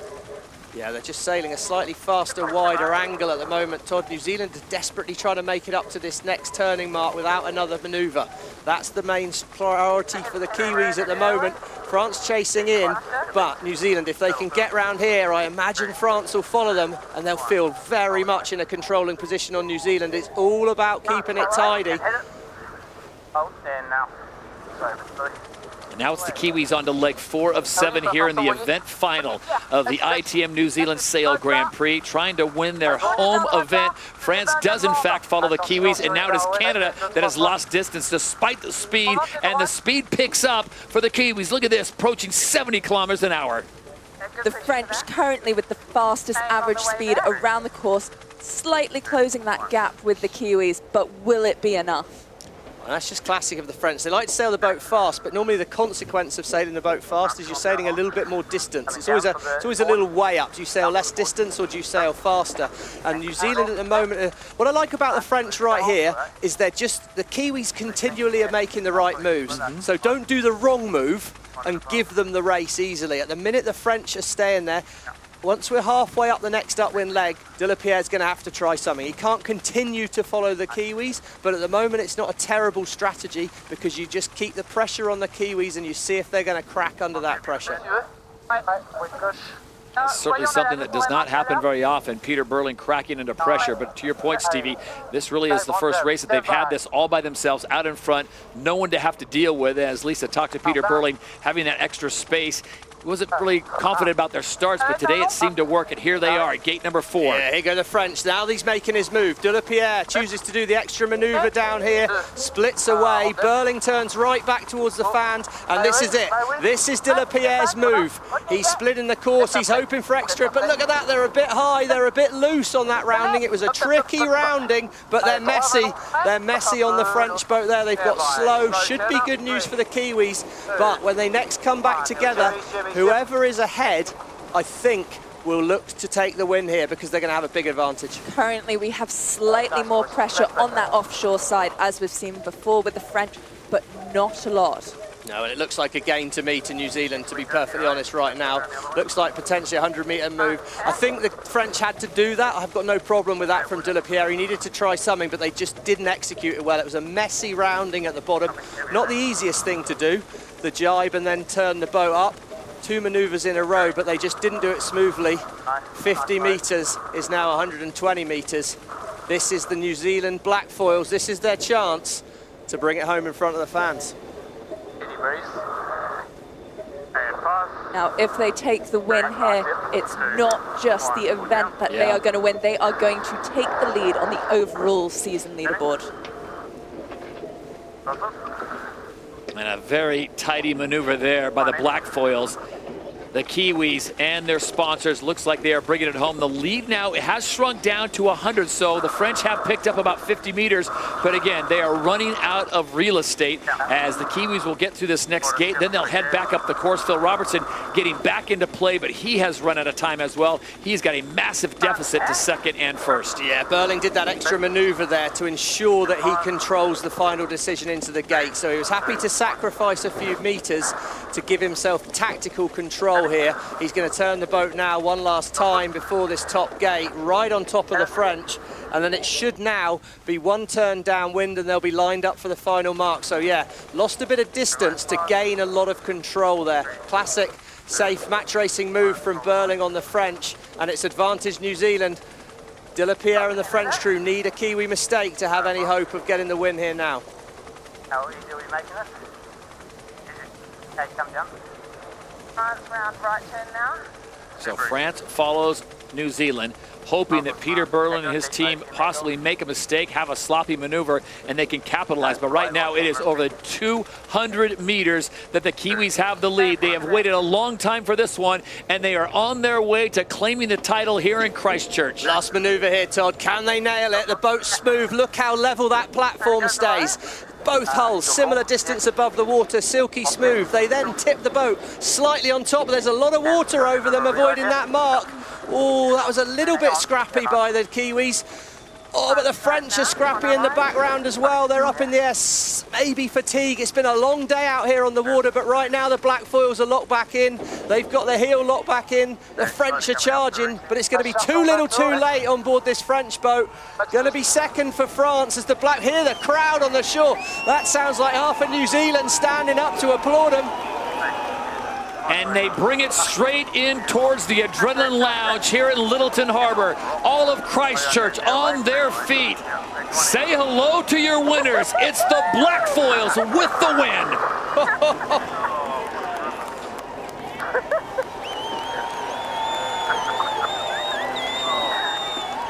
Yeah, they're just sailing a slightly faster, wider angle at the moment, Todd. New Zealand is desperately trying to make it up to this next turning mark without another manoeuvre. That's the main priority for the Kiwis at the moment. France chasing in, but New Zealand, if they can get round here, I imagine France will follow them, and they'll feel very much in a controlling position on New Zealand. It's all about keeping it tidy. Hold stand now. And now it's the Kiwis on to leg 4 of 7 here in the event final of the ITM New Zealand Sail Grand Prix, trying to win their home event. France does in fact follow the Kiwis, and now it is Canada that has lost distance despite the speed, and the speed picks up for the Kiwis. Look at this, approaching 70 kilometers an hour. The French currently with the fastest average speed around the course, slightly closing that gap with the Kiwis, but will it be enough? And that's just classic of the French. They like to sail the boat fast, but normally the consequence of sailing the boat fast is you're sailing a little bit more distance. It's always a little way up. Do you sail less distance or do you sail faster? And New Zealand at the moment, what I like about the French right here is the Kiwis continually are making the right moves. So don't do the wrong move and give them the race easily. At the minute the French are staying there, once we're halfway up the next upwind leg, De La Pierre's going to have to try something. He can't continue to follow the Kiwis, but at the moment it's not a terrible strategy because you just keep the pressure on the Kiwis and you see if they're going to crack under that pressure. It's certainly something that does not happen very often, Peter Burling cracking into pressure. But to your point, Stevie, this really is the first race that they've had this all by themselves out in front, no one to have to deal with. As Lisa talked to Peter Burling, having that extra space. Wasn't really confident about their starts, but today it seemed to work, and here they are at gate number 4. Yeah, here go the French. Now he's making his move. De La Pierre chooses to do the extra maneuver down here, splits away. Burling turns right back towards the fans, and this is it. This is De La Pierre's move. He's splitting the course. He's hoping for extra, but look at that. They're a bit high. They're a bit loose on that rounding. It was a tricky rounding, but they're messy. They're messy on the French boat there. They've got slow. Should be good news for the Kiwis, but when they next come back together, whoever is ahead, I think, will look to take the win here because they're going to have a big advantage. Currently, we have slightly more pressure on that offshore side, as we've seen before with the French, but not a lot. No, and it looks like a gain to me to New Zealand, to be perfectly honest right now. Looks like potentially a 100-metre move. I think the French had to do that. I've got no problem with that from De La Pierre. He needed to try something, but they just didn't execute it well. It was a messy rounding at the bottom. Not the easiest thing to do, the jibe and then turn the boat up. 2 manoeuvres in a row, but they just didn't do it smoothly. 50 metres is now 120 metres. This is the New Zealand Black Foils. This is their chance to bring it home in front of the fans. Now, if they take the win here, it's not just the event that they are going to win. They are going to take the lead on the overall season leaderboard. And a very tidy maneuver there by the Black Foils. The Kiwis and their sponsors looks like they are bringing it home. The lead now has shrunk down to 100, so the French have picked up about 50 meters, but again, they are running out of real estate as the Kiwis will get through this next gate. Then they'll head back up the course. Phil Robertson getting back into play, but he has run out of time as well. He's got a massive deficit to second and first. Yeah, Burling did that extra maneuver there to ensure that he controls the final decision into the gate, so he was happy to sacrifice a few meters to give himself tactical control here. He's going to turn the boat now one last time before this top gate, right on top of the French, and then it should now be one turn downwind and they'll be lined up for the final mark. So yeah, lost a bit of distance to gain a lot of control there. Classic, safe match racing move from Burling on the French, and it's advantage New Zealand. De La Pierre and the French crew need a Kiwi mistake to have any hope of getting the win here now. How easy are we making it? Okay, come down. France round right turn now. So France follows New Zealand, hoping that Peter Burling and his team possibly make a mistake, have a sloppy maneuver, and they can capitalize. But right now it is over 200 meters that the Kiwis have the lead. They have waited a long time for this one, and they are on their way to claiming the title here in Christchurch. Last maneuver here, Todd. Can they nail it? The boat's smooth. Look how level that platform stays. Both hulls similar distance above the water, silky smooth. They then tip the boat slightly on top. There's a lot of water over them, avoiding that mark. Oh, that was a little bit scrappy by the Kiwis. Oh, but the French are scrappy in the background as well. They're up in the air, maybe fatigue. It's been a long day out here on the water, but right now the Black Foils are locked back in. They've got the heel locked back in. The French are charging, but it's going to be too little too late on board this French boat. Going to be second for France as the Black, hear the crowd on the shore. That sounds like half of New Zealand standing up to applaud them. And they bring it straight in towards the Adrenaline Lounge here in Littleton Harbor. All of Christchurch on their feet. Say hello to your winners. It's the Black Foils with the win.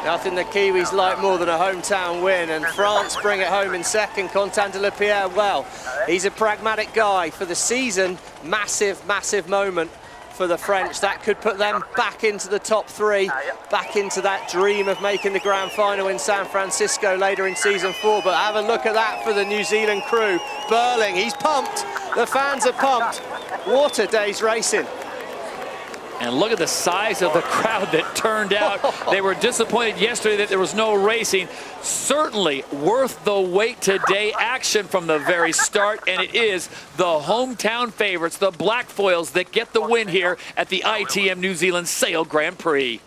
Nothing the Kiwis like more than a hometown win, and France bring it home in second. Quentin de la Pierre, well, he's a pragmatic guy. For the season, massive, massive moment for the French. That could put them back into the top three, back into that dream of making the grand final in San Francisco later in season 4. But have a look at that for the New Zealand crew. Burling, he's pumped. The fans are pumped. What a day's racing. And look at the size of the crowd that turned out. They were disappointed yesterday that there was no racing. Certainly worth the wait today. Action from the very start, and it is the hometown favorites, the Black Foils, that get the win here at the ITM New Zealand Sail Grand Prix.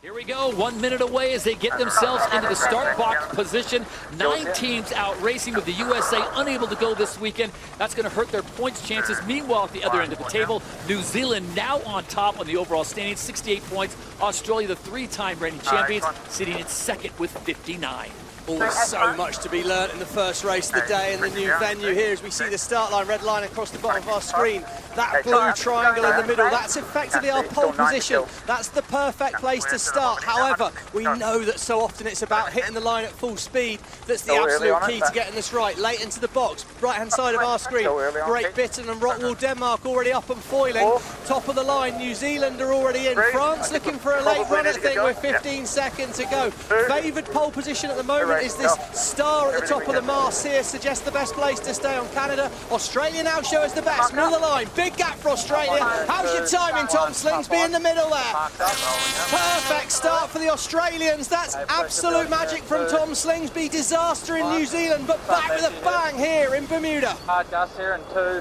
Here we go, 1 minute away as they get themselves into the start box position. 9 teams out racing, with the USA unable to go this weekend. That's going to hurt their points chances. Meanwhile, at the other end of the table, New Zealand now on top on the overall standings, 68 points. Australia, the 3-time reigning champions, sitting in second with 59. Always so much to be learnt in the first race of the day in the new venue here as we see the start line, red line across the bottom of our screen. That blue triangle in the middle, that's effectively our pole position. That's the perfect place to start. However, we know that so often it's about hitting the line at full speed. That's the absolute key to getting this right. Late into the box, right-hand side of our screen. Great Britain and Rockwool Denmark already up and foiling. Top of the line, New Zealand are already in. France looking for a late run, I think, with 15 seconds to go. Favoured pole position at the moment is this star at the top of the mast here, suggests the best place to stay on Canada. Australia now show us the best. Middle of the line, big gap for Australia. How's your timing, Tom Slingsby, in the middle there? Perfect start for the Australians. That's absolute magic from Tom Slingsby. Disaster in New Zealand, but back with a bang here in Bermuda. Hard dust here in 2,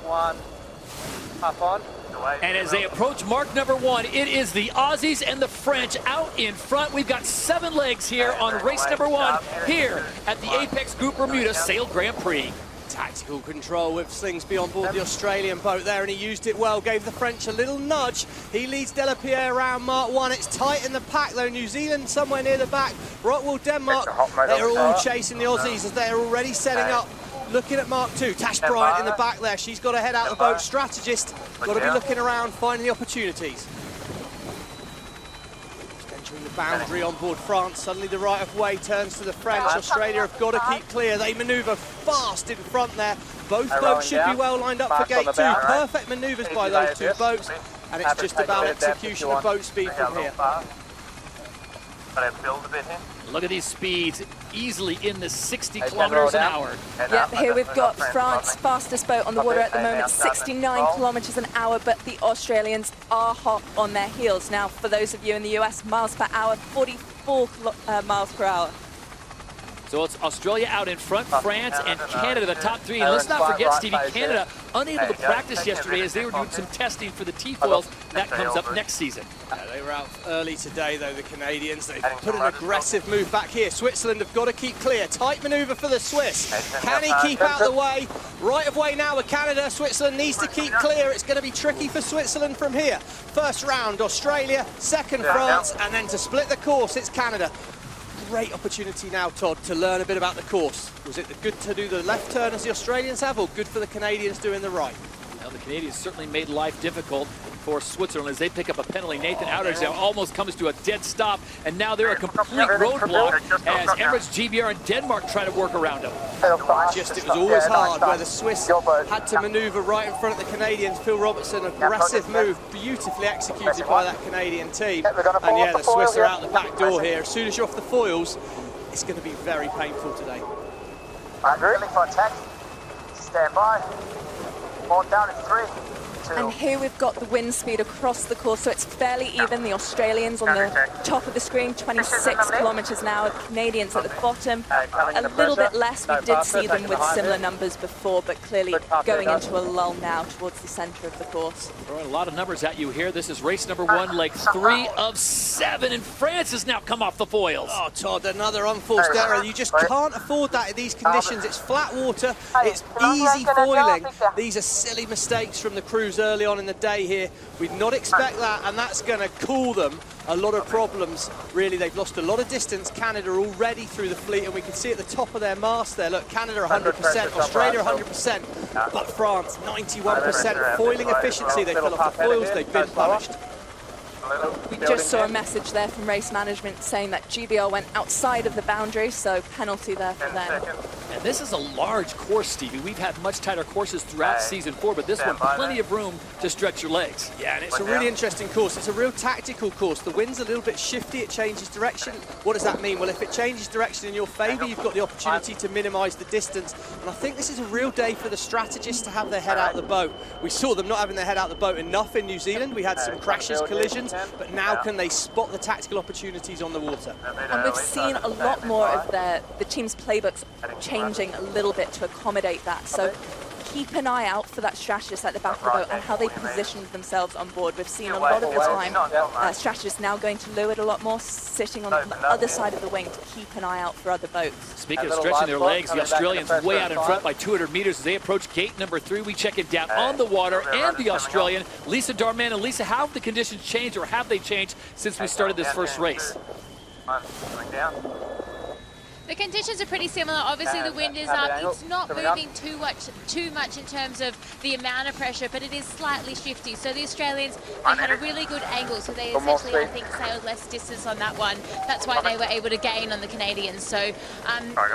1, up on. And as they approach mark number 1, it is the Aussies and the French out in front. We've got 7 legs here on race number 1 here at the Apex Group Bermuda Sail Grand Prix. Tactical control with Slingsby on board the Australian boat there, and he used it well, gave the French a little nudge. He leads de la Pierre around mark 1. It's tight in the pack though. New Zealand somewhere near the back. Rockwool Denmark, they're all chasing the Aussies as they're already setting up. Looking at mark 2, Tash Bryant in the back there. She's got to head out the boat. Strategist, got to be looking around, finding the opportunities. Just entering the boundary on board France. Suddenly the right of way turns to the French. Australia have got to keep clear. They manoeuvre fast in front there. Both boats should be well lined up for gate 2. Perfect manoeuvres by those 2 boats. And it's just about execution of boat speed from here. Look at these speeds, easily in the 60 kilometers an hour. Yep, here we've got France, fastest boat on the water at the moment, 69 kilometers an hour, but the Australians are hot on their heels. Now, for those of you in the US, miles per hour, 44 miles per hour. So it's Australia out in front, France and Canada, the top 3. And let's not forget, Stevie, Canada unable to practice yesterday as they were doing some testing for the T-foils. That comes up next season. They were out early today, though, the Canadians. They put an aggressive move back here. Switzerland have got to keep clear. Tight manoeuvre for the Swiss. Can he keep out the way? Right of way now with Canada. Switzerland needs to keep clear. It's going to be tricky for Switzerland from here. First round, Australia. Second, France. And then to split the course, it's Canada. Great opportunity now, Todd, to learn a bit about the course. Was it good to do the left turn as the Australians have, or good for the Canadians doing the right? Well, the Canadians certainly made life difficult for Switzerland as they pick up a penalty. Nathan Outridge now almost comes to a dead stop, and now they're a complete roadblock as Emirates, GBR, and Denmark try to work around them. It was always hard where the Swiss had to manoeuvre right in front of the Canadians. Phil Robertson, aggressive move, beautifully executed by that Canadian team. And yeah, the Swiss are out the back door here. As soon as you're off the foils, it's going to be very painful today. Ready for attack. Stand by. On down in 3. And here we've got the wind speed across the course, so it's fairly even. The Australians on the top of the screen, 26 kilometers an hour. Canadians at the bottom, a little bit less. We did see them with similar numbers before, but clearly going into a lull now towards the center of the course. Throwing a lot of numbers at you here. This is race number 1, leg 3 of 7, and France has now come off the foils. Oh, Todd, another unforced error. You just can't afford that in these conditions. It's flat water, it's easy foiling. These are silly mistakes from the cruisers. troubles early on in the day here. We'd not expect that, and that's going to cause them a lot of problems. Really, they've lost a lot of distance. Canada already through the fleet, and we can see at the top of their mast there, look, Canada 100%, Australia 100%, but France 91%. Foiling efficiency, they fell off the foils, they've been punished. We just saw a message there from race management saying that GBR went outside of the boundary, so penalty there for them. And this is a large course, Stevie. We've had much tighter courses throughout Season 4, but this one, plenty of room to stretch your legs. Yeah, and it's a really interesting course. It's a real tactical course. The wind's a little bit shifty. It changes direction. What does that mean? Well, if it changes direction in your favour, you've got the opportunity to minimise the distance. And I think this is a real day for the strategists to have their head out the boat. We saw them not having their head out the boat enough in New Zealand. We had some crashes, collisions, but now can they spot the tactical opportunities on the water? And we've seen a lot more of the team's playbooks changing a little bit to accommodate that. So keep an eye out for that strategist at the back of the boat and how they position themselves on board. We've seen a lot of the time strategists now going to leeward a lot more, sitting on the other side of the wing to keep an eye out for other boats. Speaking of stretching their legs, the Australians way out in front by 200 meters as they approach gate number 3. We check it down on the water, and the Australian, Lisa Darman. And Lisa, how have the conditions changed, or have they changed since we started this first race? The conditions are pretty similar. Obviously, the wind is up. It's not moving too much in terms of the amount of pressure, but it is slightly shifty. So the Australians, they had a really good angle, so they essentially, I think, sailed less distance on that one. That's why they were able to gain on the Canadians. So,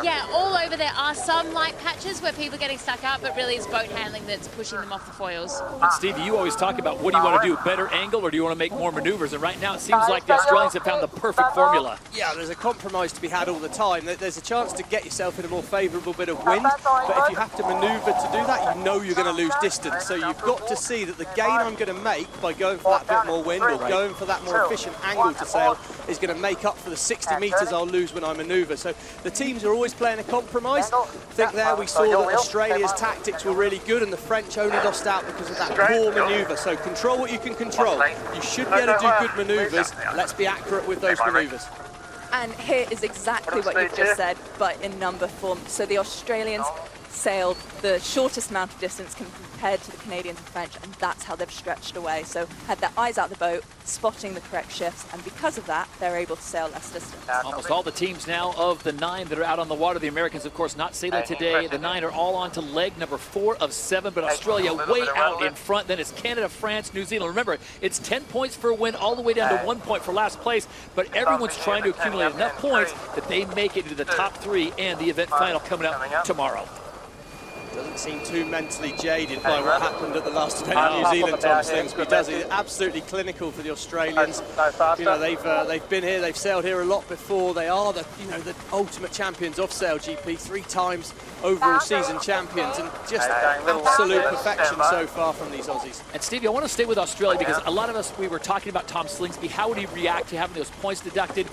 yeah, all over there are some light patches where people are getting stuck out, but really it's boat handling that's pushing them off the foils. And Stevie, you always talk about what do you want to do, better angle, or do you want to make more maneuvers? And right now it seems like the Australians have found the perfect formula. Yeah, there's a compromise to be had all the time. There's a chance to get yourself in a more favourable bit of wind, but if you have to manoeuvre to do that, you know you're going to lose distance. So you've got to see that the gain I'm going to make by going for that bit more wind or going for that more efficient angle to sail is going to make up for the 60 metres I'll lose when I manoeuvre. So the teams are always playing a compromise. I think there we saw that Australia's tactics were really good and the French only lost out because of that poor manoeuvre. So control what you can control. You should be able to do good manoeuvres. Let's be accurate with those manoeuvres. And here is exactly what you've just said, but in number form. So the Australians sailed the shortest amount of distance compared to the Canadians and French, and that's how they've stretched away. So had their eyes out the boat, spotting the correct shifts, and because of that, they're able to sail less distance. Almost all the teams now of the 9 that are out on the water. The Americans, of course, not sailing today. The 9 are all on to leg number 4 of 7, but Australia way out in front. Then it's Canada, France, New Zealand. Remember, it's 10 points for a win, all the way down to 1 point for last place, but everyone's trying to accumulate enough points that they make it into the top 3 and the event final coming up tomorrow. Doesn't seem too mentally jaded by what happened at the last event in New Zealand, Tom Slingsby does. He's absolutely clinical for the Australians. You know, they've been here, they've sailed here a lot before. They are the ultimate champions of SailGP, 3 times overall season champions, and just absolute perfection so far from these Aussies. And Stevie, I want to stay with Australia because a lot of us, we were talking about Tom Slingsby. How would he react to having those points deducted?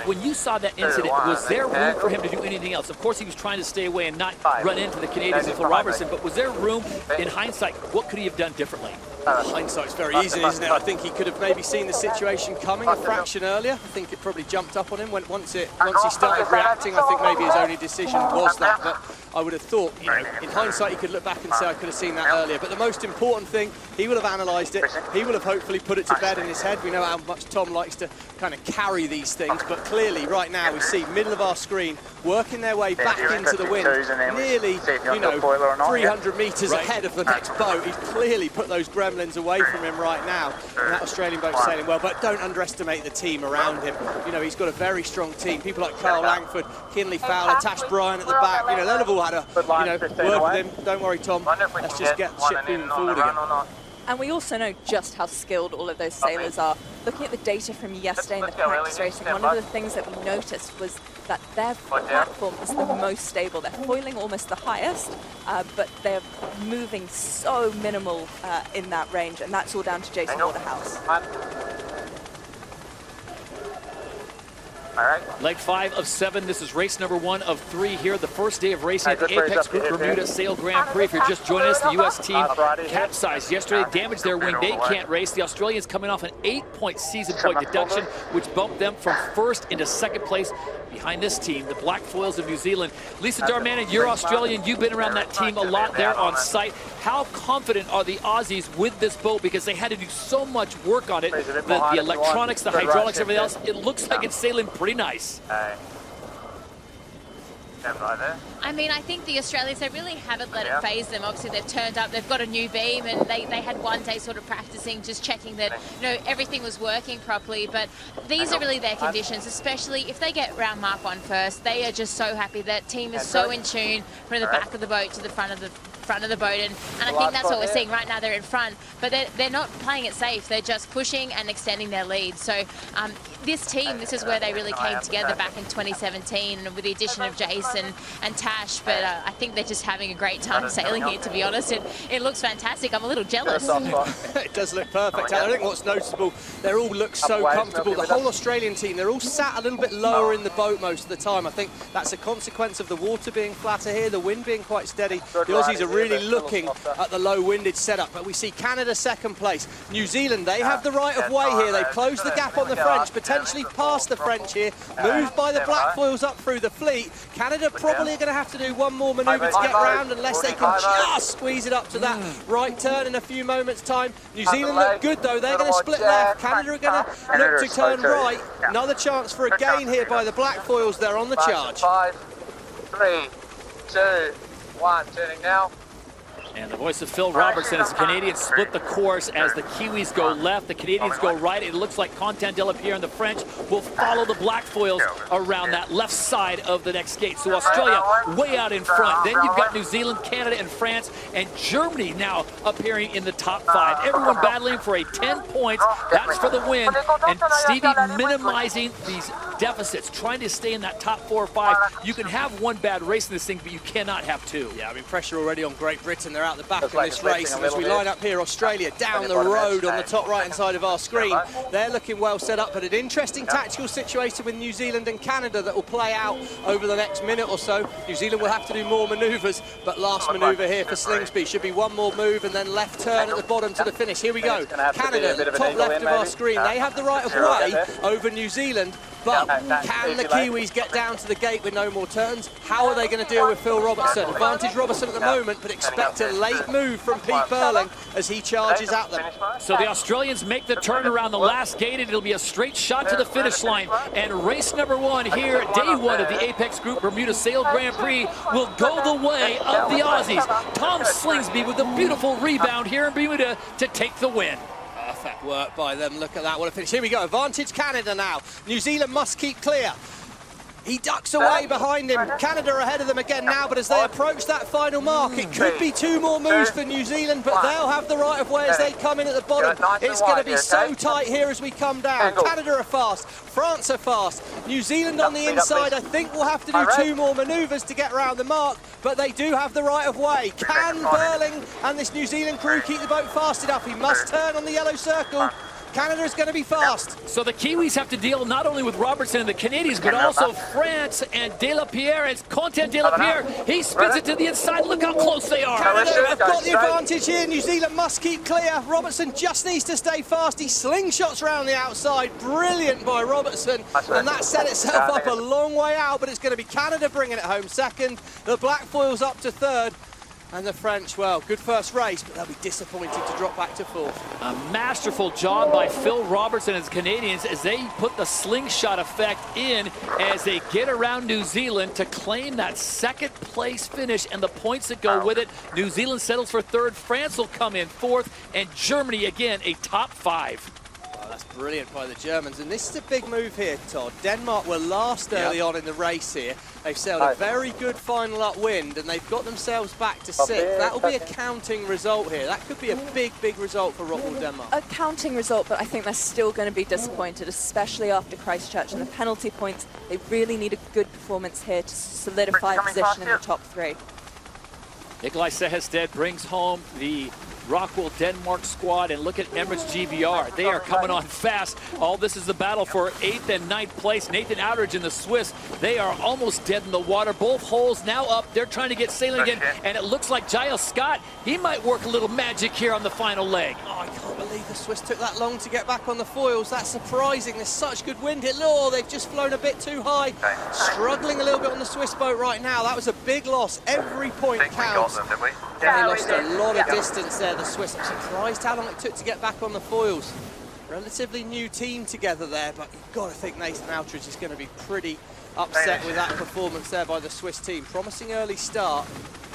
When you saw that incident, was there room for him to do anything else? Of course, he was trying to stay away and not run into the Canadians and Phil Robertson, but was there room, in hindsight, what could he have done differently? Hindsight's very easy, isn't it? I think he could have maybe seen the situation coming a fraction earlier. I think it probably jumped up on him once he started reacting. I think maybe his only decision was that, but I would have thought, in hindsight, he could look back and say, I could have seen that earlier. But the most important thing, he will have analysed it. He will have hopefully put it to bed in his head. We know how much Tom likes to kind of carry these things, but clearly right now we see middle of our screen working their way back into the wind, nearly 300 metres ahead of the next boat. He's clearly put those gremlins away from him right now, and that Australian boat's sailing well. But don't underestimate the team around him. He's got a very strong team. People like Carl Langford, Kinley Fowler, Tash Bryan at the back. They'll have all had a word with him. Don't worry, Tom. Let's just get the ship moving forward again. And we also know just how skilled all of those sailors are. Looking at the data from yesterday in the practice racing, one of the things that we noticed was that their platform is the most stable. They're foiling almost the highest, but they're moving so minimal in that range, and that's all down to Jason Waterhouse. Leg 5 of 7. This is race number 1 of 3 here. The first day of racing at the Apex Group Bermuda Sail Grand Prix. If you're just joining us, the U.S. team capsized yesterday, damaged their wing. They can't race. The Australians coming off an 8-point season point deduction, which bumped them from first into second place behind this team, the Black Foils of New Zealand. Lisa Darmanin, you're Australian. You've been around that team a lot there on site. How confident are the Aussies with this boat? Because they had to do so much work on it. The electronics, the hydraulics, everything else. It looks like it's sailing pretty nice. I mean, I think the Australians, they really haven't let it phase them. Obviously, they've turned up, they've got a new beam, and they had one day sort of practicing, just checking that, you know, everything was working properly. But these are really their conditions, especially if they get round Mark 1 first. They are just so happy. That team is so in tune from the back of the boat to the front of the boat, and I think that's what we're seeing right now. They're in front, but they're not playing it safe. They're just pushing and extending their lead. So this team, this is where they really came together back in 2017 with the addition of Jason and Tash, but I think they're just having a great time sailing here, to be honest. It looks fantastic. I'm a little jealous. It does look perfect. I think what's noticeable, they all look so comfortable. The whole Australian team, they're all sat a little bit lower in the boat most of the time. I think that's a consequence of the water being flatter here, the wind being quite steady. The Aussies are really looking at the low-winded setup, but we see Canada second place. New Zealand, they have the right of way here. They've closed the gap on the French, potentially past the French here, moved by the Black Foils up through the fleet. Canada probably going to have to do one more manoeuvre to get round unless they can just squeeze it up to that right turn in a few moments' time. New Zealand look good though. They're going to split left. Canada are going to look to turn right. Another chance for a gain here by the Black Foils. They're on the charge. 5, 3, 2, 1, turning now. And the voice of Phil Robertson as the Canadians split the course as the Kiwis go left, the Canadians go right. It looks like Content de la Pierre and the French will follow the Black Foils around that left side of the next gate. So Australia way out in front. Then you've got New Zealand, Canada, and France, and Germany now appearing in the top 5. Everyone battling for a 10 points. That's for the win. And Stevie minimizing these deficits, trying to stay in that top 4 or 5. You can have one bad race in this thing, but you cannot have 2. Yeah, I mean, pressure already on Great Britain. They're out the back of this race, and as we line up here, Australia down the road on the top right hand side of our screen, they're looking well set up, but an interesting tactical situation with New Zealand and Canada that will play out over the next minute or so. New Zealand will have to do more manoeuvres, but last manoeuvre here for Slingsby should be one more move and then left turn at the bottom to the finish. Here we go. Canada, top left of our screen, they have the right of way over New Zealand, but can the Kiwis get down to the gate with no more turns? How are they going to deal with Phil Robertson? Advantage Robertson at the moment, but expect a late move from Pete Burling as he charges at them. So the Australians make the turn around the last gate, and it'll be a straight shot to the finish line. And race number 1 here, day 1 of the Apex Group Bermuda Sail Grand Prix, will go the way of the Aussies. Tom Slingsby with a beautiful rebound here in Bermuda to take the win. Perfect work by them. Look at that. What a finish. Here we go. Advantage Canada now. New Zealand must keep clear. He ducks away behind him. Canada are ahead of them again now, but as they approach that final mark, it could be 2 more moves for New Zealand, but they'll have the right of way as they come in at the bottom. It's going to be so tight here as we come down. Canada are fast. France are fast. New Zealand on the inside, I think, will have to do 2 more manoeuvres to get around the mark, but they do have the right of way. Can Burling and this New Zealand crew keep the boat fast enough? He must turn on the yellow circle. Canada is going to be fast. So the Kiwis have to deal not only with Robertson and the Canadians, but also France and De La Pierre and Content de la Pierre. He spins it to the inside. Look how close they are. Canada have got the advantage here. New Zealand must keep clear. Robertson just needs to stay fast. He slingshots around the outside. Brilliant by Robertson. And that set itself up a long way out, but it's going to be Canada bringing it home second. The Black Foils up to third. And the French, well, good first race, but they'll be disappointed to drop back to 4th. A masterful job by Phil Robertson and his Canadians as they put the slingshot effect in as they get around New Zealand to claim that second place finish and the points that go with it. New Zealand settles for 3rd, France will come in 4th, and Germany again a top 5. That's brilliant by the Germans, and this is a big move here, Todd. Denmark were last early on in the race here. They've sailed a very good final upwind, and they've got themselves back to 6th. That will be a counting result here. That could be a big, big result for Rockwool Denmark. A counting result, but I think they're still going to be disappointed, especially after Christchurch and the penalty points. They really need a good performance here to solidify a position in the top 3. Nikolai Sehested brings home the Rockwell Denmark squad, and look at Emirates GBR. They are coming on fast. All this is the battle for 8th and 9th place. Nathan Outridge and the Swiss, they are almost dead in the water. Both holes now up. They're trying to get sailing again, and it looks like Giles Scott, he might work a little magic here on the final leg. Oh, I can't believe the Swiss took that long to get back on the foils. That's surprising. There's such good wind here. Oh, they've just flown a bit too high. Struggling a little bit on the Swiss boat right now. That was a big loss. Every point counts. They lost a lot of distance there, the Swiss. I'm surprised how long it took to get back on the foils. Relatively new team together there, but you've got to think Nathan Outridge is going to be pretty upset with that performance there by the Swiss team. Promising early start.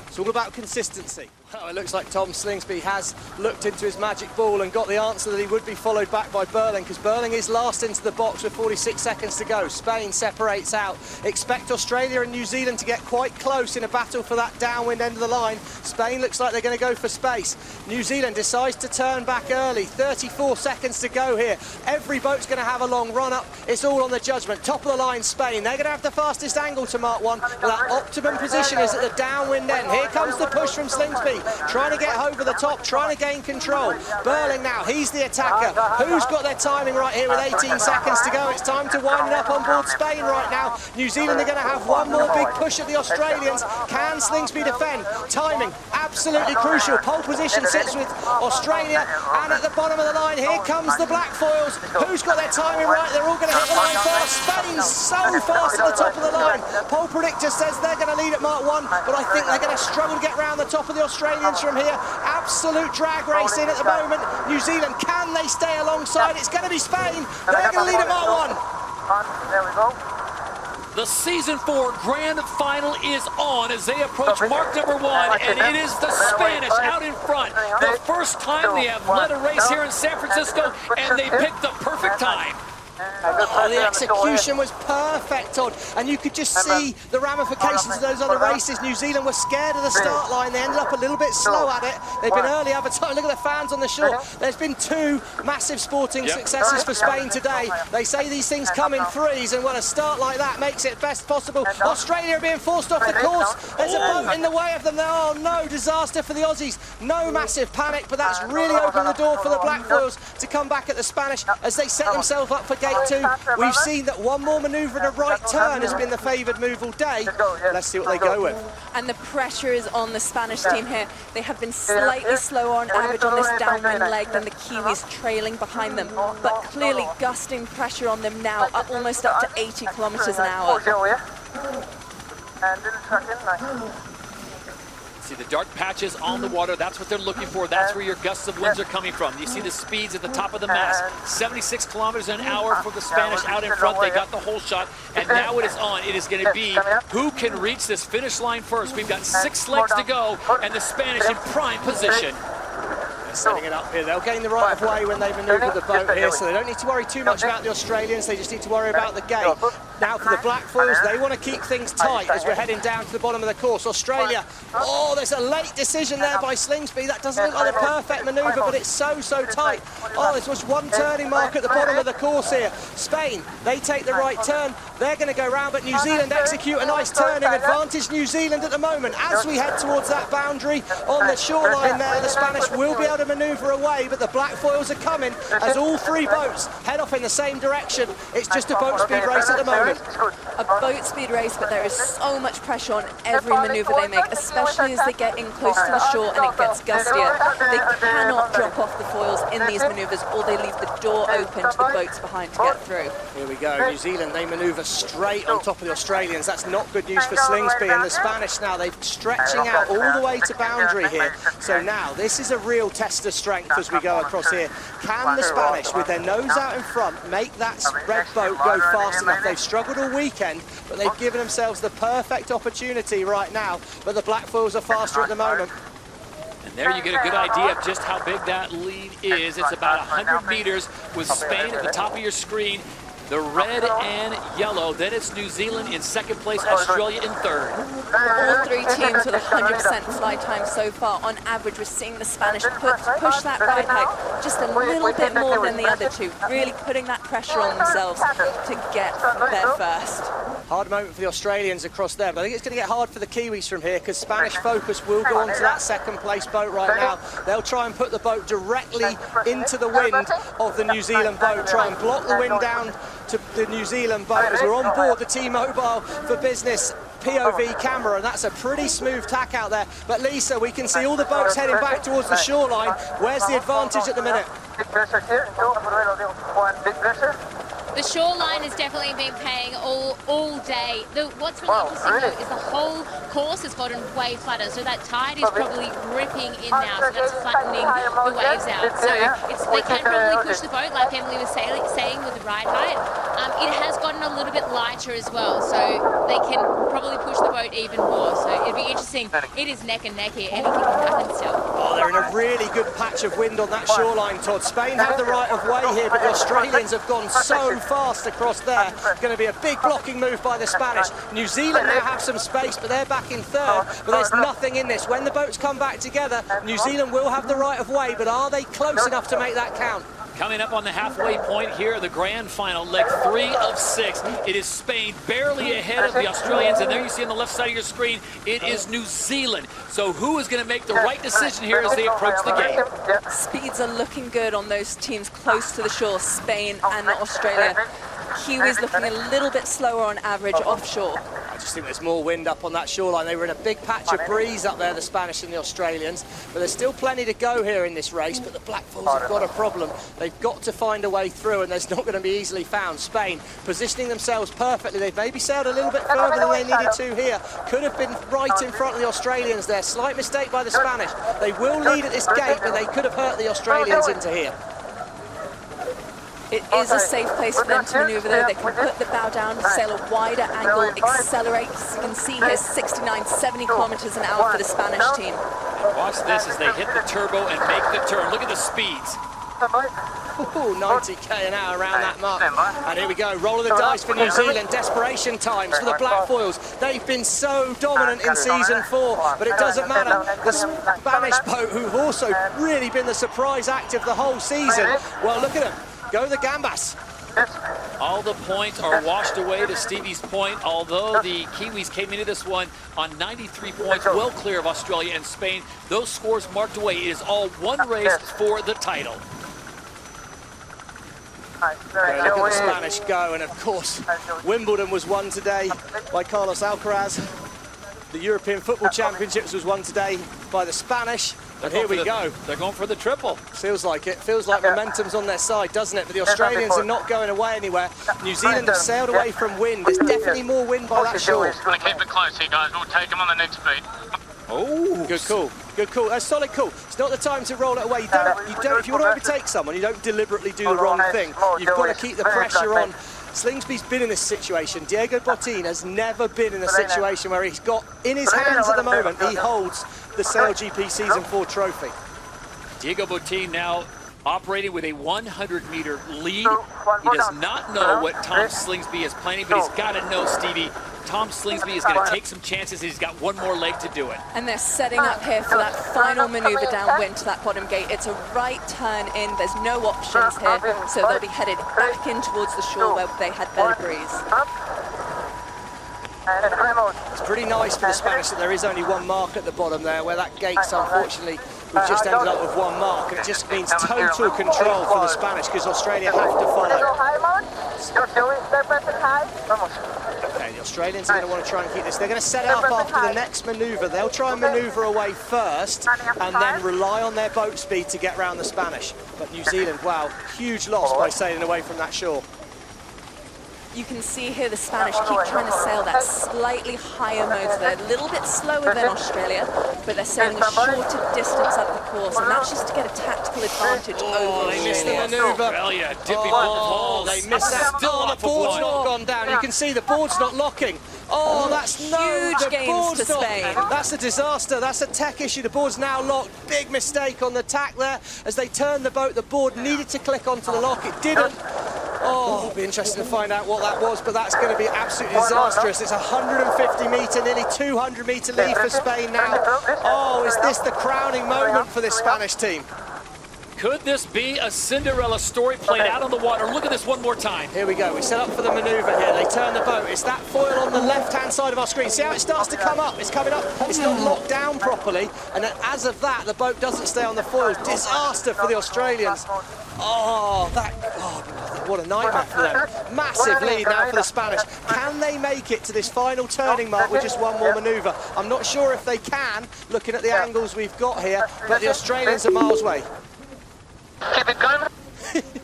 It's all about consistency. Well, it looks like Tom Slingsby has looked into his magic ball and got the answer that he would be followed back by Burling, because Burling is last into the box with 46 seconds to go. Spain separates out. Expect Australia and New Zealand to get quite close in a battle for that downwind end of the line. Spain looks like they're going to go for space. New Zealand decides to turn back early. 34 seconds to go here. Every boat's going to have a long run up. It's all on the judgment. Top of the line, Spain. They're going to have the fastest angle to Mark 1, but that optimum position is at the downwind end. Here comes the push from Slingsby. Trying to get over the top, trying to gain control. Burling now, he's the attacker. Who's got their timing right here with 18 seconds to go? It's time to wind it up on board Spain right now. New Zealand are going to have one more big push at the Australians. Can Slingsby defend? Timing, absolutely crucial. Pole position sits with Australia, and at the bottom of the line, here comes the black foils. Who's got their timing right? They're all going to hit the line first. Spain's so fast at the top of the line. Pole predictor says they're going to lead at Mark 1, but I think they're going to struggle to get round the top of the Australians from here. Absolute drag race in at the moment. New Zealand, can they stay alongside? It's going to be Spain. They're going to lead at Mark 1. There we go. The Season 4 Grand Final is on as they approach mark number 1, and it is the Spanish out in front. The first time they have led a race here in San Francisco, and they picked the perfect time. Oh, the execution was perfect, Todd, and you could just see the ramifications of those other races. New Zealand were scared of the start line. They ended up a little bit slow at it. They've been early advertised. Look at the fans on the shore. There's been 2 massive sporting successes for Spain today. They say these things come in threes, and when a start like that makes it best possible. Australia are being forced off the course. There's a boat in the way of them. Oh no, disaster for the Aussies. No massive panic, but that's really opened the door for the black foils to come back at the Spanish as they set themselves up for gate 2. We've seen that one more manoeuvre and a right turn has been the favoured move all day. Let's see what they go with. And the pressure is on the Spanish team here. They have been slightly slower on average on this downwind leg than the Kiwis, trailing behind them, but clearly gusting pressure on them now, almost up to 80 kilometers an hour. See the dark patches on the water, that's what they're looking for. That's where your gusts of winds are coming from. You see the speeds at the top of the mast. 76 kilometers an hour for the Spanish out in front. They got the whole shot, and now it is on. It is going to be who can reach this finish line first. We've got 6 legs to go, and the Spanish in prime position. Setting it up here. They'll gain the right of way when they manoeuvre the boat here, so they don't need to worry too much about the Australians. They just need to worry about the gate. Now for the black foils, they want to keep things tight as we're heading down to the bottom of the course. Australia, oh, there's a late decision there by Slingsby. That doesn't look like a perfect manoeuvre, but it's so tight. Oh, this was one turning mark at the bottom of the course here. Spain, they take the right turn. They're going to go round, but New Zealand execute a nice turning. Advantage New Zealand at the moment. As we head towards that boundary on the shoreline there, the Spanish will be able to manoeuvre away, but the black foils are coming as all 3 boats head off in the same direction. It's just a boat speed race at the moment. A boat speed race, but there is so much pressure on every manoeuvre they make, especially as they get in close to the shore and it gets gustier. They cannot drop off the foils in these manoeuvres, or they leave the door open to the boats behind to get through. Here we go. New Zealand, they manoeuvre straight on top of the Australians. That's not good news for Slingsby, and the Spanish now, they're stretching out all the way to boundary here. So now this is a real test of strength as we go across here. Can the Spanish, with their nose out in front, make that red boat go fast enough? They've struggled all weekend, but they've given themselves the perfect opportunity right now, but the black foils are faster at the moment. And there you get a good idea of just how big that lead is. It's about 100 meters with Spain at the top of your screen. The red and yellow. Then it's New Zealand in second place, Australia in third. All 3 teams with 100% fly time so far. On average, we're seeing the Spanish push that ride height just a little bit more than the other 2, really putting that pressure on themselves to get there first. Hard moment for the Australians across there, but I think it's going to get hard for the Kiwis from here because Spanish focus will go on to that second place boat right now. They'll try and put the boat directly into the wind of the New Zealand boat, try and block the wind down to the New Zealand boat as we're on board the T-Mobile for Business POV camera, and that's a pretty smooth tack out there. But Lisa, we can see all the boats heading back towards the shoreline. Where's the advantage at the minute? The shoreline has definitely been paying all day. What's really interesting though is the whole course has gotten way flatter, so that tide is probably ripping in now, so that's flattening the waves out. So they can probably push the boat, like Emily was saying with the ride height. It has gotten a little bit lighter as well, so they can probably push the boat even more. So it'll be interesting. It is neck and neck here. Anything can happen still. Oh, they're in a really good patch of wind on that shoreline, Todd. Spain have the right of way here, but the Australians have gone so fast across there. It's going to be a big blocking move by the Spanish. New Zealand now have some space, but they're back in third, but there's nothing in this. When the boats come back together, New Zealand will have the right of way, but are they close enough to make that count? Coming up on the halfway point here, the grand final, leg 3 of 6. It is Spain barely ahead of the Australians, and there you see on the left side of your screen, it is New Zealand. So who is going to make the right decision here as they approach the gate? Speeds are looking good on those teams close to the shore, Spain and Australia. Kiwis looking a little bit slower on average offshore. I just think there's more wind up on that shoreline. They were in a big patch of breeze up there, the Spanish and the Australians, but there's still plenty to go here in this race, but the Blackfalls have got a problem. They've got to find a way through, and there's not going to be easily found. Spain positioning themselves perfectly. They've maybe sailed a little bit further than they needed to here. Could have been right in front of the Australians there. Slight mistake by the Spanish. They will lead at this gate, but they could have hurt the Australians into here. It is a safe place for them to maneuver though. They can put the bow down, sail a wider angle, accelerate. As you can see here, 69, 70 kilometers an hour for the Spanish team. And watch this as they hit the turbo and make the turn. Look at the speeds. Ooh, 90k an hour around that mark. And here we go, roll of the dice for New Zealand. Desperation times for the Blackfoils. They've been so dominant in season 4, but it doesn't matter. The Spanish boat, who've also really been the surprise act of the whole season. Well, look at them. Go the Gambas. All the points are washed away to Stevie's point, although the Kiwis came into this one on 93 points, well clear of Australia and Spain. Those scores marked away. It is all one race for the title. Okay, look at the Spanish go, and of course, Wimbledon was won today by Carlos Alcaraz. The European Football Championships was won today by the Spanish. And here we go. They're going for the triple. Feels like it. Feels like momentum's on their side, doesn't it? But the Australians are not going away anywhere. New Zealand have sailed away from wind. There's definitely more wind by that shore. We'll keep it close here, guys. We'll take them on the next beat. Oh, good call. Good call. That's solid call. It's not the time to roll it away. You don't. If you want to overtake someone, you don't deliberately do the wrong thing. You've got to keep the pressure on. Slingsby's been in this situation. Diego Botín has never been in a situation where he's got in his hands at the moment, he holds the SailGP Season 4 trophy. Diego Botín now operating with a 100-meter lead. He does not know what Tom Slingsby is planning, but he's got to know, Stevie, Tom Slingsby is going to take some chances. He's got one more leg to do it. And they're setting up here for that final maneuver downwind to that bottom gate. It's a right turn in. There's no options here, so they'll be headed back in towards the shore where they had better breeze. It's pretty nice for the Spanish that there is only one mark at the bottom there, where that gate's unfortunately we've just ended up with one mark, and it just means total control for the Spanish because Australia have to follow. Okay, the Australians are going to want to try and keep this. They're going to set it up after the next manoeuvre. They'll try and manoeuvre away first and then rely on their boat speed to get around the Spanish. But New Zealand, wow, huge loss by sailing away from that shore. You can see here the Spanish keep trying to sail that slightly higher mode. So they're a little bit slower than Australia, but they're sailing a shorter distance up the course, and that's just to get a tactical advantage over They missed the Australia. manoeuvre. Australia dipping both poles. They missed that. Still The off of board's one. not gone down. You can see the board's not locking. Oh, that's Huge the gains board's to not. Spain. That's a disaster. That's a tech issue. The board's now locked. Big mistake on the tack there. As they turned the boat, the board needed to click onto the lock. It didn't. Oh, it'll be interesting to find out what that was, but that's going to be absolutely disastrous. It's a 150-metre, nearly 200-metre lead for Spain now. Oh, is this the crowning moment for this Spanish team? Could this be a Cinderella story played out on the water? Look at this one more time. Here we go. We set up for the maneuver here. They turn the boat. It's that foil on the left-hand side of our screen. See how it starts to come up? It's coming up. It's not locked down properly. And then as of that, the boat doesn't stay on the foils. Disaster for the Australians. Oh, what a nightmare for them. Massive lead now for the Spanish. Can they make it to this final turning mark with just one more maneuver? I'm not sure if they can, looking at the angles we've got here, but the Australians are miles away. Keep it going.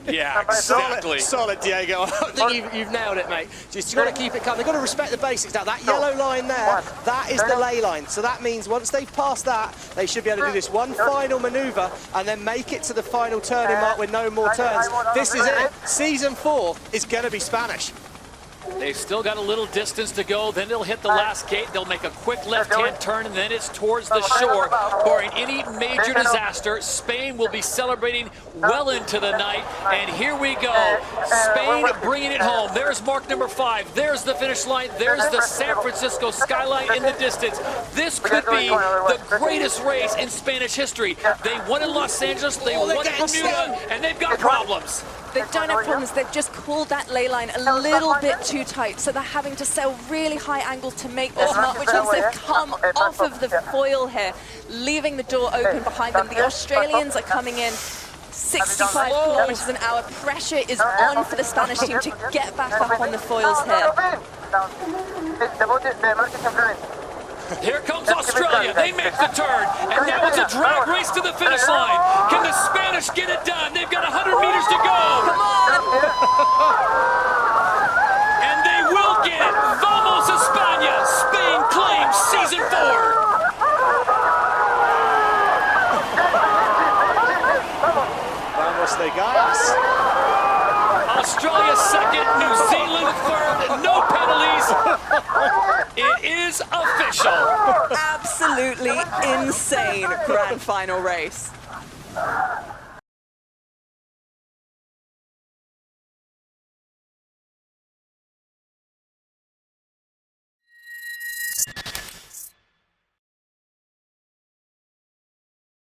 Yeah, exactly. Solid, Diego. I think you've nailed it, mate. Just got to keep it calm. They've got to respect the basics. Now, that yellow line there, that is the ley line. So that means once they've passed that, they should be able to do this one final maneuver and then make it to the final turning mark with no more turns. This is it. Season 4 is going to be Spanish. They've still got a little distance to go, then they'll hit the last gate, they'll make a quick left-hand turn, and then it's towards the shore. Barring any major disaster, Spain will be celebrating well into the night, and here we go. Spain bringing it home. There's mark number 5, there's the finish line, there's the San Francisco skyline in the distance. This could be the greatest race in Spanish history. They won in Los Angeles, they won in Bermuda, and they've got problems. They don't have problems. They've just pulled that ley line a little bit too tight, so they're having to sail really high angles to make this mark, which means they've come off of the foil here, leaving the door open behind them. The Australians are coming in 65 kilometers an hour. Pressure is on for the Spanish team to get back up on the foils here. Here comes Australia, they make the turn, and now it's a drag race to the finish line. Can the Spanish get it done? They've got 100 meters to go. Come on! And they will get it. Vamos España, Spain claims season 4. Vamos de gas. Australia second, New Zealand third, no penalties. It is official. Absolutely insane grand final race.